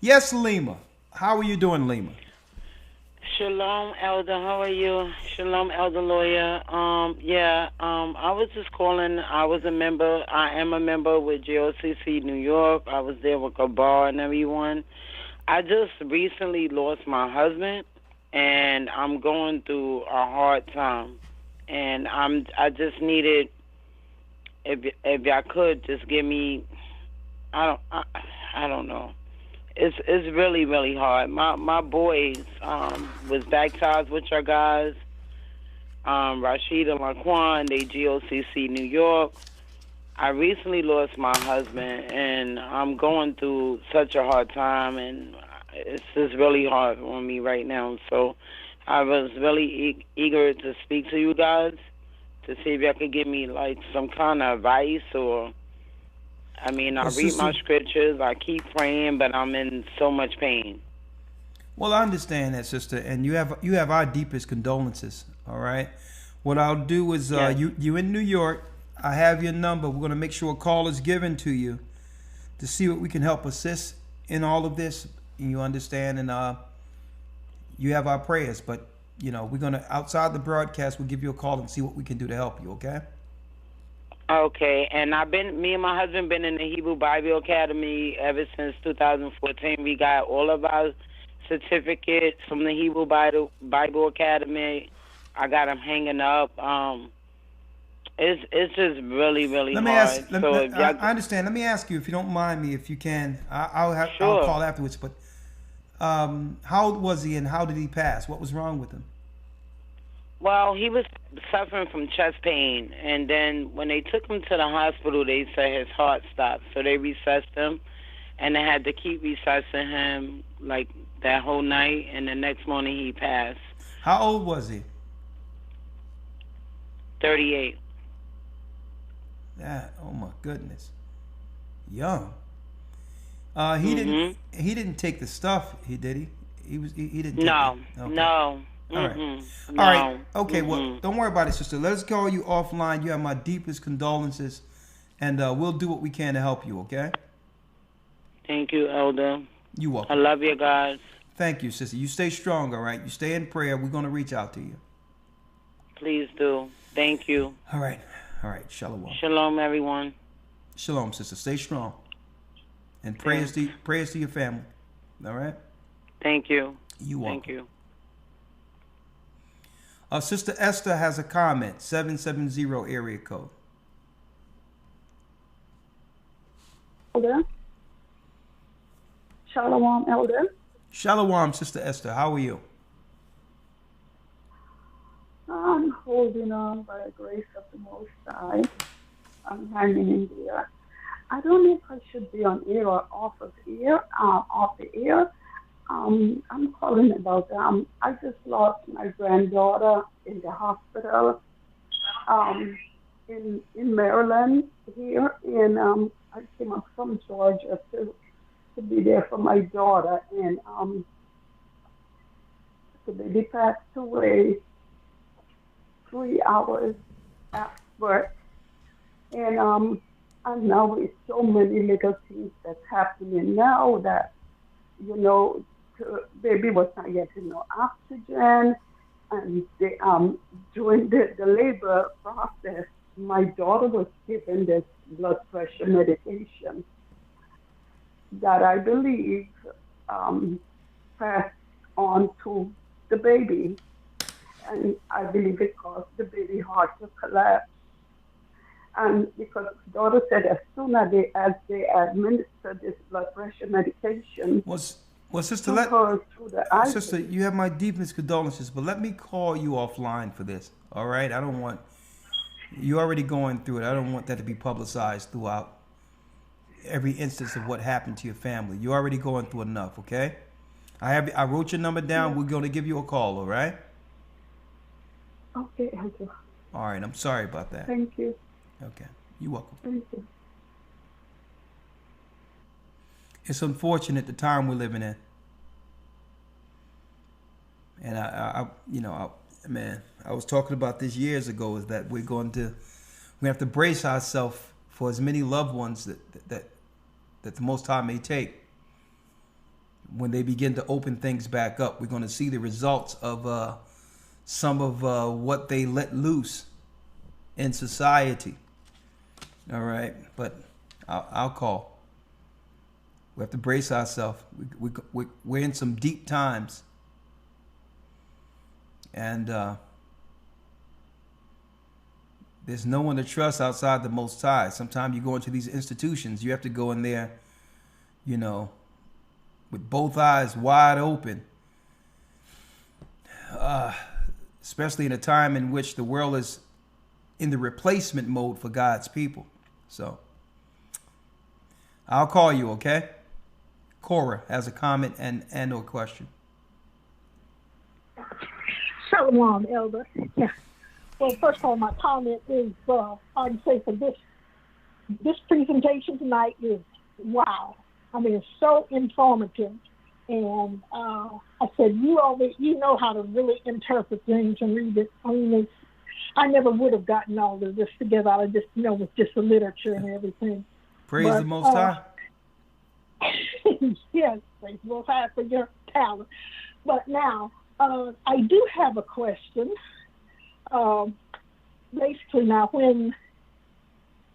Yes, Lima. How are you doing, Lima? Shalom, Elder. How are you? Shalom, Elder Lawyer. I was just calling. I am a member with GOCC New York. I was there with Gabar and everyone. I just recently lost my husband, and I'm going through a hard time. And I just needed, if y'all could just give me, I don't know. It's really, really hard. My boys was baptized with your guys, Rashid and Laquan, they GOCC New York. I recently lost my husband, and I'm going through such a hard time, and it's just really hard on me right now. So I was really eager to speak to you guys to see if y'all could give me like some kind of advice or... I read my scriptures, I keep praying, but I'm in so much pain. Well, I understand that, sister, and you have our deepest condolences, all right? What I'll do is, Yes. you in New York, I have your number. We're going to make sure a call is given to you to see what we can help assist in all of this, and you understand, and you have our prayers, but, we're going to, outside the broadcast, we'll give you a call and see what we can do to help you, okay? Okay, and me and my husband been in the Hebrew Bible Academy ever since 2014. We got all of our certificates from the Hebrew Bible Academy. I got them hanging up. It's just really, really hard. I understand. Let me ask you, if you don't mind me, if you can. I'll call afterwards. But how old was he, and how did he pass? What was wrong with him? Well, he was suffering from chest pain, and then when they took him to the hospital, they said his heart stopped. So they resuscitated him, and they had to keep resuscitating him like that whole night, and the next morning he passed. How old was he? 38. Oh my goodness, young. He didn't take the stuff. He did. He didn't. No, okay. No. All right. No. All right. Okay. Well, don't worry about it, sister. Let's call you offline. You have my deepest condolences, and we'll do what we can to help you. Okay. Thank you, Elder. You're welcome. I love you guys. Thank you, sister. You stay strong. All right. You stay in prayer. We're going to reach out to you. Please do. Thank you. All right. All right. Shalom. Shalom, everyone. Shalom, sister. Stay strong. And prayers to your family. All right. Thank you. You welcome. Thank you. Sister Esther has a comment. 770 area code. Elder. Shalom, Elder. Shalom, Sister Esther. How are you? I'm holding on by the grace of the Most High. I'm hanging in there. I don't know if I should be on air or off the air. I'm calling about I just lost my granddaughter in the hospital in Maryland here, and I came up from Georgia to be there for my daughter, and the baby passed away 3 hours after, and now with so many little things that's happening now that, you know, the baby was not getting no oxygen, and they, during the labor process, my daughter was given this blood pressure medication that I believe passed on to the baby, and I believe it caused the baby heart to collapse. And because the daughter said as soon as they administered this blood pressure medication, Sister, Sister, you have my deepest condolences, but let me call you offline for this. All right, I don't want you already going through it. I don't want that to be publicized throughout every instance of what happened to your family. You're already going through enough. Okay, I wrote your number down. We're going to give you a call. All right. Okay, okay. All right. I'm sorry about that. Thank you. Okay, you're welcome. Thank you. It's unfortunate the time we're living in, and I was talking about this years ago. Is that we have to brace ourselves for as many loved ones that the Most High may take. When they begin to open things back up, we're going to see the results of some of what they let loose in society. All right, but I'll call. We have to brace ourselves. We're in some deep times. And there's no one to trust outside the Most High. Sometimes you go into these institutions, you have to go in there, you know, with both eyes wide open. Especially in a time in which the world is in the replacement mode for God's people. So I'll call you, okay? Cora has a comment and or question. Shalom, Elder. Yeah. Well, first of all, my comment is, I'd say for this presentation tonight is wow. I mean, it's so informative. And I said, you know how to really interpret things and read it. I mean, I never would have gotten all of this together. I just, with just the literature and everything. Praise the Most High. Yes, praise the Most High for your talent. But now, I do have a question. Basically, now when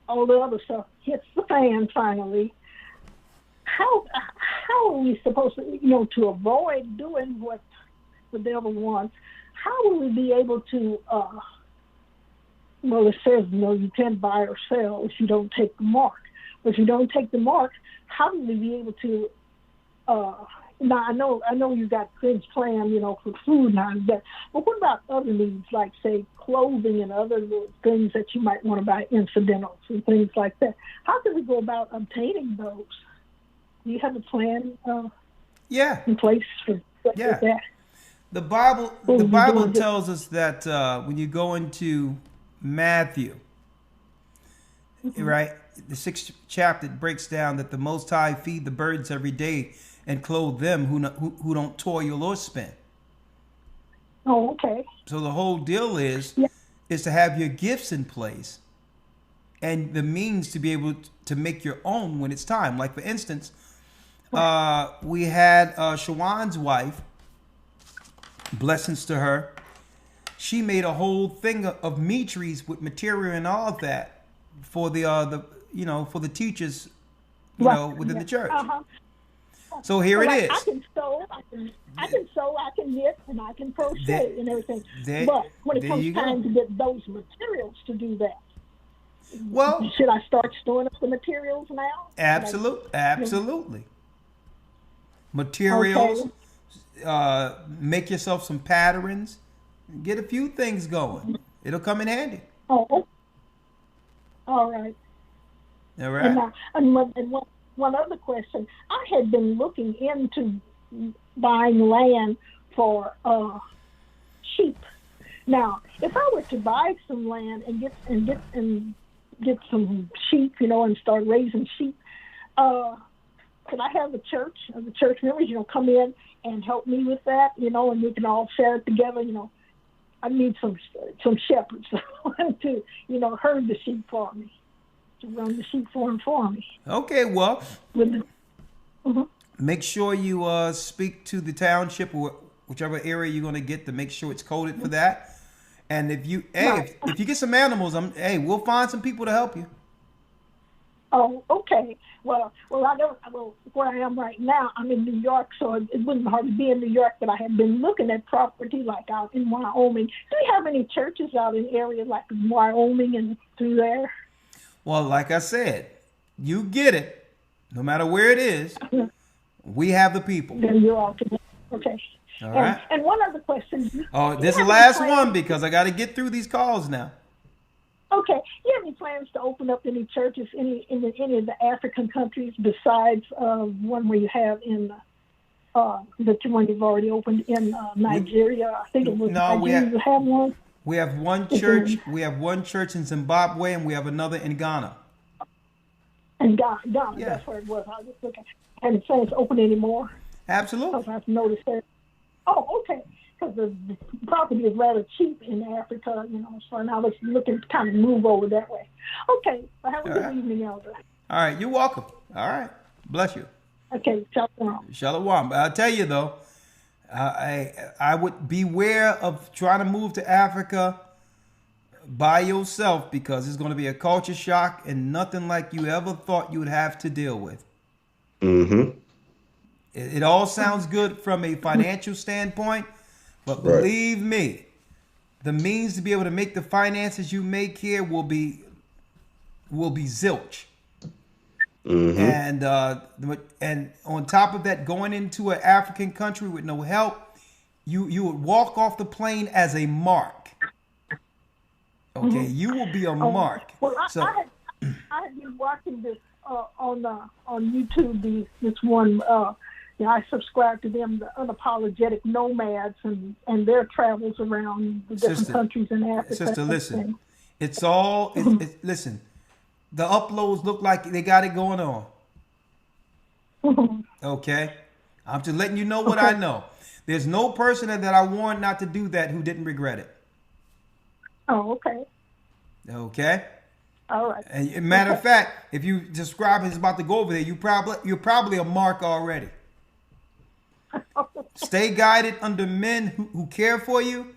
all the other stuff hits the fan finally, how are we supposed to, to avoid doing what the devil wants? How will we be able to, well, it says, you can't buy or sell if you don't take the mark. But if you don't take the mark, how will we be able to, now I know you got things planned, for food now and that, but what about other needs, like, say, clothing and other little things that you might want to buy, incidentals and things like that? How can we go about obtaining those? Do you have a plan in place for that? The Bible tells us that when you go into Matthew, right, the 6th chapter, it breaks down that the Most High feed the birds every day and clothe them who don't toil or spin. Oh, okay. So the whole deal is to have your gifts in place and the means to be able to make your own when it's time. Like, for instance, we had Shawan's wife, blessings to her. She made a whole thing of meat trees with material and all of that for for the teachers, within the church. So here it is. I can sew, I can knit, and I can crochet and everything. But when it comes time to get those materials to do that, well, should I start storing up the materials now? Absolutely. Materials. Okay. Make yourself some patterns. Get a few things going. It'll come in handy. Oh, all right. All right. And one other question. I had been looking into buying land for sheep. Now, if I were to buy some land and get some sheep, and start raising sheep, could I have the church members, come in and help me with that, and we can all share it together, I need some shepherds to, herd the sheep for me, to run the sheep farm for me. Okay, well, make sure you speak to the township or whichever area you're going to get to make sure it's coded for that. And if you if you get some animals, we'll find some people to help you. Oh, okay. Well, where I am right now, I'm in New York, so it wouldn't hardly be in New York, but I have been looking at property like out in Wyoming. Do you have any churches out in areas like Wyoming and through there? Well, like I said, you get it. No matter where it is, we have the people. Then you're all connected. Okay. All right. And one other question. Oh, this is the last one because I got to get through these calls now. Okay. You have any plans to open up any churches in any of the African countries besides one where you have in the one you've already opened in Nigeria? I think it was Nigeria. You have one. We have one church. We have one church in Zimbabwe, and we have another in Ghana. And Ghana, yeah. That's where it was. I was just looking. And it says open anymore? Absolutely. I've noticed that. Oh, okay. Because the property is rather cheap in Africa, so I was looking to kind of move over that way. Okay. Well, have a good evening, Elder. All right. You're welcome. All right. Bless you. Okay. Shalom. Shalom. I'll tell you, though, I would beware of trying to move to Africa by yourself because it's going to be a culture shock and nothing like you ever thought you would have to deal with. Mm-hmm. It all sounds good from a financial standpoint, but believe me, the means to be able to make the finances you make here will be zilch. Mm-hmm. And on top of that, going into an African country with no help, you would walk off the plane as a mark. Okay, you will be a mark. Well, I had been watching this on YouTube. This one, I subscribe to them, the Unapologetic Nomads, and their travels around the different countries in Africa. Sister, listen, it's all. Listen, the uploads look like they got it going on. Okay, I'm just letting you know what I know. There's no person that I warned not to do that who didn't regret it. Oh, okay. Okay. All right. And matter of fact, if you describe it's about to go over there, you're probably a mark already. Stay guided under men who care for you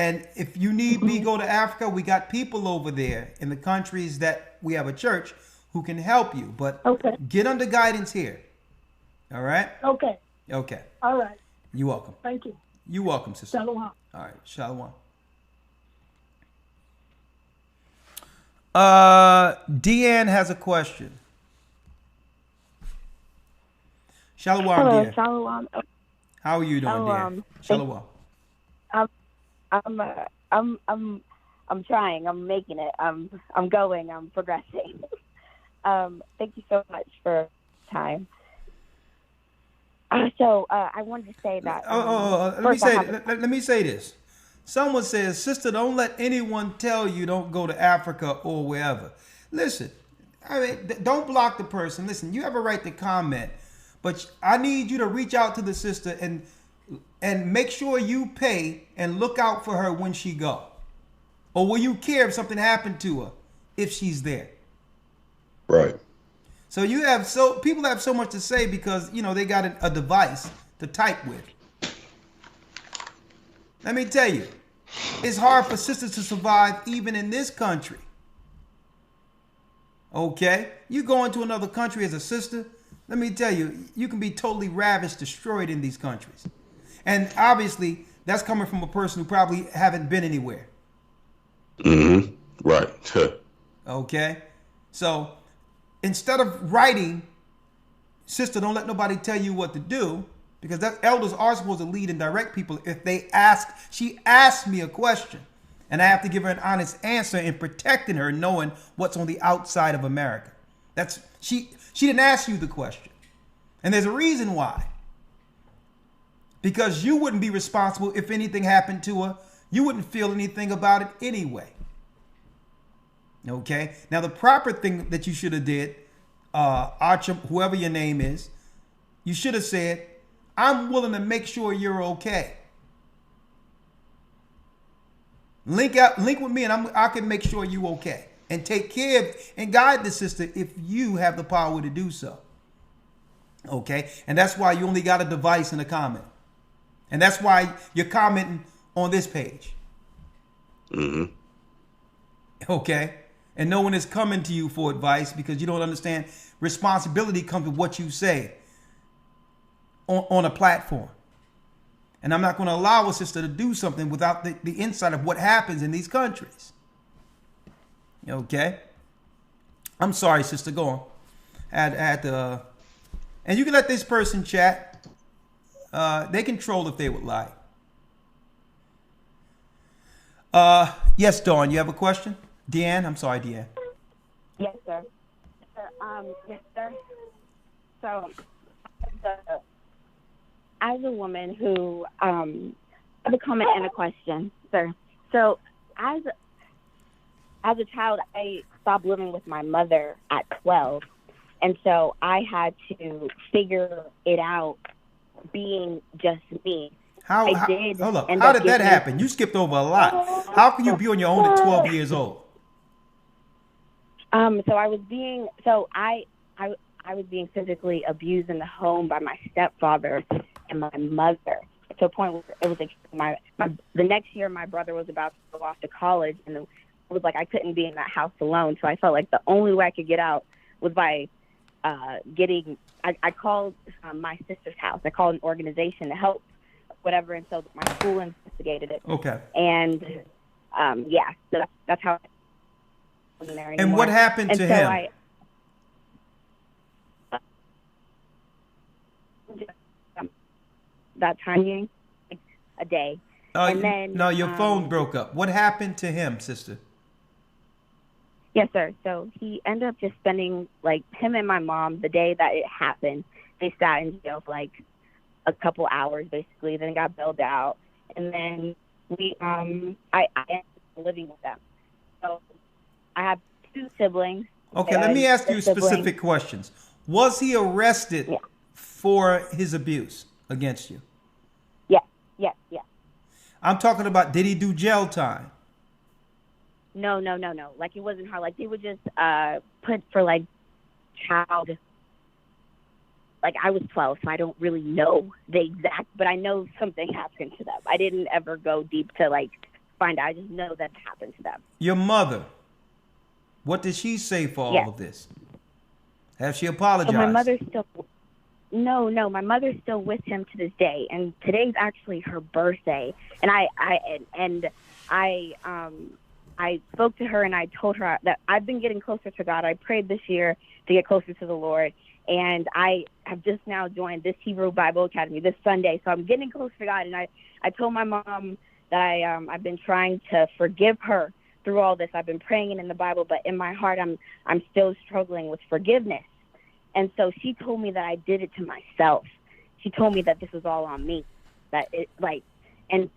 And if you need me go to Africa, we got people over there in the countries that we have a church who can help you. But get under guidance here. All right? Okay. Okay. All right. You're welcome. Thank you. You're welcome, sister. Shalom. All right. Shalom. Deanne has a question. Shalom, Hello, Deanne. Shalom. How are you doing, Deanne? Shalom. I'm trying. I'm making it. I'm going. I'm progressing. Thank you so much for time. So I wanted to say that. Let me say this. Someone says, sister, don't let anyone tell you don't go to Africa or wherever. Listen, I mean, don't block the person. Listen, you have a right to comment, but I need you to reach out to the sister and make sure you pay and look out for her when she go. Or will you care if something happened to her if she's there? Right. So people have so much to say because, you know, they got a device to type with. Let me tell you, it's hard for sisters to survive even in this country. Okay? You go into another country as a sister, let me tell you, you can be totally ravaged, destroyed in these countries. And obviously, that's coming from a person who probably haven't been anywhere. Mm-hmm. Right. Okay? So, instead of writing, sister, don't let nobody tell you what to do, because that elders are supposed to lead and direct people. If they she asked me a question, and I have to give her an honest answer in protecting her, knowing what's on the outside of America. She didn't ask you the question. And there's a reason why. Because you wouldn't be responsible if anything happened to her. You wouldn't feel anything about it anyway. Okay? Now, the proper thing that you should have did, Archer, whoever your name is, you should have said, I'm willing to make sure you're okay. Link with me, and I can make sure you're okay. And take care of and guide the sister if you have the power to do so. Okay? And that's why you only got a device and a comment. And that's why you're commenting on this page. Mm-hmm. Okay? And no one is coming to you for advice because you don't understand responsibility comes with what you say on a platform. And I'm not going to allow a sister to do something without the insight of what happens in these countries. Okay? I'm sorry, sister. Go on. And you can let this person chat. They can troll if they would like. Yes, Dawn, you have a question? Deanne? I'm sorry, Deanne. Yes, sir. Yes, sir. So, as a woman who, I have a comment and a question, sir. So, as a child, I stopped living with my mother at 12. And so I had to figure it out being just me. Hold up. How did that happen? You skipped over a lot. How can you be on your own at 12 years old? So I was being physically abused in the home by my stepfather and my mother, to a point where it was like the next year my brother was about to go off to college, and it was like I couldn't be in that house alone. So I felt like the only way I could get out was by I called my sister's house. I called an organization to help, whatever, and so my school investigated it. Okay. And so that's how. And what happened to him? That timing, a day. And then no, your phone broke up. What happened to him, sister? Yes, sir. So he ended up just spending, like, him and my mom, the day that it happened, they sat in jail for like a couple hours, basically. Then got bailed out, and then I ended up living with them. So I have 2 siblings. Okay, let me ask you specific questions. Was he arrested for his abuse against you? Yes. I'm talking about, did he do jail time? No. Like, it wasn't hard. Like, they would just put for, like, child. Like, I was 12, so I don't really know the exact, but I know something happened to them. I didn't ever go deep to, like, find out. I just know that it happened to them. Your mother, what did she say for all of this? Have she apologized? So my mother's still... No, my mother's still with him to this day, and today's actually her birthday. And I spoke to her and I told her that I've been getting closer to God. I prayed this year to get closer to the Lord, and I have just now joined this Hebrew Bible Academy this Sunday, so I'm getting closer to God. And I told my mom that I've been trying to forgive her through all this. I've been praying it in the Bible, but in my heart I'm still struggling with forgiveness. And so she told me that I did it to myself. She told me that this was all on me. That it and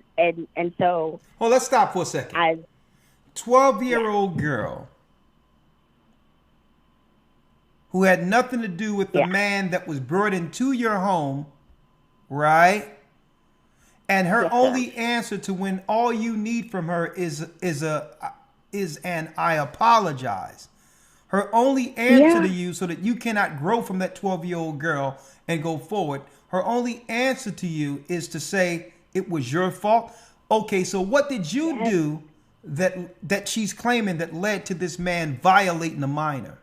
so. Well, let's stop for a second. 12-year-old girl who had nothing to do with the man that was brought into your home, right? And her only answer to when all you need from her is an I apologize. Her only answer to you, so that you cannot grow from that 12-year-old girl and go forward, her only answer to you is to say it was your fault. Okay, so what did you do that she's claiming that led to this man violating a minor?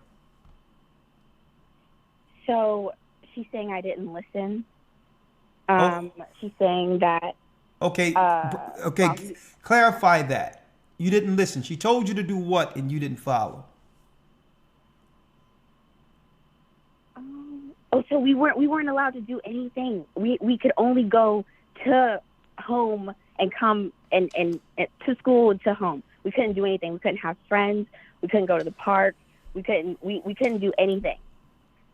So she's saying I didn't listen. She's saying that. Okay, clarify that. You didn't listen. She told you to do what, and you didn't follow? So we weren't allowed to do anything. We could only go to home and come and to school and to home. We couldn't do anything. We couldn't have friends. We couldn't go to the park. We couldn't do anything.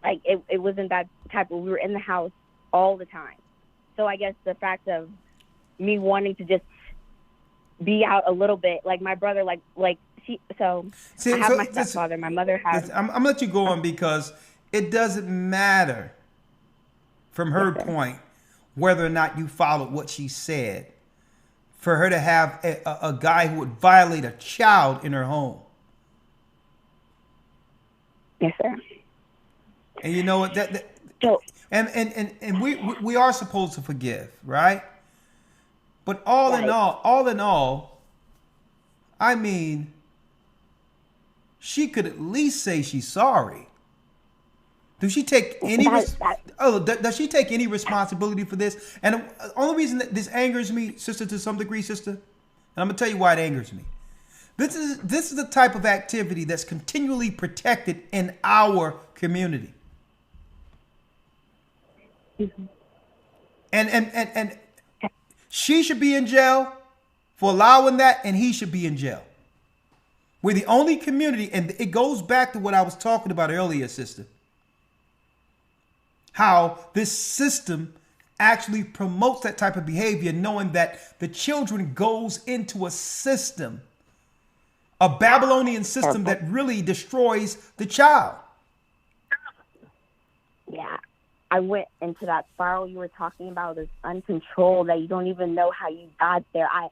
Like it wasn't that type of. We were in the house all the time. So I guess the fact of me wanting to just be out a little bit, like my brother, I have my stepfather. My mother has. I'm gonna let you go on, because it doesn't matter from her point whether or not you followed what she said. For her to have a guy who would violate a child in her home. Yes, sir. And you know what? And we are supposed to forgive, right? But all in all, I mean, she could at least say she's sorry. Does she take any? Does she take any responsibility for this? And the only reason that this angers me, sister, to some degree, sister, and I'm gonna tell you why it angers me. This is the type of activity that's continually protected in our community. Mm-hmm. And she should be in jail for allowing that, and he should be in jail. We're the only community, and it goes back to what I was talking about earlier, sister. How this system actually promotes that type of behavior, knowing that the children goes into a system, a Babylonian system that really destroys the child. Yeah, I went into that spiral you were talking about, this uncontrolled, that you don't even know how you got there. I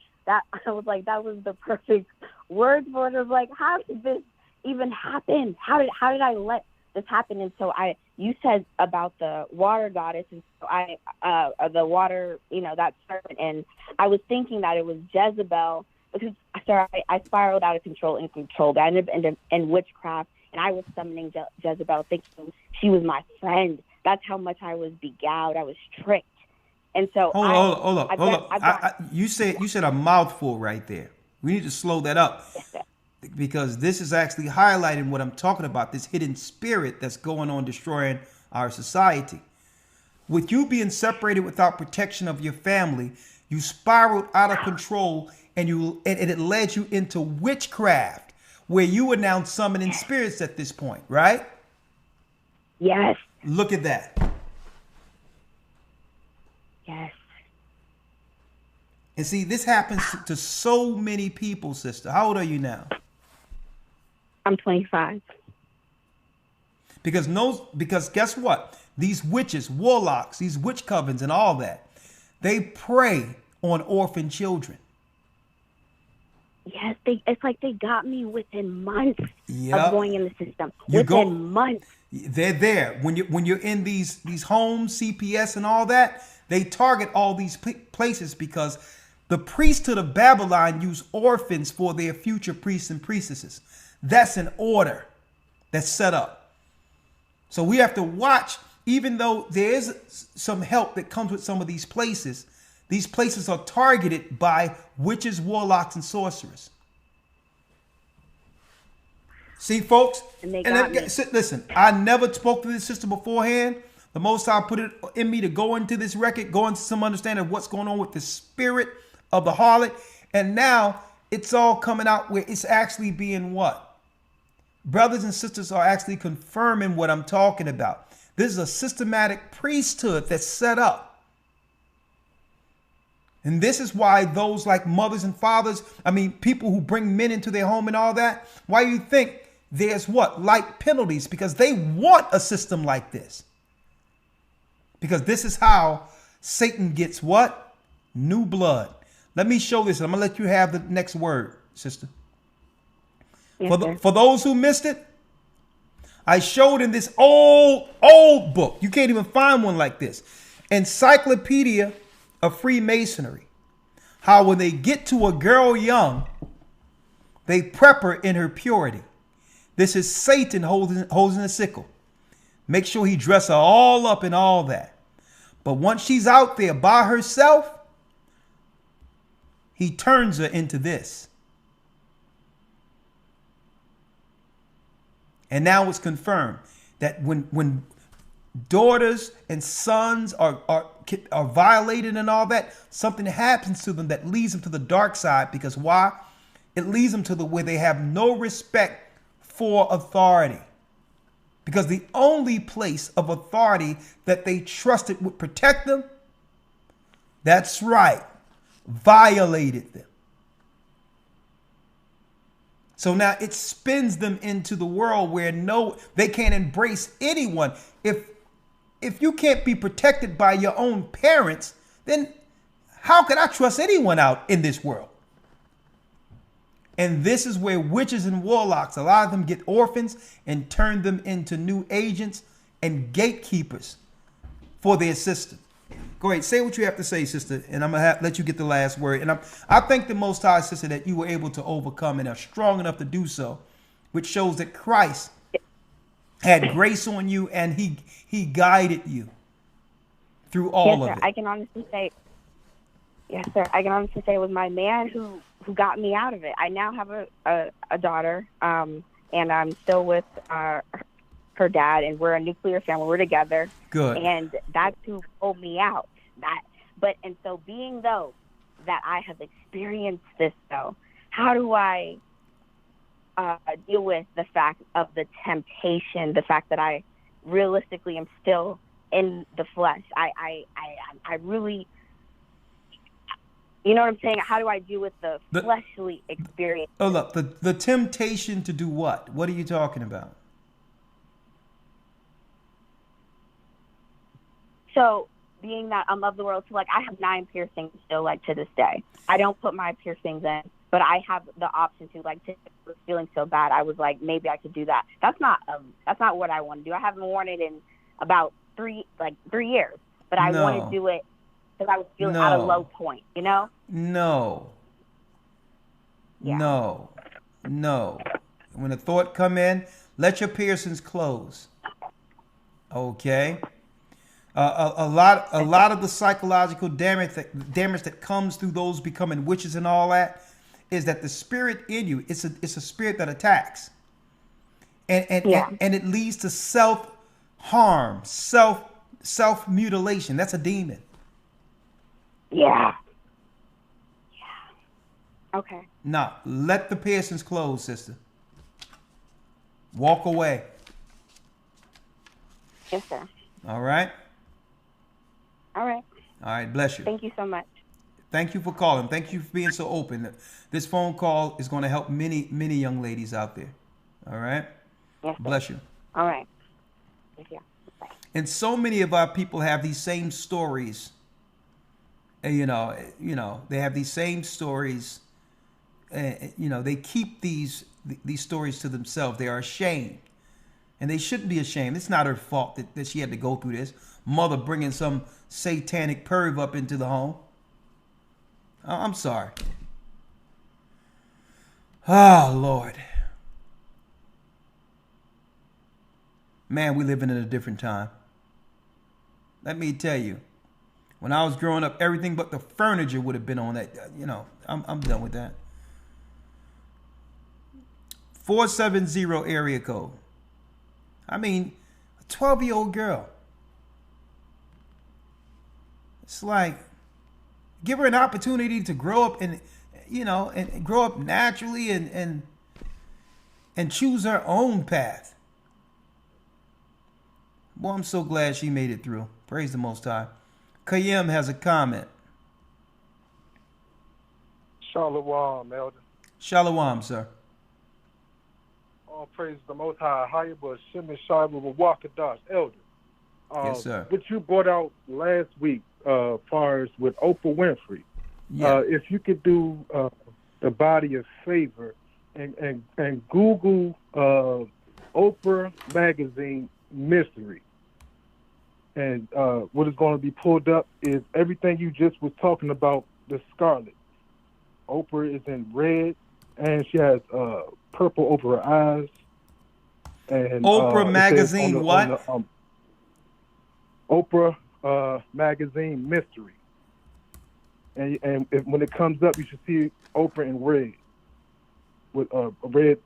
was like, that was the perfect word for it. I was like, how did this even happen? How did I let this happen? And so you said about the water goddess, and so the water, that serpent, and I was thinking that it was Jezebel, because I spiraled out of control and controlled. I ended up in witchcraft, and I was summoning Jezebel, thinking she was my friend. That's how much I was beguiled. I was tricked. And so hold up. You said a mouthful right there. We need to slow that up. Yes, because this is actually highlighting what I'm talking about, this hidden spirit that's going on destroying our society. With you being separated without protection of your family, you spiraled out of control, and it led you into witchcraft, where you are now summoning spirits at this point, right? Yes. Look at that. Yes. And see, this happens to so many people, sister. How old are you now? I'm 25. Because guess what? These witches, warlocks, these witch covens and all that, they prey on orphan children. Yes, it's like they got me within months of going in the system. Within months. They're there. When you're in these homes, CPS and all that, they target all these places because The priesthood of Babylon used orphans for their future priests and priestesses. That's an order that's set up. So we have to watch, even though there is some help that comes with some of these places are targeted by witches, warlocks, and sorcerers. See, folks? Listen, I never spoke to this sister beforehand. The Most High put it in me to go into this record, go into some understanding of what's going on with the spirit of the harlot. And now it's all coming out where it's actually being what? Brothers and sisters are actually confirming what I'm talking about. This is a systematic priesthood that's set up. And this is why those like mothers and fathers, people who bring men into their home and all that, why you think there's what? Light penalties, because they want a system like this. Because this is how Satan gets what? New blood. Let me show this. I'm going to let you have the next word, sister. Yes, for those who missed it, I showed in this old book. You can't even find one like this. Encyclopedia of Freemasonry. How when they get to a girl young, they prep her in her purity. This is Satan holding a sickle. Make sure he dress her all up and all that. But once she's out there by herself, he turns her into this. And now it's confirmed that when daughters and sons are violated and all that, something happens to them that leads them to the dark side. Because why? It leads them to where they have no respect for authority. Because the only place of authority that they trusted would protect them, that's right, violated them. So now it spins them into the world where they can't embrace anyone. If you can't be protected by your own parents, then how can I trust anyone out in this world? And this is where witches and warlocks, a lot of them get orphans and turn them into new agents and gatekeepers for their system. Go ahead, say what you have to say, sister, and I'm going to let you get the last word. And I thank the Most High, sister, that you were able to overcome and are strong enough to do so, which shows that Christ had grace on you and he guided you through all of it. I can honestly say, yes, sir. I can honestly say it was my man who got me out of it. I now have a daughter, and I'm still with her dad, and we're a nuclear family. We're together. Good. And that's who pulled me out. So being though that I have experienced this though, how do I deal with the fact of the temptation, the fact that I realistically am still in the flesh? I really, you know what I'm saying? How do I deal with the fleshly experience? Oh, look, the temptation to do what? What are you talking about? So, being that I'm of the world, so like I have 9 piercings still, like to this day. I don't put my piercings in, but I have the option to, like, I was feeling so bad. I was like, maybe I could do that. That's not what I want to do. I haven't worn it in about 3 years, but I want to do it because I was feeling at a low point, you know? No. Yeah. No. When a thought come in, let your piercings close. Okay? A lot of the psychological damage that comes through those becoming witches and all that is that the spirit in you, it's a spirit that attacks. And it leads to self-harm, self-mutilation. That's a demon. Yeah. Okay. Now, let the piercings close, sister. Walk away. Yes, sir. All right? All right. All right, bless you. Thank you so much. Thank you for calling. Thank you for being so open. This phone call is going to help many, many young ladies out there. All right? Yes, sir. Bless you. All right. Thank you. Bye. And so many of our people have these same stories. And, you know, they have these same stories. They keep these stories to themselves. They are ashamed. And they shouldn't be ashamed. It's not her fault that she had to go through this. Mother bringing some satanic perv up into the home. I'm sorry. Oh, Lord. Man, we living in a different time. Let me tell you, when I was growing up, everything but the furniture would have been on that. You know, I'm done with that. 470 area code. I mean, a 12-year-old girl. It's like, give her an opportunity to grow up and, you know, and grow up naturally and choose her own path. Boy, I'm so glad she made it through. Praise the Most High. Kayem has a comment. Shalom, Elder. Shalom, sir. All praise the Most High. AHAYAH Shimon Shaiba Wakadash, Elder. Yes, sir. What you brought out last week, far as with Oprah Winfrey. Yeah. If you could do the body of favor and Google Oprah magazine mystery. And what is going to be pulled up is everything you just was talking about, the scarlet. Oprah is in red, and she has purple over her eyes. And Oprah magazine, what? Oprah magazine mystery. And when it comes up, you should see Oprah in red with a red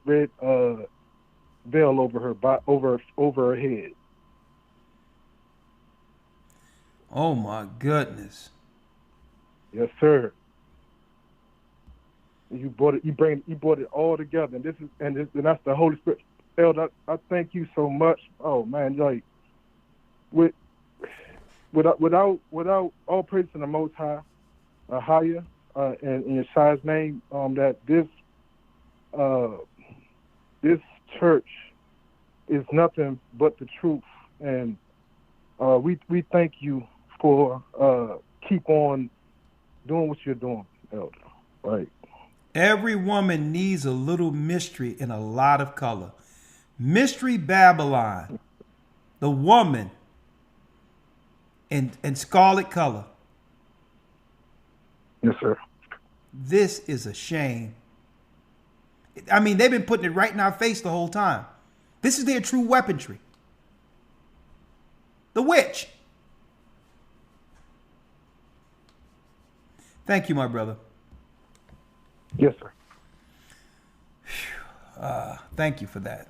veil over her head. Oh my goodness. Yes, sir. You brought it. You brought it all together, and that's the Holy Spirit. Elder, I thank you so much. Oh man, like without all praise to the Most High, AHAYAH, and in Yeshua's name, that this church is nothing but the truth, and we thank you for keep on doing what you're doing, Elder. Right. Every woman needs a little mystery and a lot of color. Mystery Babylon, the woman in scarlet color. Yes, sir. This is a shame. I mean, they've been putting it right in our face the whole time. This is their true weaponry. The witch. Thank you, my brother. Yes, sir. Thank you for that.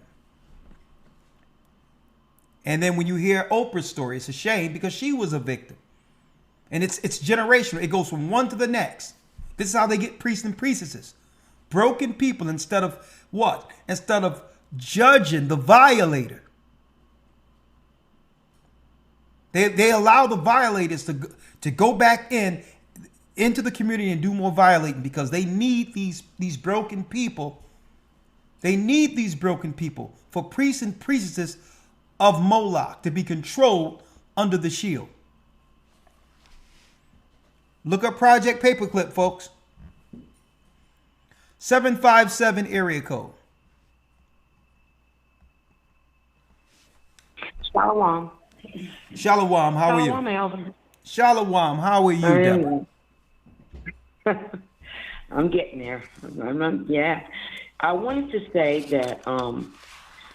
And then when you hear Oprah's story, it's a shame because she was a victim. And it's generational. It goes from one to the next. This is how they get priests and priestesses. Broken people instead of what? Instead of judging the violator. They allow the violators to go back into the community and do more violating because they need these broken people. They need these broken people for priests and priestesses of Moloch to be controlled under the shield. Look up Project Paperclip, folks. 757 area code. Shalom. Shalom, how are you? Shalom, Elvin. Shalom, how are you, Deborah? I'm getting there. Yeah. I wanted to say that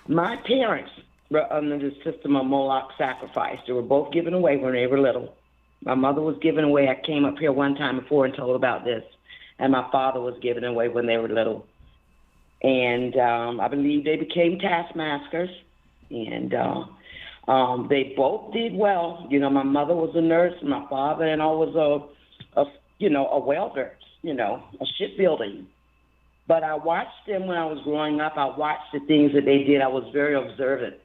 my parents were under the system of Moloch sacrifice. They were both given away when they were little. My mother was given away. I came up here one time before and told about this. And my father was given away when they were little. And I believe they became taskmasters. And they both did well. You know, my mother was a nurse, and my father and I was a welder, a shipbuilding. But I watched them when I was growing up. I watched the things that they did. I was very observant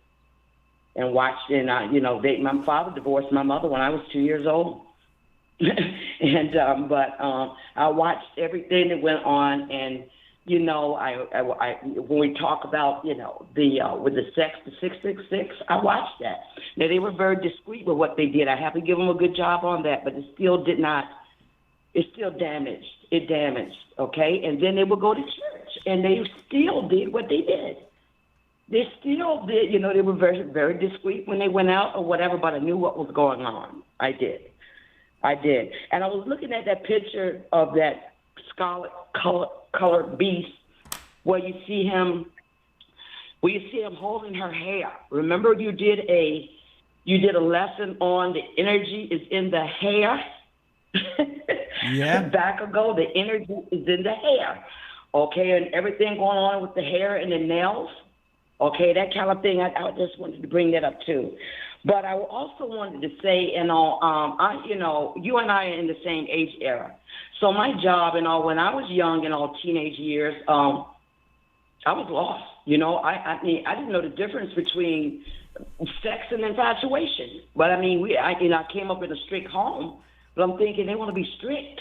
and watched. And my father divorced my mother when I was 2 years old. And I watched everything that went on. And I when we talk about with the 666, I watched that. Now they were very discreet with what they did. I have to give them a good job on that, but it still did not. It still damaged. It damaged, okay? And then they would go to church, and they still did what they did. They still did, they were very, very discreet when they went out or whatever, but I knew what was going on. I did. I did. And I was looking at that picture of that scarlet colored beast where you see him holding her hair. Remember you did a lesson on the energy is in the hair? Yeah. Back ago, the energy is in the hair. Okay, and everything going on with the hair and the nails. Okay, that kind of thing. I just wanted to bring that up too. But I also wanted to say, you and I are in the same age era. So my job, when I was young, teenage years, I was lost. I didn't know the difference between sex and infatuation. But I came up in a strict home, but I'm thinking they want to be strict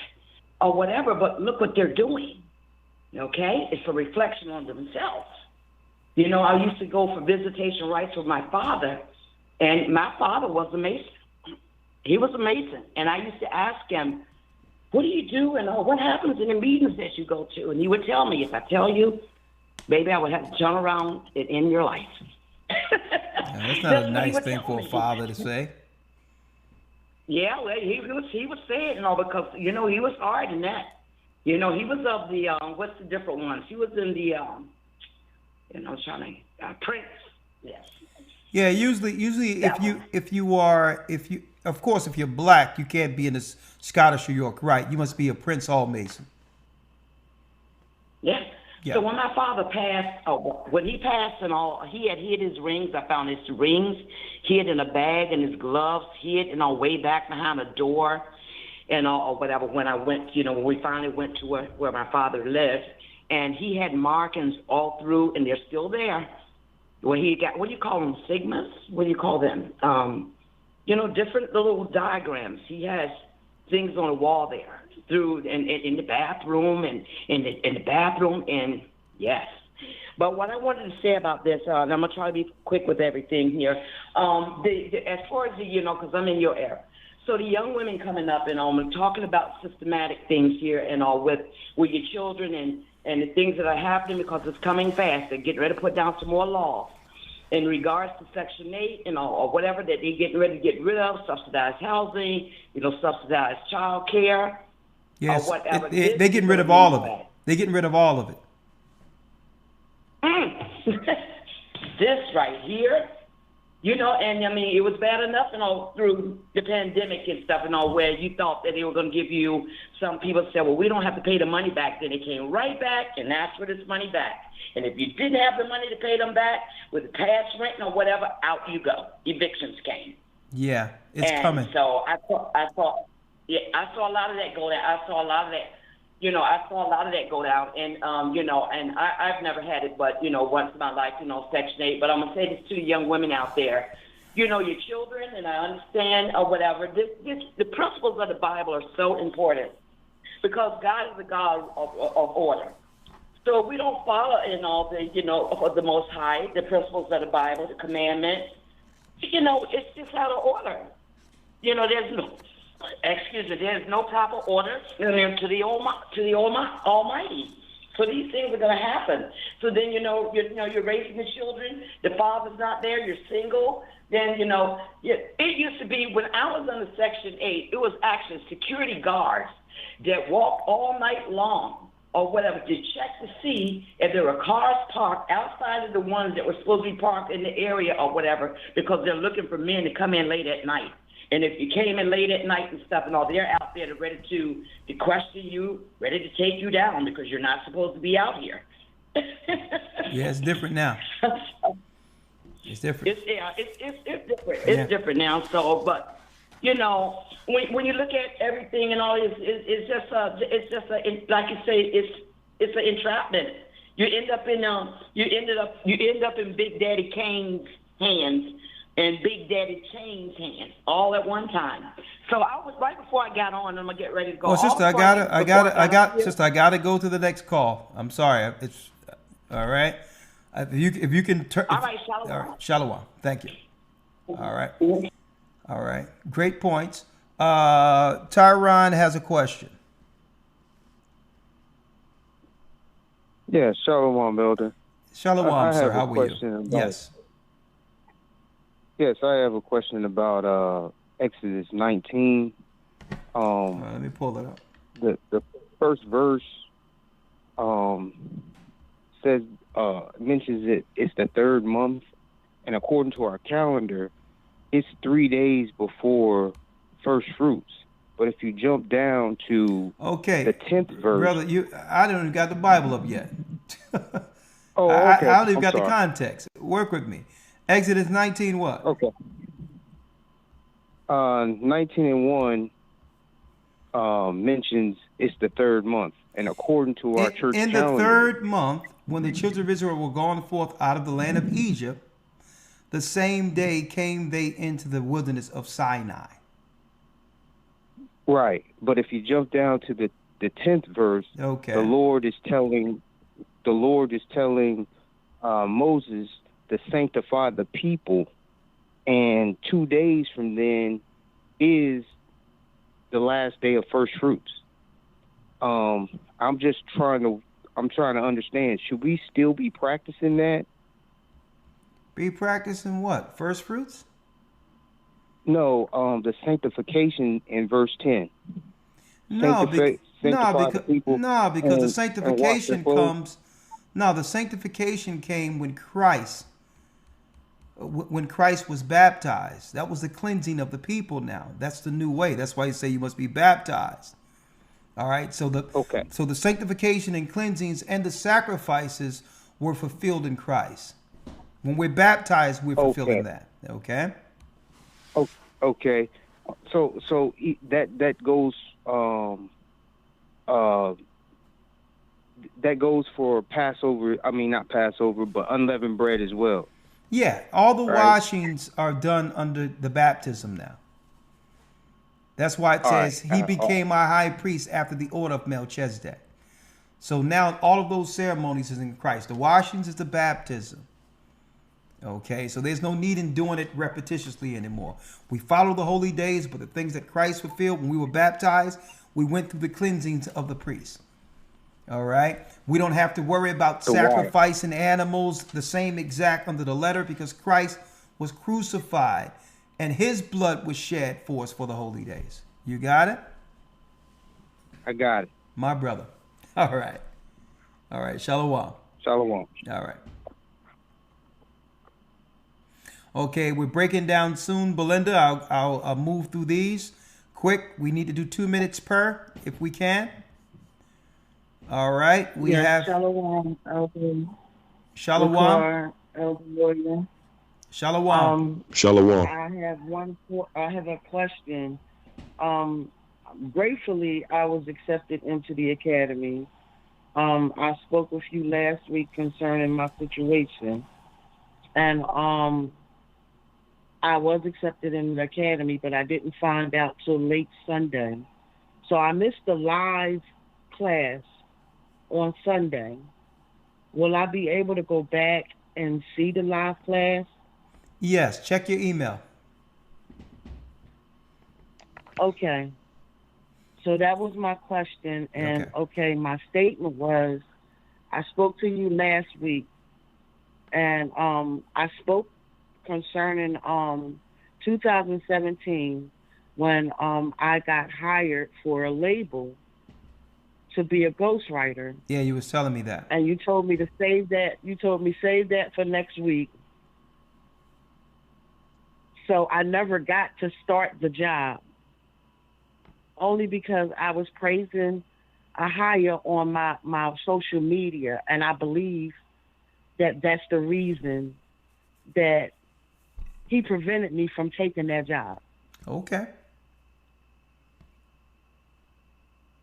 or whatever. But look what they're doing. Okay, it's a reflection on themselves. I used to go for visitation rights with my father. And my father was a Mason. He was a Mason. And I used to ask him, what do you do and what happens in the meetings that you go to? And he would tell me, if I tell you, baby, I would have to turn around and end your life. That's not a nice thing for a father to say. Yeah, well, he would say it, because, he was hard in that. He was of the, what's the different ones? He was in the, Prince, yes. Yeah, usually, if you're black, you can't be in the Scottish or York Rite. You must be a Prince Hall Mason. Yeah. So when my father passed, when he passed he had hid his rings. I found his rings hid in a bag, and his gloves hid, way back behind a door, or whatever. When I went, when we finally went to where my father lived, and he had markings all through, and they're still there. Where he got, what do you call them, sigmas? What do you call them? Different little diagrams. He has things on the wall there, through in the bathroom and in the bathroom, and yes. But what I wanted to say about this, and I'm gonna try to be quick with everything here. As far as because I'm in your era. So the young women coming up, and I'm talking about systematic things here, and all with your children and the things that are happening, because it's coming fast. They're getting ready to put down some more laws in regards to Section 8, or whatever that they're getting ready to get rid of, subsidized housing, subsidized child care, yes, or whatever. They're getting rid of all of it. They're getting rid of all of it. This right here, and it was bad enough, through the pandemic and stuff, where you thought that they were going to give you, some people said, well, we don't have to pay the money back. Then they came right back and asked for this money back. And if you didn't have the money to pay them back with the past rent or whatever, out you go. Evictions came. Yeah, it's coming. So I saw a lot of that go down. I saw a lot of that go down. And, and I've never had it, but, once in my life, Section 8. But I'm going to say this to the young women out there. Your children, and I understand or whatever, the principles of the Bible are so important, because God is the God of order. So if we don't follow in all the, of the Most High, the principles of the Bible, the commandments, it's just out of order. There's no proper order to the Almighty. So these things are going to happen. So then, you're raising the children, the father's not there, you're single. Then, it used to be, when I was under Section 8, it was actually security guards that walked all night long or whatever to check to see if there were cars parked outside of the ones that were supposed to be parked in the area or whatever, because they're looking for men to come in late at night. And if you came in late at night and stuff and all, they're out there ready to question you, ready to take you down, because you're not supposed to be out here. Yeah, it's different now. It's different. It's different. It's different now. So, but when you look at everything and all, it's just like you say, it's an entrapment. You end up in Big Daddy Kane's hands and Big Daddy Chain's hands all at one time. So I was right before I got on. I'm gonna get ready to go. Oh, sister, I gotta go to the next call. I'm sorry. It's all right. If you can turn. All right, Shalom. All right, Shalom. Thank you. All right. All right. Great points. Tyron has a question. Yeah, Shalom, Elder. Shalom, sir. How are you? Yes. Yes, I have a question about Exodus 19. Let me pull it up. The first verse says mentions it's the third month, and according to our calendar, it's 3 days before first fruits. But if you jump down to the 10th verse, brother, I don't even got the Bible up yet. Oh, okay. I don't even I'm got the sorry. context. Work with me. Exodus 19 what? Okay. 19:1 mentions it's the third month, and according to our church in calendar, the third month, when the children of Israel were gone forth out of the land of Egypt, the same day came they into the wilderness of Sinai. right? But if you jump down to the 10th verse, the Lord is telling Moses to sanctify the people, and 2 days from then is the last day of first fruits. I'm trying to understand. Should we still be practicing that? Be practicing what? First fruits? No, the sanctification in verse 10. No, because the sanctification comes. No, the sanctification came when Christ was baptized. That was the cleansing of the people. Now that's the new way. That's why you say you must be baptized. All right. So the sanctification and cleansings and the sacrifices were fulfilled in Christ. When we're baptized, we're fulfilling that. Okay. Okay. So that goes that goes for Passover. I mean, not Passover, but unleavened bread as well. Yeah, all the washings are done under the baptism now. That's why it says he became our high priest after the order of Melchizedek. So now all of those ceremonies is in Christ. The washings is the baptism. Okay, so there's no need in doing it repetitiously anymore. We follow the holy days, but the things that Christ fulfilled when we were baptized, we went through the cleansings of the priest. All right, we don't have to worry about sacrificing animals the same exact under the letter, because Christ was crucified and his blood was shed for us for the holy days. You got it? I got it. My brother. All right. Shalom. Shalom. All right. Okay, we're breaking down soon, Belinda. I'll move through these quick. We need to do 2 minutes per, if we can. All right, we have Shalom, Elder. Shalom. Elder Lawyer. Shalom. Shalom. I have a question. Gratefully, I was accepted into the academy. I spoke with you last week concerning my situation, and I was accepted in the academy, but I didn't find out till late Sunday. So I missed the live class on Sunday. Will I be able to go back and see the live class? Yes, check your email. Okay. So that was my question. And okay, my statement was, I spoke to you last week, and I spoke concerning 2017 when I got hired for a label to be a ghostwriter. Yeah, you was telling me that. And you told me to save that. You told me save that for next week. So I never got to start the job, only because I was praising AHAYAH on my social media, and I believe that that's the reason that he prevented me from taking that job. Okay.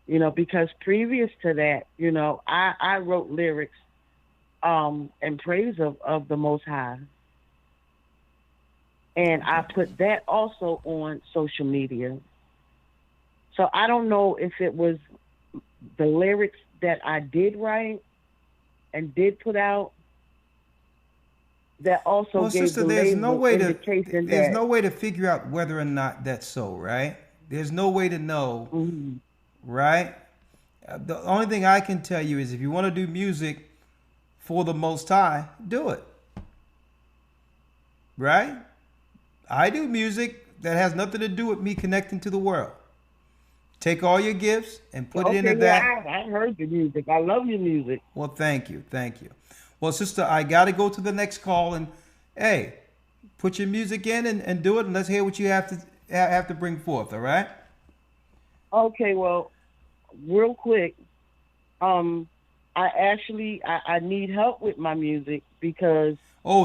You know, because previous to that, you know, I wrote lyrics in praise of the Most High. And I put that also on social media. So I don't know if it was the lyrics that I did write and did put out that also gave sister, the there's no way indication there's that, no way to figure out whether or not that's so, right? There's no way to know, right? The only thing I can tell you is if you want to do music for the Most High, do it. Right? I do music that has nothing to do with me connecting to the world. Take all your gifts and put it Okay, into that. I heard your music. I love your music. Well, thank you. Thank you. Well, sister, I got to go to the next call. And, hey, put your music in and do it. And let's hear what you have to bring forth, all right? Okay, well, real quick, I need help with my music because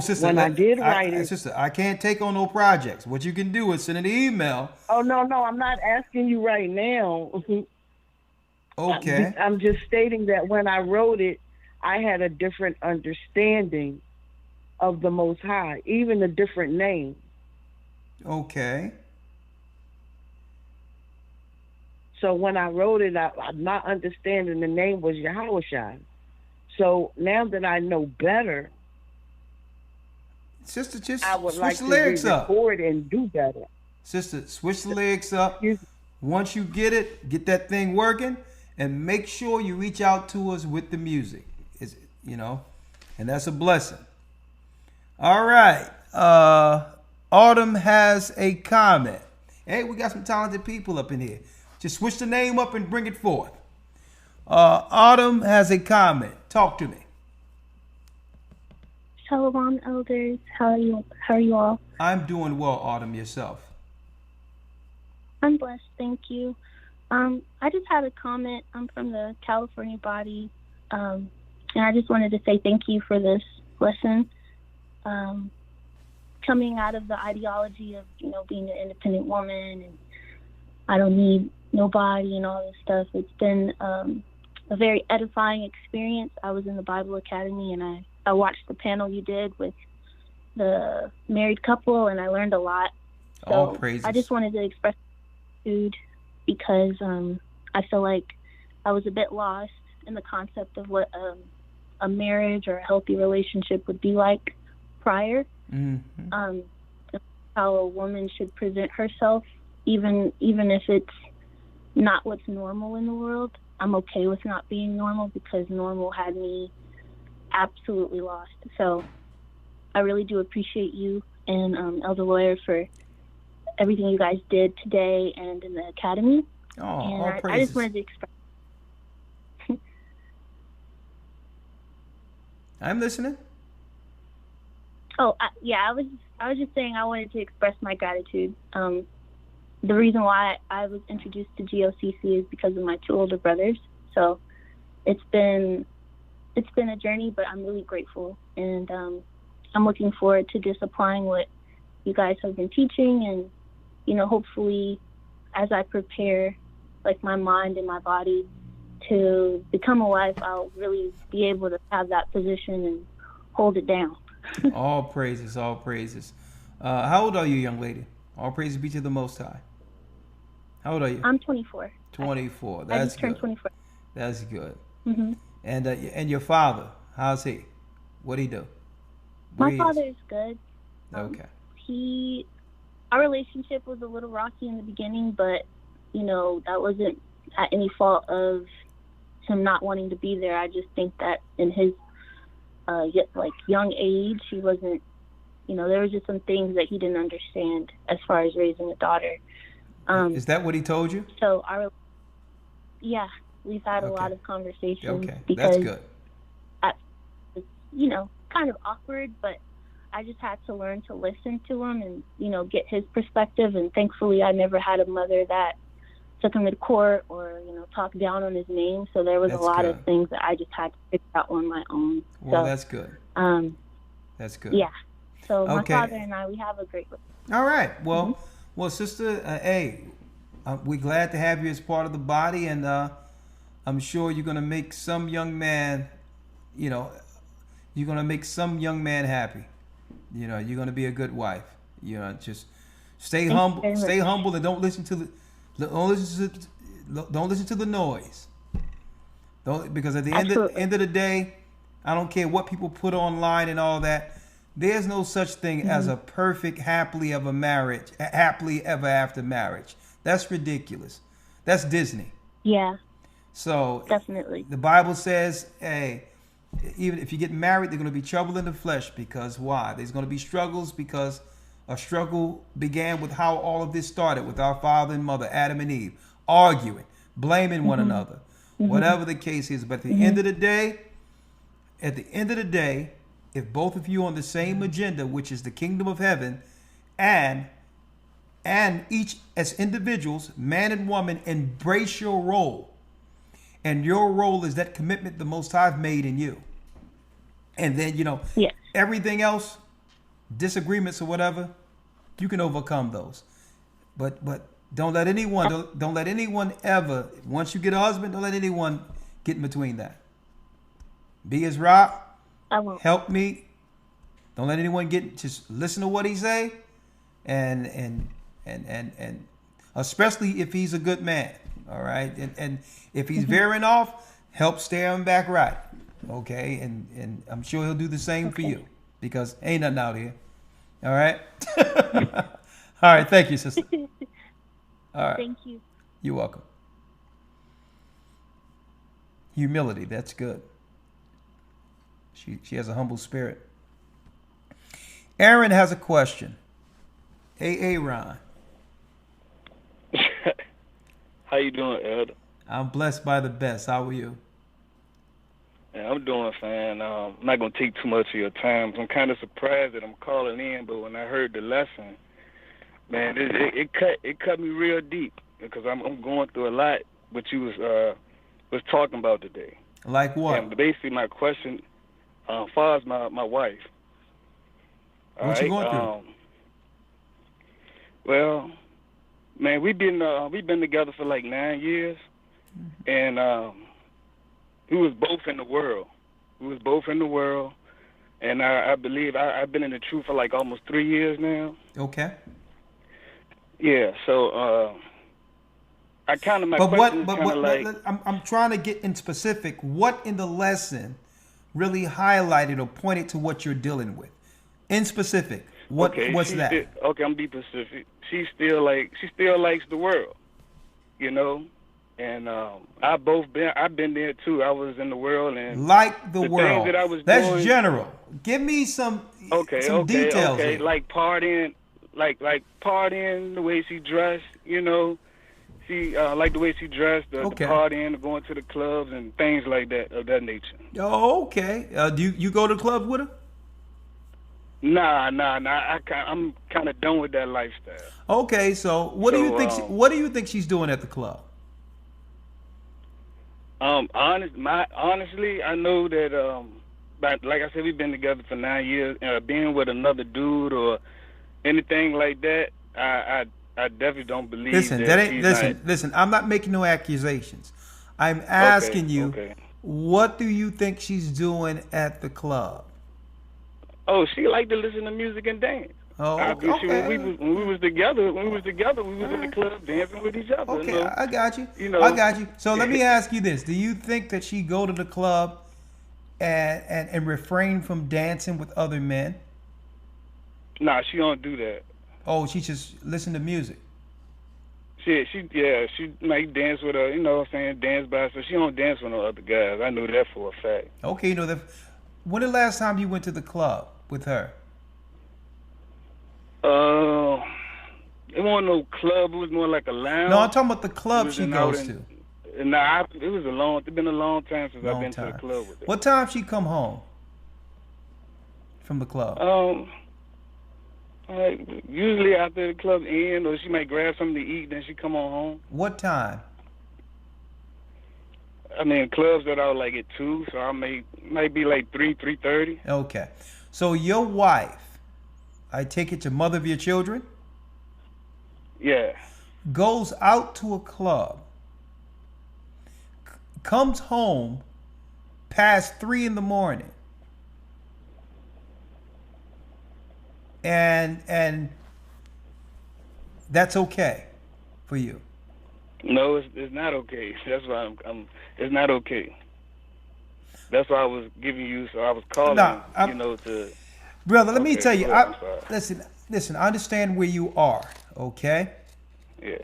sister, when I did write it, sister, I can't take on no projects. What you can do is send an email. Oh no, I'm not asking you right now. Okay. I'm just stating that when I wrote it, I had a different understanding of the Most High, even a different name. Okay. So when I wrote it, I'm not understanding the name was YASHAYA. So now that I know better, sister, just I would switch like the to lyrics up. record and do better. Sister, switch the lyrics up. Once you get that thing working, and make sure you reach out to us with the music. And that's a blessing. All right. Autumn has a comment. Hey, we got some talented people up in here. Just switch the name up and bring it forth. Autumn has a comment. Talk to me. Shalom, elders. How are you all? I'm doing well, Autumn. Yourself? I'm blessed, thank you. I just had a comment. I'm from the California body, and I just wanted to say thank you for this lesson. Coming out of the ideology of being an independent woman and I don't need nobody and all this stuff, it's been a very edifying experience. I was in the Bible Academy and I watched the panel you did with the married couple, and I learned a lot. So all praises. I just wanted to express gratitude because I feel like I was a bit lost in the concept of what a marriage or a healthy relationship would be like prior. Mm-hmm. How a woman should present herself, even if it's not what's normal in the world. I'm okay with not being normal because normal had me absolutely lost. So I really do appreciate you and Elder Lawyer for everything you guys did today and in the academy. Oh, and all I praises. just wanted to express. I'm listening. Oh, I was just saying I wanted to express my gratitude. The reason why I was introduced to GOCC is because of my two older brothers. So it's been a journey, but I'm really grateful, and I'm looking forward to just applying what you guys have been teaching, and hopefully as I prepare like my mind and my body to become a wife, I'll really be able to have that position and hold it down. All praises, all praises. How old are you, young lady? All praises be to the Most High. How old are you? I'm 24. 24. I That's just turned good. 24. That's good. Mm-hmm. And your father, how's he? What'd he do? My father is good. Okay. Our relationship was a little rocky in the beginning, but that wasn't at any fault of him not wanting to be there. I just think that in his young age, he wasn't, there was just some things that he didn't understand as far as raising a daughter. Is that what he told you? So we've had a lot of conversations. Okay, because that's good. It's, kind of awkward, but I just had to learn to listen to him and, get his perspective. And thankfully, I never had a mother that took him to court or, talked down on his name. So there was a lot of things that I just had to figure out on my own. Well, so, that's good. That's good. Yeah. So my Okay. father and I, we have a great relationship. All right. Well, sister, hey, we're glad to have you as part of the body, and I'm sure you're gonna make some young man, you're gonna make some young man happy. You're gonna be a good wife. Just stay humble, and don't listen to the noise. Because at the end of the day, I don't care what people put online and all that. There's no such thing as a perfect happily ever after marriage. That's ridiculous. That's Disney. Yeah. So definitely, the Bible says, hey, even if you get married, there's going to be trouble in the flesh. Because why? There's going to be struggles because a struggle began with how all of this started with our father and mother, Adam and Eve, arguing. blaming one another, whatever the case is. But at the end of the day, if both of you on the same agenda, which is the kingdom of heaven, and each as individuals, man and woman, embrace your role, and your role is that commitment the Most High made in you, and then everything else, disagreements or whatever, you can overcome those. But don't let anyone ever, once you get a husband, don't let anyone get in between that. Be his rock. I won't. Help me. Don't let anyone just listen to what he say, and especially if he's a good man. All right, and if he's veering off, help steer him back right. Okay, and I'm sure he'll do the same for you, because ain't nothing out here. All right. All right. Thank you, sister. All right. Thank you. You're welcome. Humility. That's good. She has a humble spirit. Aaron has a question. Ron. How you doing, Elder? I'm blessed by the best. How are you? Yeah, I'm doing fine. I'm not gonna take too much of your time. I'm kind of surprised that I'm calling in, but when I heard the lesson, man, it cut me real deep, because I'm going through a lot. What you was talking about today. Like what? And basically, my question, as far as my wife. What you going through? Well, man, we've been together for like 9 years, and we was both in the world. And I believe I've been in the truth for like almost 3 years now. Okay. Yeah. So I kind of I'm trying to get in specific. What in the lesson really highlighted or pointed to what you're dealing with? In specific, what's that? Okay, I'm gonna be specific. She still likes the world, And I've been there too. I was in the world and like the world. Things that I was That's doing, general. Give me some details. Okay, like partying, like partying, the way she dressed. She like the way she dressed, the partying, going to the clubs and things like that of that nature. Oh, okay. Do you go to the club with her? Nah. I'm kind of done with that lifestyle. Okay, so what do you think she's doing at the club? Honestly, I know that. But like I said, we've been together for 9 years. Being with another dude or anything like that, I definitely don't believe. Listen. I'm not making no accusations. I'm asking you, what do you think she's doing at the club? Oh, she liked to listen to music and dance. Oh, okay. When we was together, we was in the club dancing with each other. Okay, I got you. I got you. So let me ask you this: do you think that she go to the club and refrain from dancing with other men? Nah, she don't do that. Oh, she just listen to music. She might dance with her, dance by herself. She don't dance with no other guys. I know that for a fact. Okay, you know that. When the last time you went to the club with her? It wasn't no club. It was more like a lounge. No, I'm talking about the club she goes to. Nah, it's been a long time since I've been to the club with her. What time she come home from the club? Usually after the club end, or she might grab something to eat, then she come on home. What time? I mean, clubs that are like at 2, so I might be like 3:30. Okay, so your wife, I take it, your mother of your children? Yeah. Goes out to a club, comes home past 3 in the morning, and that's okay for you? No, it's not okay. That's why it's not okay. That's why I was giving you. So I was calling. To. Brother, let me tell you. Listen. I understand where you are. Okay. Yeah.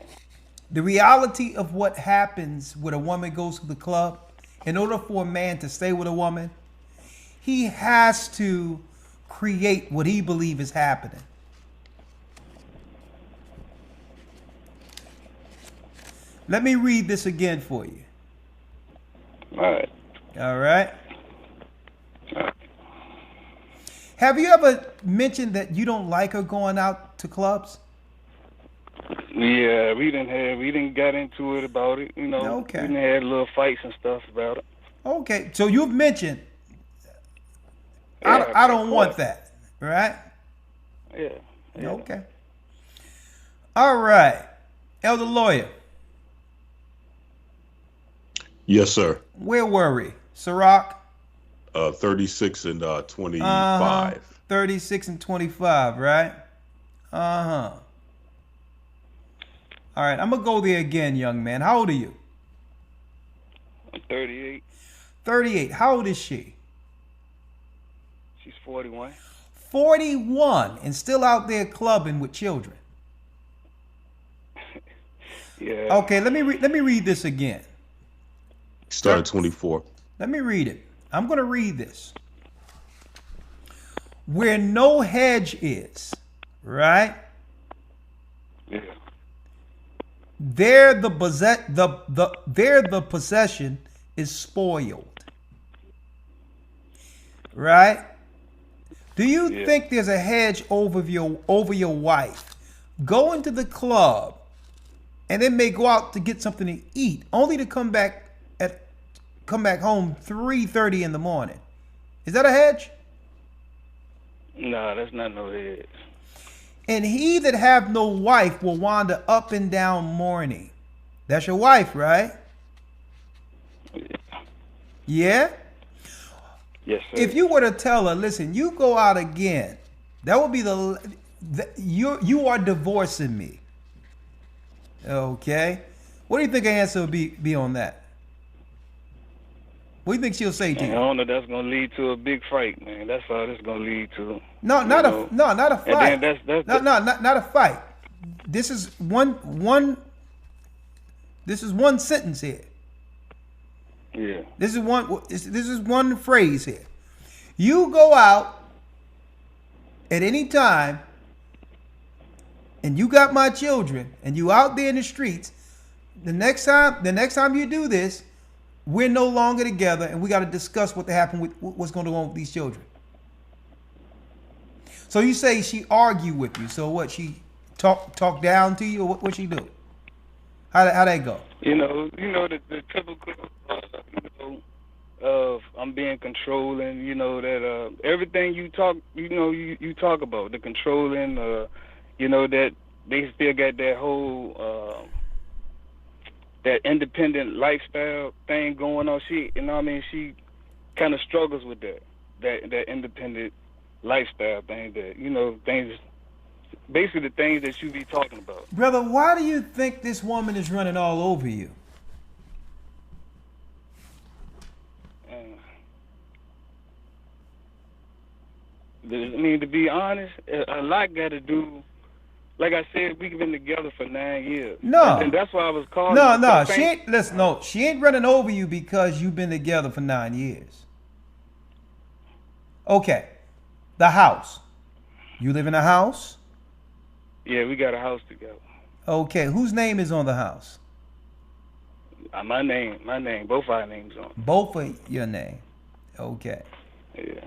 The reality of what happens when a woman goes to the club, in order for a man to stay with a woman, he has to create what he believes is happening. Let me read this again for you. All right. All right. Have you ever mentioned that you don't like her going out to clubs? Yeah, we didn't get into it about it, you know. Okay. We didn't had little fights and stuff about it. Okay, so you've mentioned, Yeah, I don't want that, right? Yeah. Okay. All right. Elder Lawyer. Yes, sir. Where were we? Ciroc? 36 and 25. 36 and 25, right? Uh-huh. All right, I'm going to go there again, young man. How old are you? I'm 38. 38. How old is she? She's 41. 41 and still out there clubbing with children. Yeah. Okay, let me read this again. Start at 24. Let me read it. I'm going to read this. Where no hedge is, right? Yeah. There the possession is spoiled. Right? Do you think there's a hedge over your wife going to the club and then may go out to get something to eat only to come back home 3:30 in the morning? Is that a hedge? Nah, that's not no hedge. And he that have no wife will wander up and down mourning. That's your wife, right? Yeah? Yes, sir. If you were to tell her, listen, you go out again, that would be you are divorcing me. Okay? What do you think her answer would be on that? What do you think she'll say to Man, you? I don't know. That's gonna lead to a big fight, man. That's all this gonna lead to. No, not a fight. And then not a fight. This is one sentence here. Yeah. This is one phrase here. You go out at any time and you got my children and you out there in the streets, the next time you do this, we're no longer together and we got to discuss what happened with what's going to go on with these children. So you say she argued with you. So what, she talk down to you, or what she do? How that go? You know the typical of I'm being controlling, that everything you talk you talk about, the controlling, that they still got that whole that independent lifestyle thing going on. She kind of struggles with that independent lifestyle thing, that things, basically the things that you be talking about. Brother, why do you think this woman is running all over you? To be honest, a lot got to do. Like I said, we've been together for 9 years. No. And that's why I was calling. No, she ain't. Listen, no, she ain't running over you because you've been together for 9 years. Okay, the house. You live in a house? Yeah, we got a house together. Okay, whose name is on the house? My name, both our names on. Both of your name. Okay. Yeah.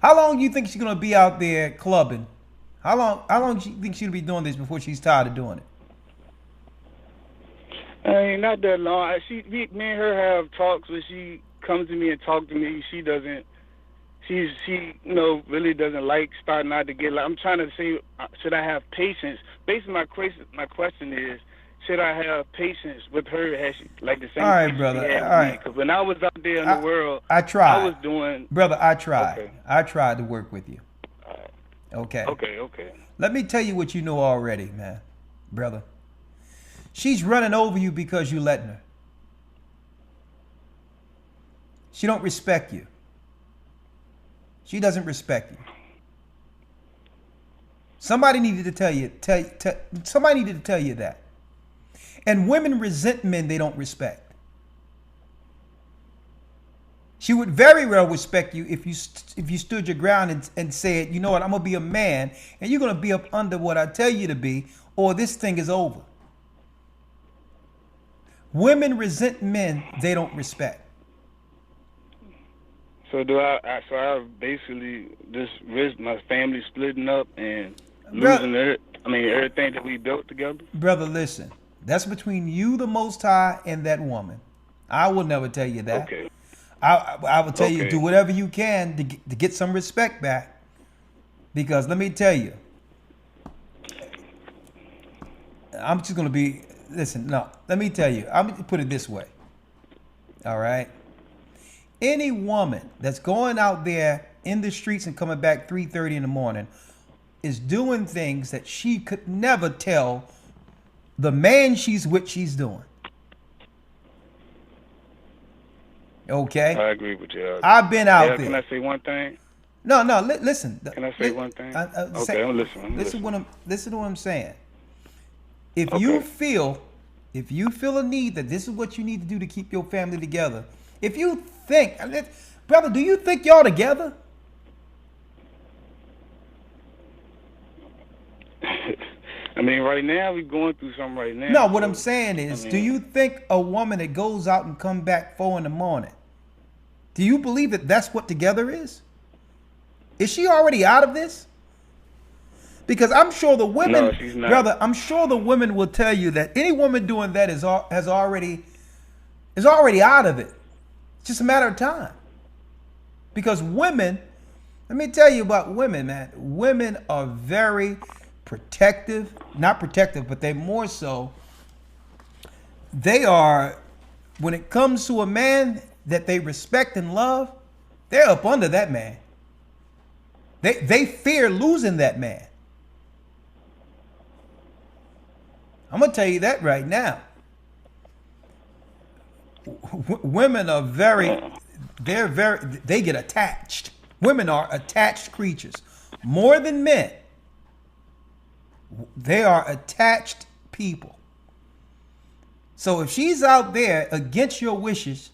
How long do you think she's gonna be out there clubbing? How long do you think she'll be doing this before she's tired of doing it? Not that long. Me and her have talks where she comes to me and talks to me. She doesn't. She really doesn't like starting out to get. Like, I'm trying to say, should I have patience? Basically, my question is, should I have patience with her? Has she, like the same? All right, patience brother. she had All with me? right. Because when I was out there in the world, I tried. I was doing. Brother, I tried. Okay. I tried to work with you. Okay. Okay. Let me tell you what you know already, man, brother. She's running over you because you letting her. She don't respect you. She doesn't respect you. Somebody needed to tell you. Somebody needed to tell you that. And women resent men they don't respect. She would very well respect you if you stood your ground and said, you know what, I'm going to be a man and you're going to be up under what I tell you to be, or this thing is over. Women resent men they don't respect. So do so I basically just risk my family splitting up and losing everything that we built together? Brother, listen. That's between you, the Most High, and that woman. I will never tell you that. Okay. I will tell you, Okay. do whatever you can to get some respect back. Because let me tell you, I'm just going to be, listen, no, let me tell you, I'm going to put it this way. All right? Any woman that's going out there in the streets and coming back 3:30 in the morning is doing things that she could never tell the man she's with she's doing. Okay? I agree with you. I've been out there. Can I say one thing? No, listen. Can I say one thing? Okay, I'm listening. Listen to what I'm saying. If you feel a need that this is what you need to do to keep your family together, if you think, brother, do you think y'all together? I mean, right now we're going through something right now. No, what I'm saying is, do you think a woman that goes out and come back 4 in the morning, do you believe that that's what together is? Is she already out of this? Because I'm sure the women, no, she's not. brother, I'm sure the women will tell you that any woman doing that is already out of it. It's just a matter of time. Because women, let me tell you about women, man. Women are very protective, not protective, but they more so. They are, when it comes to a man that they respect and love, they're up under that man. They fear losing that man. I'm gonna tell you that right now. Women are they get attached. Women are attached creatures. More than men. They are attached people. So if she's out there against your wishes,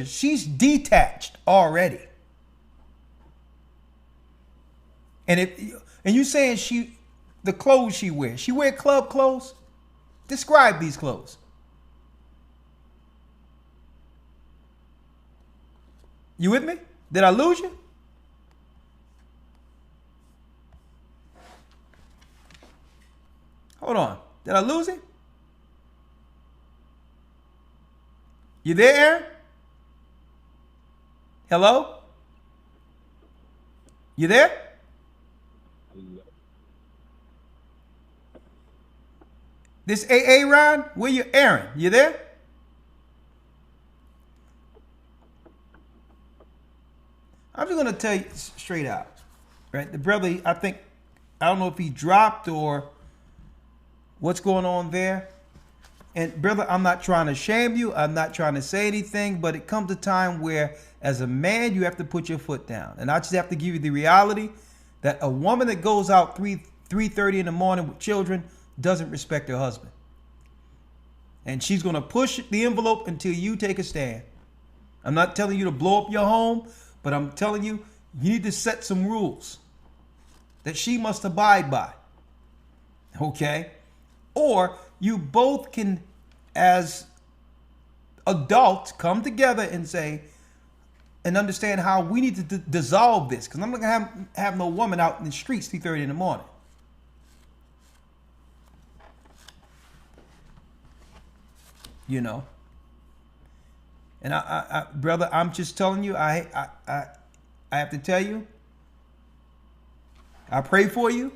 she's detached already. And you saying the clothes she wears, she wear club clothes? Describe these clothes. You with me? Did I lose you? Hold on. Did I lose him? You there, Aaron? Hello? You there? This AA Ron, where you, Aaron? You there? I'm just gonna tell you straight out, right? The brother, I don't know if he dropped or what's going on there. And brother, I'm not trying to shame you. I'm not trying to say anything, but it comes a time where, as a man, you have to put your foot down. And I just have to give you the reality that a woman that goes out 3:30 in the morning with children doesn't respect her husband. And she's going to push the envelope until you take a stand. I'm not telling you to blow up your home, but I'm telling you, you need to set some rules that she must abide by. Okay? Or you both can, as adults, come together and say, and understand how we need to dissolve this. Because I'm not going to have no woman out in the streets 3:30 in the morning. You know, and I, brother, I'm just telling you, I have to tell you, I pray for you.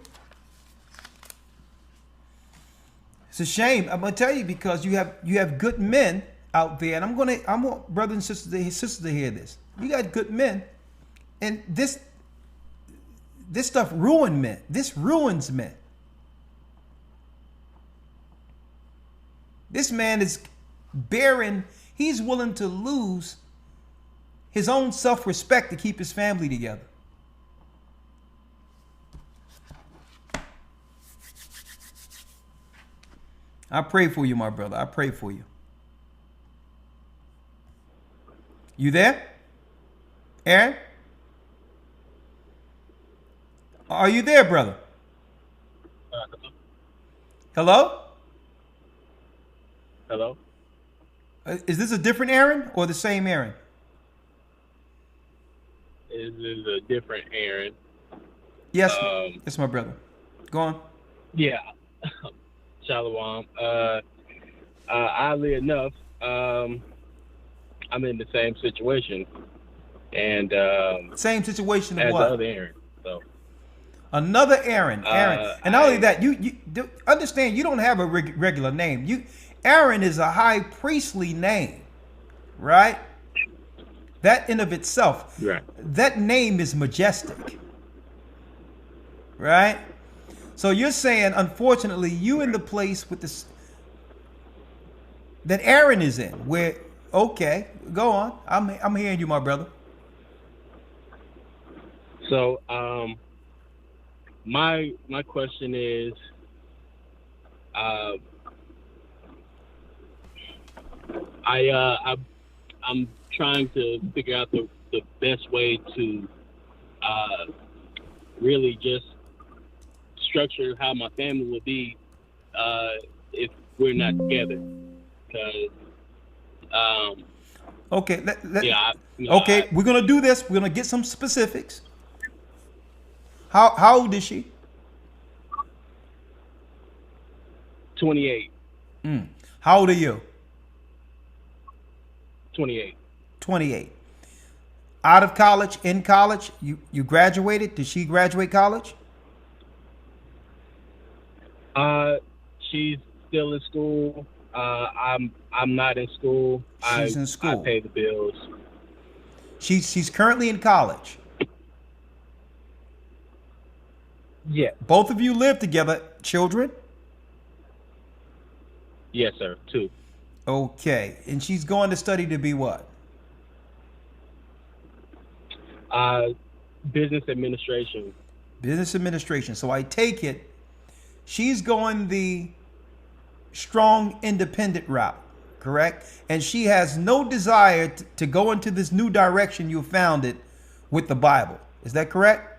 It's a shame. I'm gonna tell you because you have good men out there, and I want brothers and sisters to hear this. You got good men, and this stuff ruins men. This ruins men. This man is he's willing to lose his own self-respect to keep his family together. I pray for you, my brother. I pray for you. You there? Aaron? Are you there, brother? Hello? Hello? Is this a different Aaron or the same Aaron? This is a different Aaron. Yes, it's my brother. Go on. Yeah. Shalom. Oddly enough, I'm in the same situation. And same situation as of what? the other Aaron. So another Aaron. And not only that, you understand you don't have a regular name. Aaron is a high priestly name, right? That in of itself, right. That name is majestic, right? So you're saying, unfortunately, you in the place with this that Aaron is in. Where, okay, go on. I'm hearing you, my brother. So, my question is, I'm trying to figure out the best way to really just structure how my family will be if we're not together. Because okay, okay, we're gonna do this. We're gonna get some specifics. How old is she? 28. How old are you? 28. 28. Out of college, in college, you graduated? Did she graduate college? She's still in school. I'm not in school. She's in school. I pay the bills. She's currently in college. Yeah. Both of you live together. Children? Yes, sir. 2. Okay. And she's going to study to be what? Business administration. Business administration. So I take it she's going the strong independent route, correct? And she has no desire to go into this new direction you found it with the Bible. Is that correct?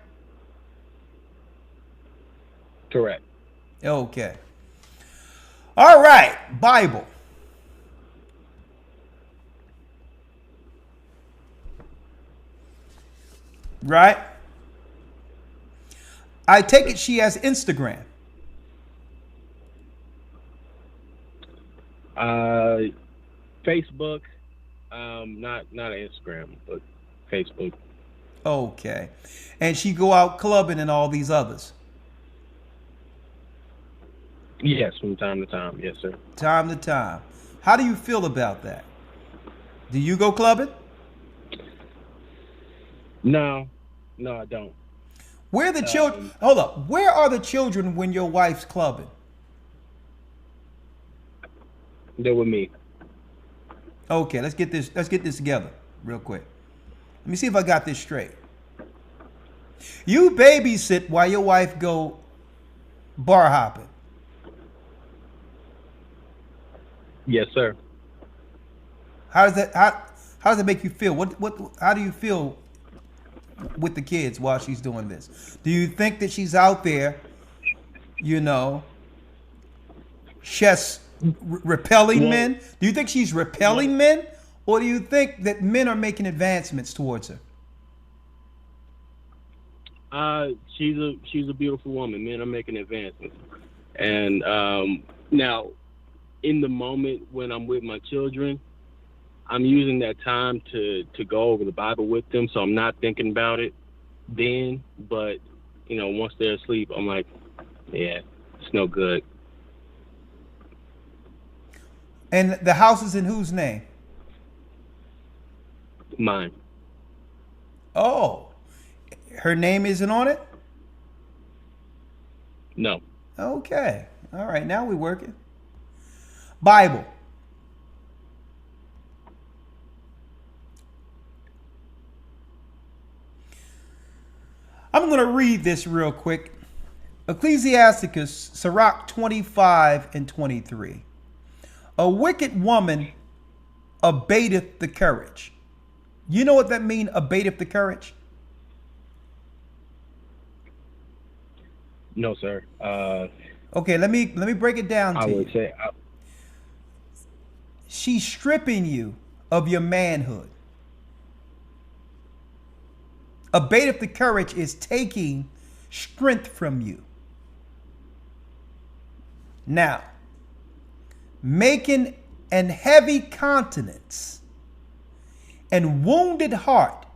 Correct. Okay. All right. Bible. Right? I take it she has Instagram. Facebook, not Instagram, but Facebook. Okay. And she go out clubbing and all these others. Yes, from time to time. Yes, sir. Time to time. How do you feel about that? Do you go clubbing? No, I don't. Where are the children? Hold up. Where are the children when your wife's clubbing? They're with me. Okay, let's get this together real quick. Let me see if I got this straight. You babysit while your wife go bar hopping. Yes, sir. How does that make you feel? How do you feel with the kids while she's doing this? Do you think that she's out there, just repelling men? Do you think she's repelling men, or do you think that men are making advancements towards her? She's a beautiful woman. Men are making advancements, and now, in the moment when I'm with my children, I'm using that time to go over the Bible with them, so I'm not thinking about it then. But once they're asleep, I'm like, yeah, it's no good. And the house is in whose name? Mine. Oh, her name isn't on it? No. Okay. All right. Now we're working. Bible. I'm going to read this real quick. Ecclesiasticus, Sirach 25 and 23. A wicked woman abateth the courage. You know what that means, abateth the courage? No, sir. Okay, let me break it down to you. I would say she's stripping you of your manhood. A bait of the courage is taking strength from you. Now, making an heavy countenance and wounded heart,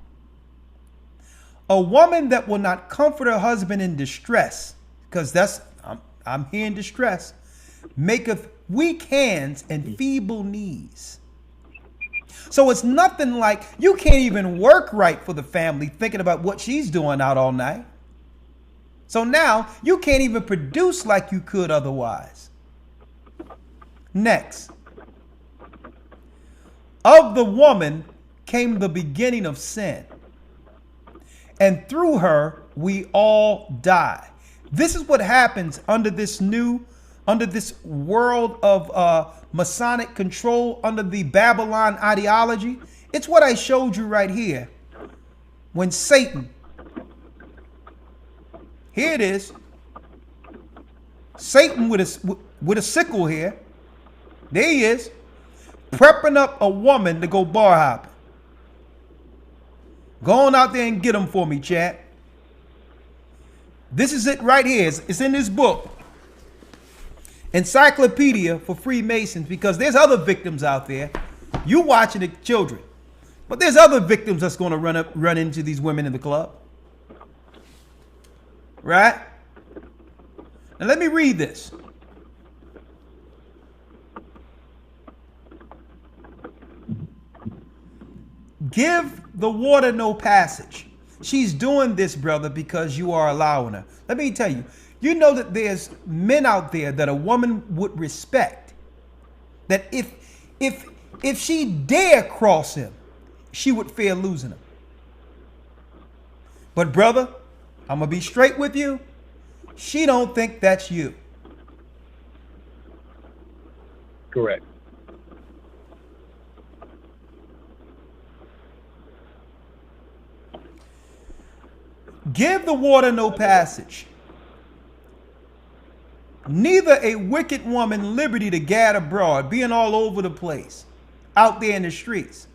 a woman that will not comfort her husband in distress, because I'm here in distress, maketh weak hands and feeble knees. So it's nothing like you can't even work right for the family thinking about what she's doing out all night. So now you can't even produce like you could otherwise. Next, of the woman came the beginning of sin, and through her we all die. This is what happens under this world of Masonic control, under the Babylon ideology. It's what I showed you right here. When Satan, here it is, Satan with a sickle here, there he is, prepping up a woman to go bar hopping. Go on out there and get them for me, chat. This is it right here. It's in this book. Encyclopedia for Freemasons, because there's other victims out there. You watching the children, but there's other victims that's going to run into these women in the club. Right? Now let me read this. Give the water no passage. She's doing this, brother, because you are allowing her. Let me tell you, you know that there's men out there that a woman would respect. That if she dare cross him, she would fear losing him. But brother, I'm gonna be straight with you. She don't think that's you. Correct. Give the water no passage. Neither a wicked woman liberty to gad abroad, being all over the place, out there in the streets.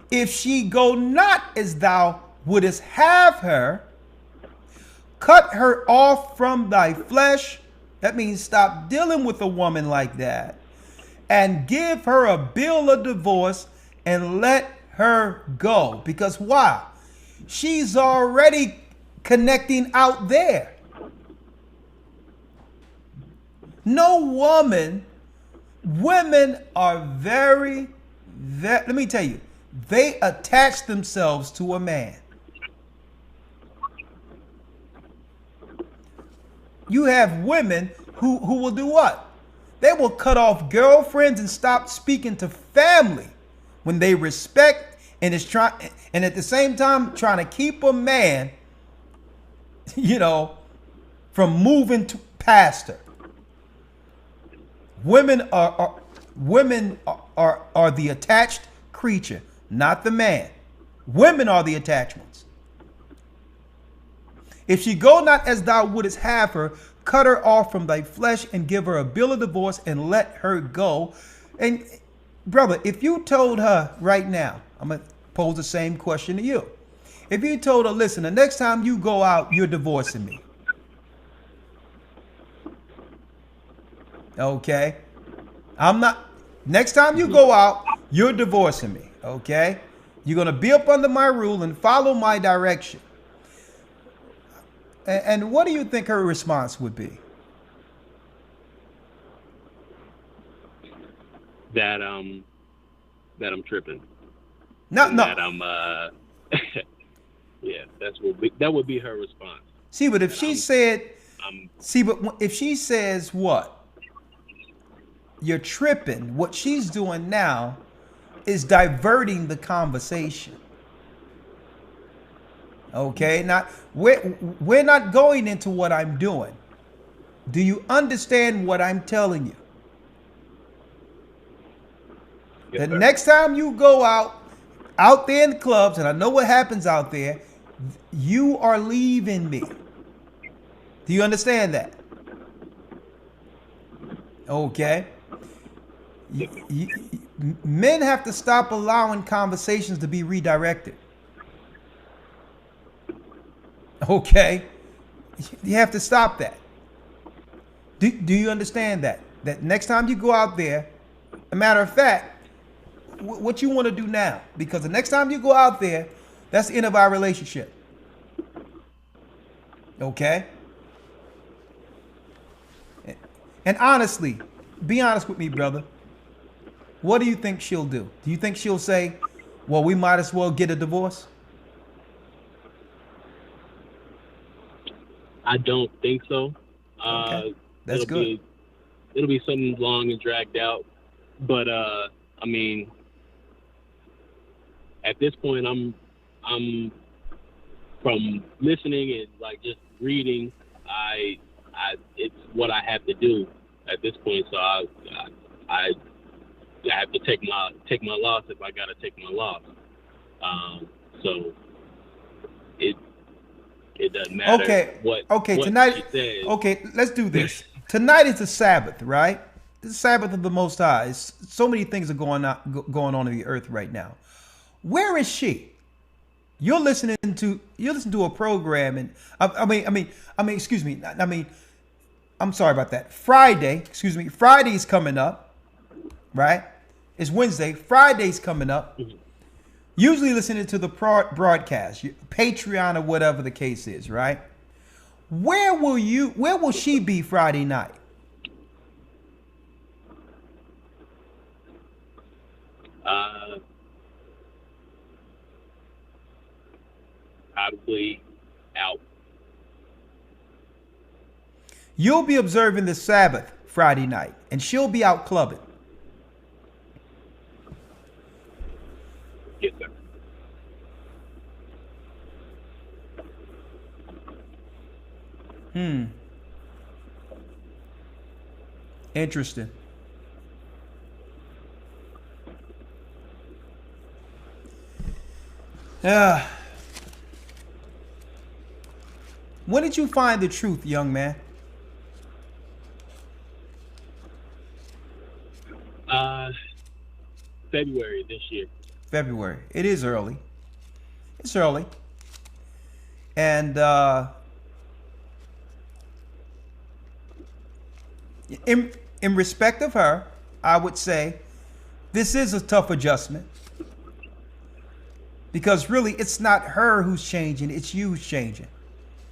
If she go not as thou wouldest have her, cut her off from thy flesh. That means stop dealing with a woman like that. And give her a bill of divorce and let her go. Because why? She's already connecting out there. No woman, women are very, let me tell you, they attach themselves to a man. You have women who will do what? They will cut off girlfriends and stop speaking to family when they respect and at the same time trying to keep a man, from moving past her. Women are the attached creature, not the man. Women are the attachments. If she go not as thou wouldest have her, cut her off from thy flesh and give her a bill of divorce and let her go. And brother, if you told her right now, I'm going to pose the same question to you. If you told her, listen, the next time you go out, you're divorcing me. Okay? Next time you go out, you're divorcing me. Okay? You're going to be up under my rule and follow my direction. And what do you think her response would be? That I'm tripping. No. That I'm yeah, that would be her response. See, but if she said, if she says what? You're tripping. What she's doing now is diverting the conversation. Okay, we're not going into what I'm doing. Do you understand what I'm telling you? Yes, the sir. Next time you go out there in the clubs, and I know what happens out there, you are leaving me. Do you understand that? Okay. Men have to stop allowing conversations to be redirected. Okay? You have to stop that. Do you understand that? That next time you go out there, a matter of fact, what you want to do now, because the next time you go out there, that's the end of our relationship. Okay? And honestly, be honest with me, brother. What do you think she'll do? Do you think she'll say, well, we might as well get a divorce? I don't think so. Okay. That's good. It'll be something long and dragged out. But I mean, at this point, I'm from listening and like just reading. It's what I have to do at this point. So I have to take my loss if I gotta take my loss. So it doesn't matter. What tonight. she says. Okay, let's do this. Tonight is the Sabbath, right? The Sabbath of the Most High. So many things are going on in the earth right now. Where is she? You're listening to a program, and I'm sorry about that. Friday's coming up, right? It's Wednesday. Friday's coming up. Usually listening to the broadcast, Patreon or whatever the case is, right? Where will she be Friday night? Probably out. You'll be observing the Sabbath Friday night, and she'll be out clubbing. Yes, sir. Interesting. When did you find the truth, young man? February this year. February. It is early. It's early. And in respect of her, I would say this is a tough adjustment. Because really, it's not her who's changing, it's you who's changing.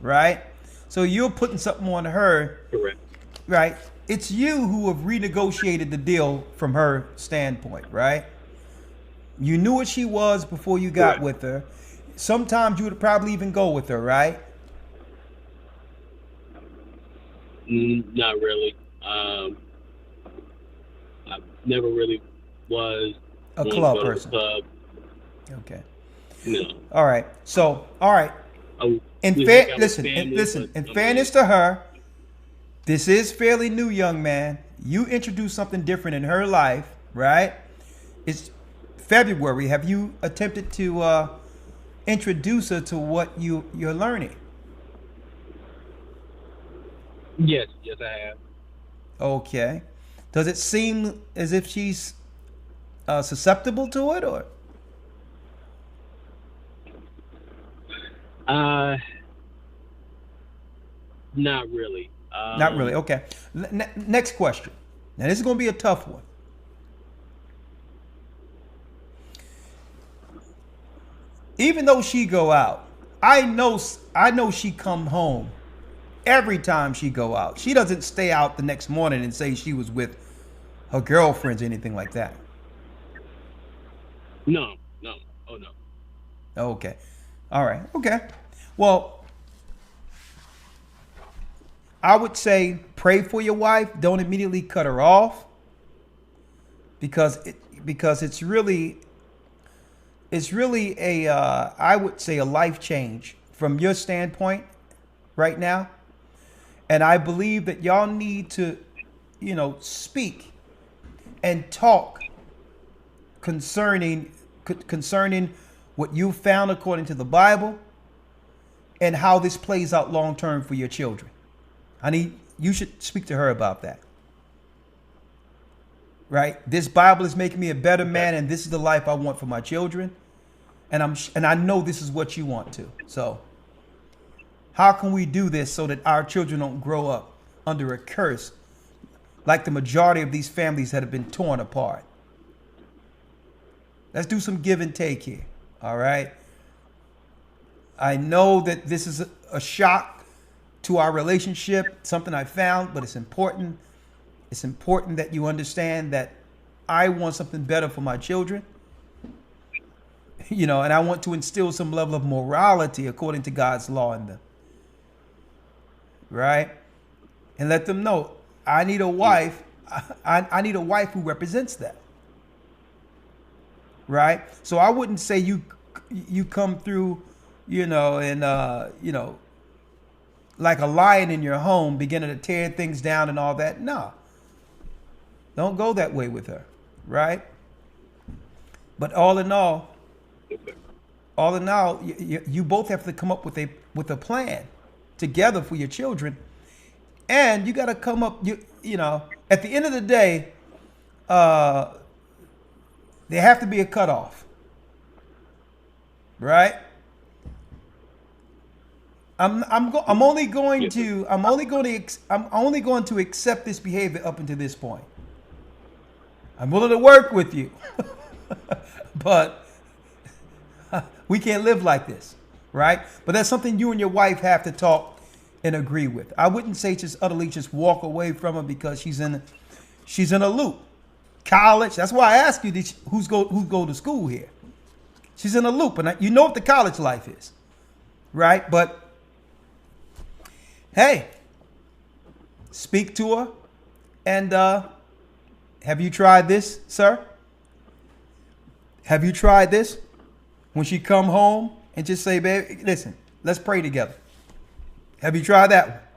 Right? So you're putting something on her. Correct. Right? It's you who have renegotiated the deal from her standpoint, right? You knew what she was before you got with her. Sometimes you would probably even go with her, right? Not really. I never really was a club person. Club. Okay. No. All right. So, all right. In fairness to her, this is fairly new, young man. You introduced something different in her life, right? It's February. Have you attempted to introduce her to what you're learning? Yes, I have. Okay. Does it seem as if she's susceptible to it, or? Not really. Not really. Okay. Next question. Now this is going to be a tough one. Even though she go out, I know she come home every time she go out. She doesn't stay out the next morning and say she was with her girlfriends or anything like that. No. Oh, no. Okay. All right. Okay. Well, I would say pray for your wife. Don't immediately cut her off, because it's really a I would say a life change from your standpoint right now. And I believe that y'all need to, speak and talk concerning what you found according to the Bible and how this plays out long term for your children. You should speak to her about that. right? This Bible is making me a better man, and this is the life I want for my children. And I know this is what you want too. So how can we do this so that our children don't grow up under a curse like the majority of these families that have been torn apart? Let's do some give and take here. All right. I know that this is a shock to our relationship, something I found, but it's important. It's important that you understand that I want something better for my children. You know, and I want to instill some level of morality according to God's law in them. Right? And let them know I need a wife. I need a wife who represents that. Right? So I wouldn't say you come through, you know, and you know, like a lion in your home, beginning to tear things down and all that. No. Don't go that way with her. Right? But all in all, you both have to come up with a plan together for your children, and you got to come up. You know, at the end of the day, there have to be a cutoff, right? I'm only going to accept this behavior up until this point. I'm willing to work with you, but we can't live like this, right? But that's something you and your wife have to talk and agree with. I wouldn't say just utterly just walk away from her because she's in a loop. College, that's why I ask you who go to school here. She's in a loop, and you know what the college life is, right? But hey, speak to her, and have you tried this, sir? Have you tried this? When she come home and just say, babe, listen, let's pray together. Have you tried that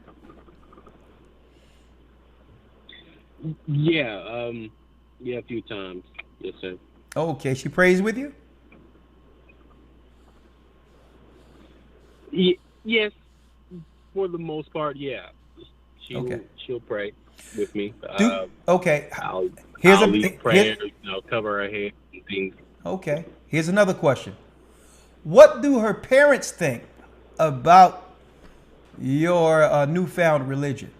one? Yeah, yeah, a few times. Yes, sir. Okay, she prays with you? Yes, for the most part, yeah. She'll pray with me. Okay. I'll lead prayer, cover her head and things. Okay. Here's another question. What do her parents think about your newfound religion?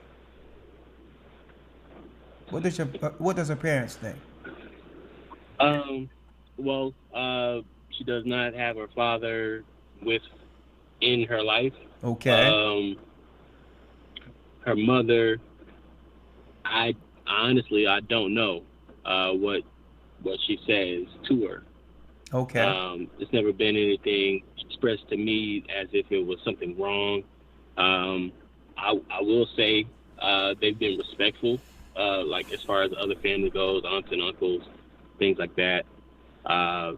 What does her parents think? Well, she does not have her father in her life. Okay. Her mother, I honestly don't know what she says to her. Okay. It's never been anything expressed to me as if it was something wrong. I will say they've been respectful, like as far as the other family goes, aunts and uncles, things like that.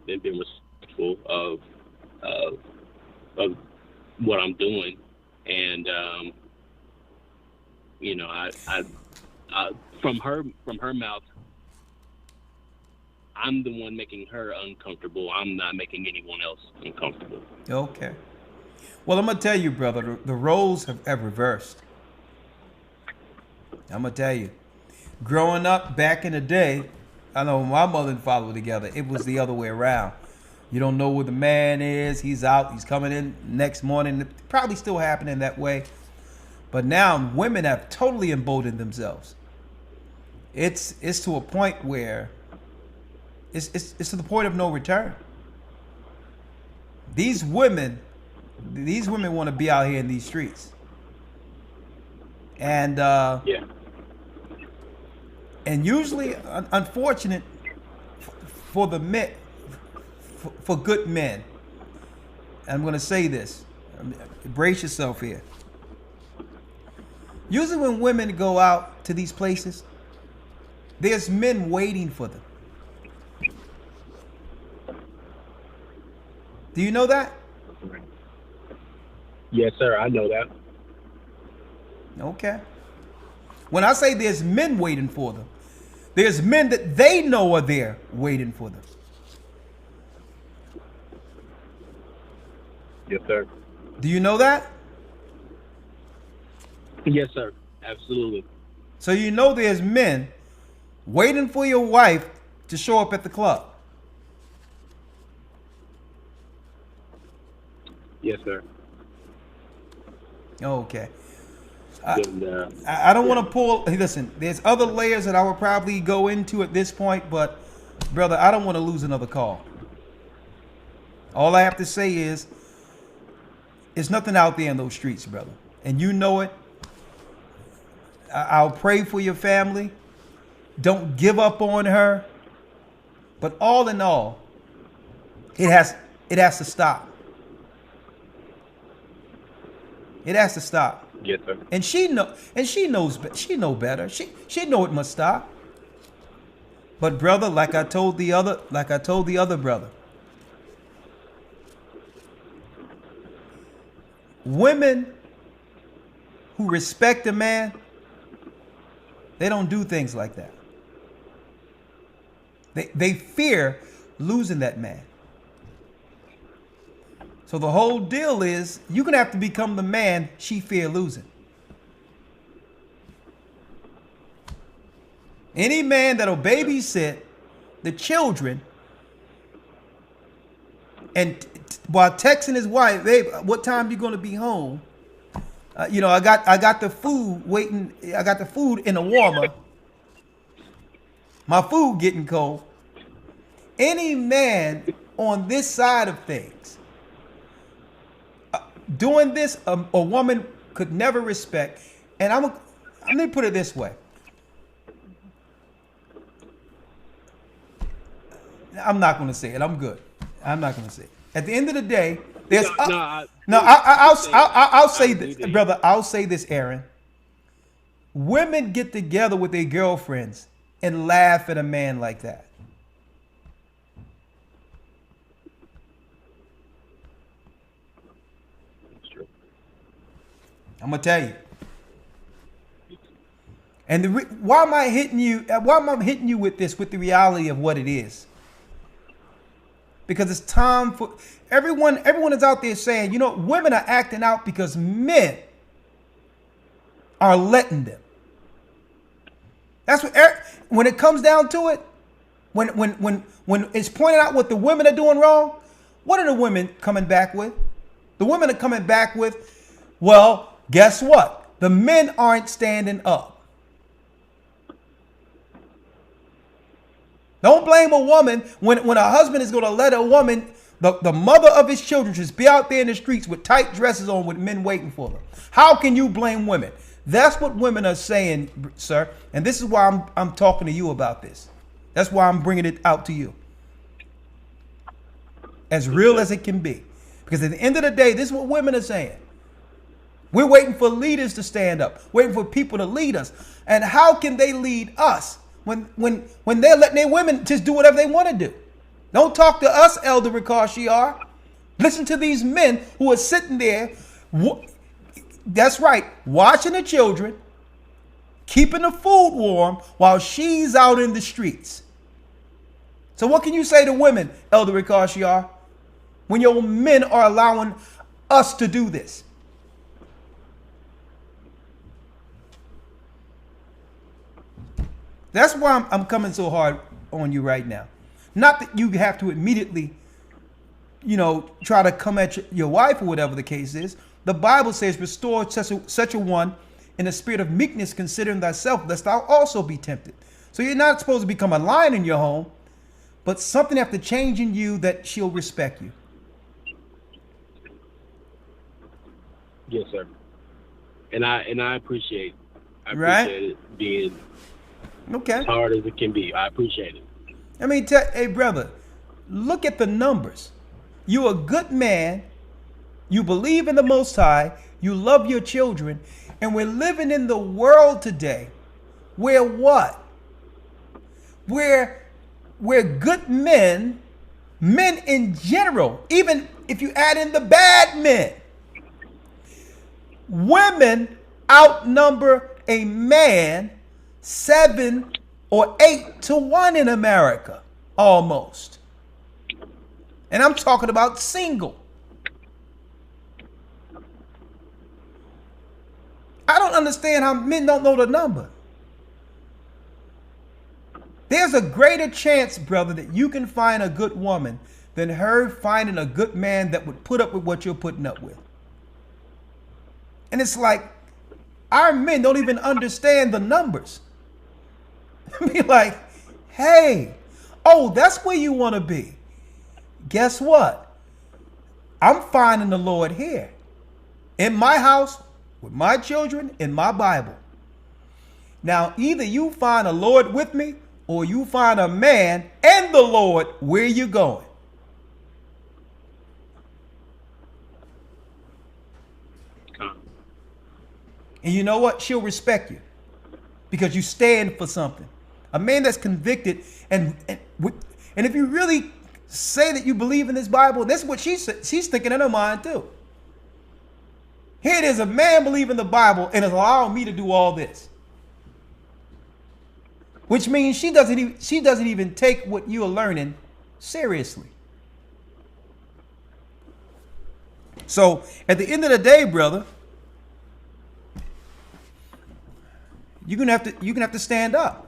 They've been respectful of what I'm doing, and you know, I from her mouth, I'm the one making her uncomfortable. I'm not making anyone else uncomfortable. Okay. Well, I'm going to tell you, brother, the roles have reversed. I'm going to tell you. Growing up back in the day, I know when my mother and father were together, it was the other way around. You don't know where the man is. He's out. He's coming in next morning. It's probably still happening that way. But now women have totally emboldened themselves. It's to a point where it's to the point of no return. These women want to be out here in these streets, and and usually unfortunate for the men, for good men. I'm going to say this. Brace yourself here. Usually when women go out to these places, there's men waiting for them. Do you know that? Yes, sir. I know that. Okay. When I say there's men waiting for them, there's men that they know are there waiting for them. Yes, sir. Do you know that? Yes, sir. Absolutely. So you know there's men waiting for your wife to show up at the club. Yes, sir. Okay. And, I don't want to pull. Hey, listen, there's other layers that I would probably go into at this point, but brother, I don't want to lose another call. All I have to say is, there's nothing out there in those streets, brother, and you know it. I'll pray for your family. Don't give up on her. But all in all, it has to stop. It has to stop. Yes, sir. And she knows better. She know it must stop. But brother, like I told the other brother, women who respect a man, they don't do things like that. They fear losing that man. So the whole deal is you're going to have to become the man she fear losing. Any man that'll babysit the children and while texting his wife, babe, what time you going to be home? I got the food waiting. I got the food in the warmer. My food getting cold. Any man on this side of things doing this, a woman could never respect. And let me put it this way. I'm not going to say it. I'm good. I'm not going to say it. At the end of the day, there's I'll say this, brother. I'll say this, Aaron. Women get together with their girlfriends and laugh at a man like that. I'm gonna tell you. And why am I hitting you? Why am I hitting you with this? With the reality of what it is. Because it's time for everyone. Everyone is out there saying, women are acting out because men are letting them. That's what. When it comes down to it, when it's pointed out what the women are doing wrong, what are the women coming back with? The women are coming back with, well, guess what? The men aren't standing up. Don't blame a woman when a husband is going to let a woman, the mother of his children, just be out there in the streets with tight dresses on with men waiting for them. How can you blame women? That's what women are saying, sir. And this is why I'm talking to you about this. That's why I'm bringing it out to you. As real as it can be. Because at the end of the day, this is what women are saying. We're waiting for leaders to stand up, waiting for people to lead us. And how can they lead us when they're letting their women just do whatever they want to do? Don't talk to us, Elder Ricard. Listen to these men who are sitting there. That's right, watching the children, keeping the food warm while she's out in the streets. So what can you say to women, Elder Ricard, when your men are allowing us to do this? That's why I'm coming so hard on you right now. Not that you have to immediately, try to come at your wife or whatever the case is. The Bible says, restore such a one in a spirit of meekness, considering thyself, lest thou also be tempted. So you're not supposed to become a lion in your home, but something have to change in you that she'll respect you. Yes, sir. And I appreciate it being as hard as it can be. I appreciate it. I mean, hey, brother, look at the numbers. You're a good man. You believe in the Most High. You love your children. And we're living in the world today where what? Where good men in general, even if you add in the bad men, women outnumber a man 7 or 8 to 1 in America, almost. And I'm talking about single. I don't understand how men don't know the number. There's a greater chance, brother, that you can find a good woman than her finding a good man that would put up with what you're putting up with. And it's like, our men don't even understand the numbers. Be like, hey, oh, that's where you want to be. Guess what? I'm finding the Lord here. In my house, with my children, in my Bible. Now, either you find a Lord with me, or you find a man and the Lord where you're going. And you know what? She'll respect you because you stand for something. A man that's convicted, and if you really say that you believe in this Bible, that's what she's thinking in her mind too. Here it is, a man believing the Bible and is allowing me to do all this. Which means she doesn't even take what you're learning seriously. So at the end of the day, brother, you're gonna have to stand up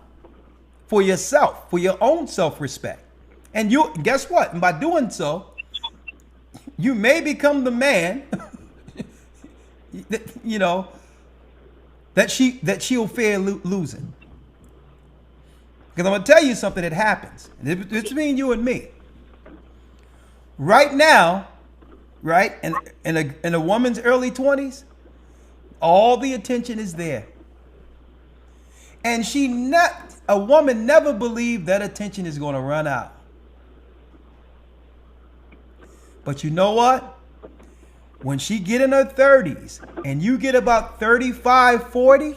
for yourself, for your own self-respect. And you guess what? And by doing so, you may become the man that, you know, that she'll fear losing. Because I'm going to tell you something that happens. It's between you and me. Right now, right, in a woman's early 20s, all the attention is there. And a woman never believed that attention is going to run out. But you know what? When she get in her 30s and you get about 35, 40,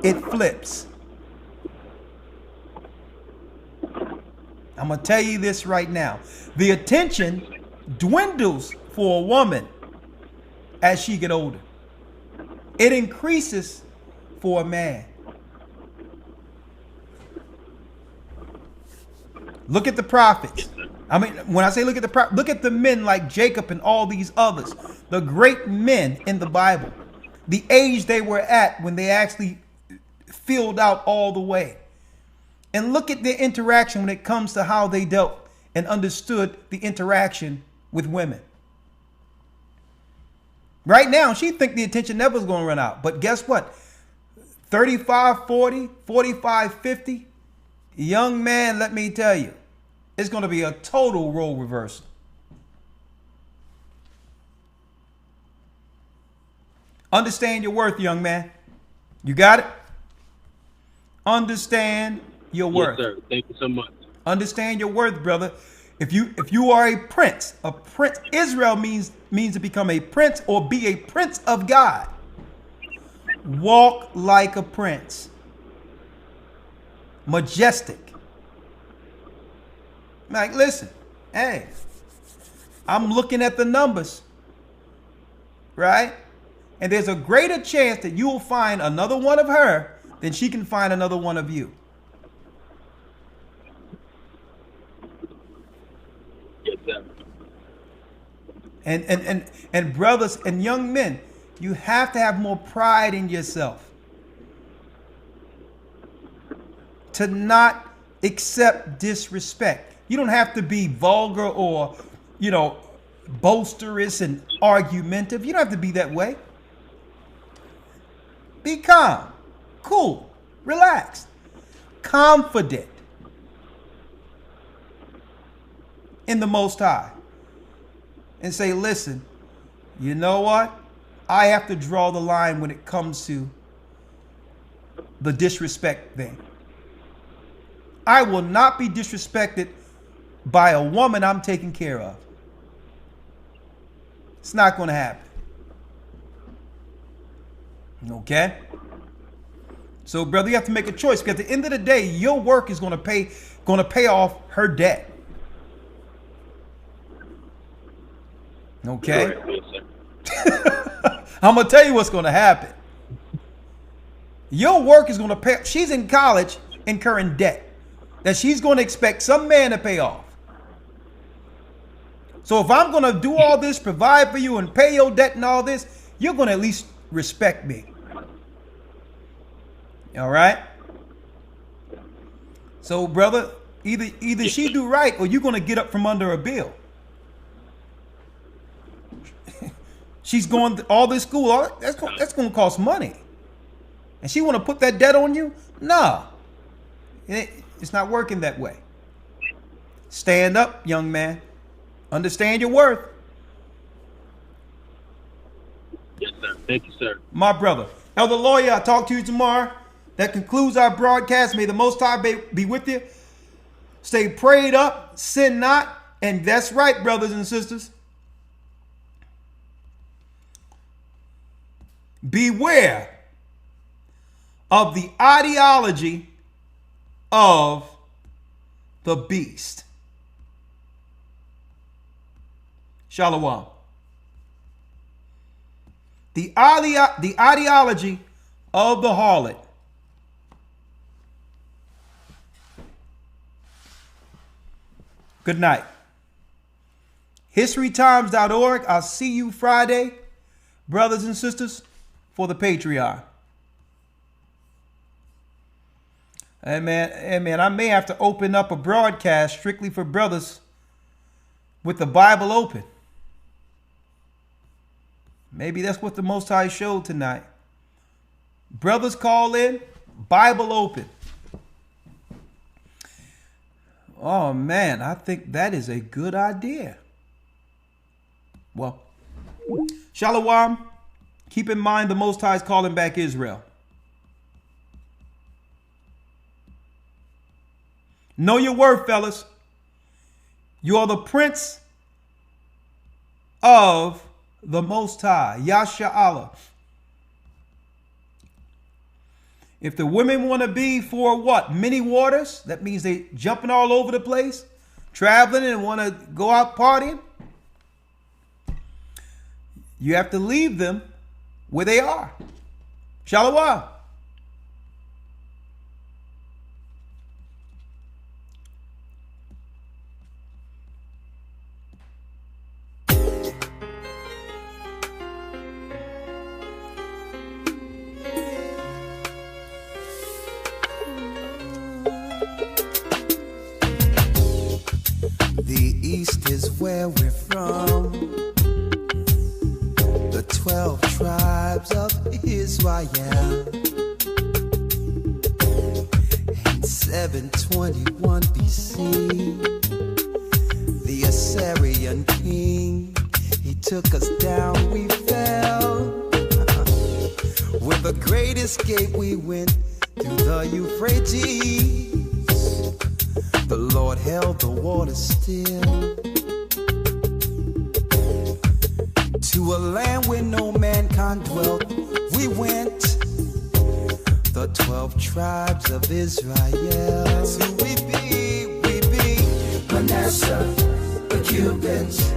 it flips. I'm going to tell you this right now. The attention dwindles for a woman as she get older. It increases for a man. Look at the prophets. I mean, when I say look at the men like Jacob and all these others, the great men in the Bible, the age they were at when they actually filled out all the way. And look at their interaction when it comes to how they dealt and understood the interaction with women. Right now, she think the attention never is going to run out. But guess what? 35, 40, 45, 50, young man, let me tell you, it's going to be a total role reversal. Understand your worth, young man. You got it? Understand your worth. Yes, sir. Thank you so much. Understand your worth, brother. If you are a prince, Israel means to become a prince or be a prince of God. Walk like a prince. Majestic. Like, listen, hey, I'm looking at the numbers, right? And there's a greater chance that you will find another one of her than she can find another one of you. Yes, sir. And brothers and young men, you have to have more pride in yourself. To not accept disrespect. You don't have to be vulgar or, you know, boisterous and argumentative. You don't have to be that way. Be calm, cool, relaxed, confident in the Most High. And say, listen, you know what? I have to draw the line when it comes to the disrespect thing. I will not be disrespected by a woman I'm taking care of. It's not going to happen. Okay? So, brother, you have to make a choice because at the end of the day, your work is going to pay off her debt. Okay? I'm going to tell you what's going to happen. Your work is going to pay. She's in college incurring debt that she's going to expect some man to pay off. So if I'm going to do all this, provide for you and pay your debt and all this, you're going to at least respect me. All right? So, brother, either she do right or you're going to get up from under a bill. She's going to all this school. That's going to cost money. And she want to put that debt on you? No. It's not working that way. Stand up, young man. Understand your worth. Yes, sir. Thank you, sir. My brother. Elder Lawyer, I'll talk to you tomorrow. That concludes our broadcast. May the Most High be with you. Stay prayed up, sin not. And that's right, brothers and sisters. Beware of the ideology of the beast. Shalom. The ideology of the harlot. Good night. HistoryTimes.org. I'll see you Friday, brothers and sisters, for the Patreon. And man, I may have to open up a broadcast strictly for brothers with the Bible open. Maybe that's what the Most High showed tonight. Brothers call in, Bible open. Oh man, I think that is a good idea. Well, Shalom. Keep in mind the Most High is calling back Israel. Know your worth, fellas. You are the prince of the Most High, YASHAYA. If the women want to be for what? Many waters? That means they jumping all over the place, traveling and want to go out partying. You have to leave them where they are. Shalom. The east is where we're from. The 12 tribes of Israel. In 721 BC, the Assyrian king, he took us down, we fell. With a great escape we went through the Euphrates. The Lord held the water still. To a land where no mankind dwelt, we went. The 12 tribes of Israel. That's who we be. Manasseh, the Cubans,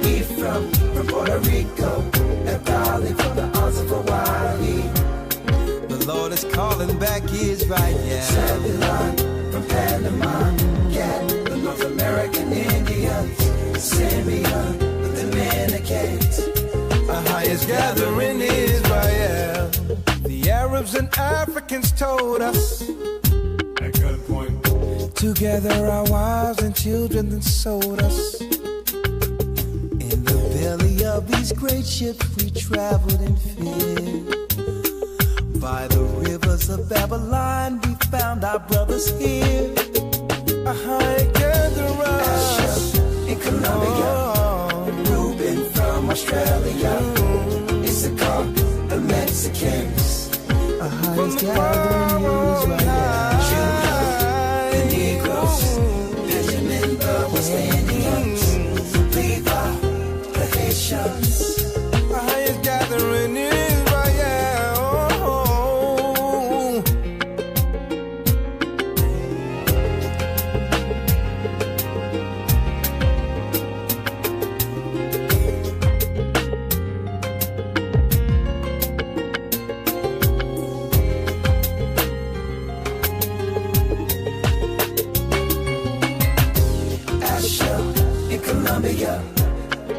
Ephraim from Puerto Rico, Naphtali from the Isles of Hawaii. The Lord is calling back Israel. Zebulon from Panama, Gad, the North American Indians, Simeon, the Dominicans. AHAYAH's gathering Israel. The Arabs and Africans told us at gunpoint to gather our wives and children, then sold us. In the belly of these great ships we traveled in fear. By the rivers of Babylon we found our brothers here. AHAYAH gatherers in Colombia, Reuben from Australia, Issachar, the Mexicans. AHAYAH's gathering Israel. Judah, the Negroes, Benjamin, the West Indians, Levi, the Haitians. AHAYAH's gathering Israel.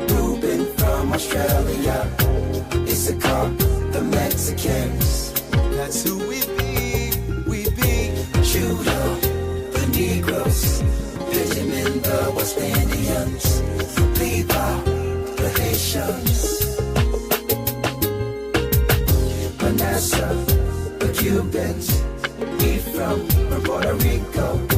Reuben from Australia, Issachar, the Mexicans. That's who we be. Judah, the Ricos, Benjamin the West Indians, Levi the Haitians, Manasseh the Cubans, Ephraim from Puerto Rico,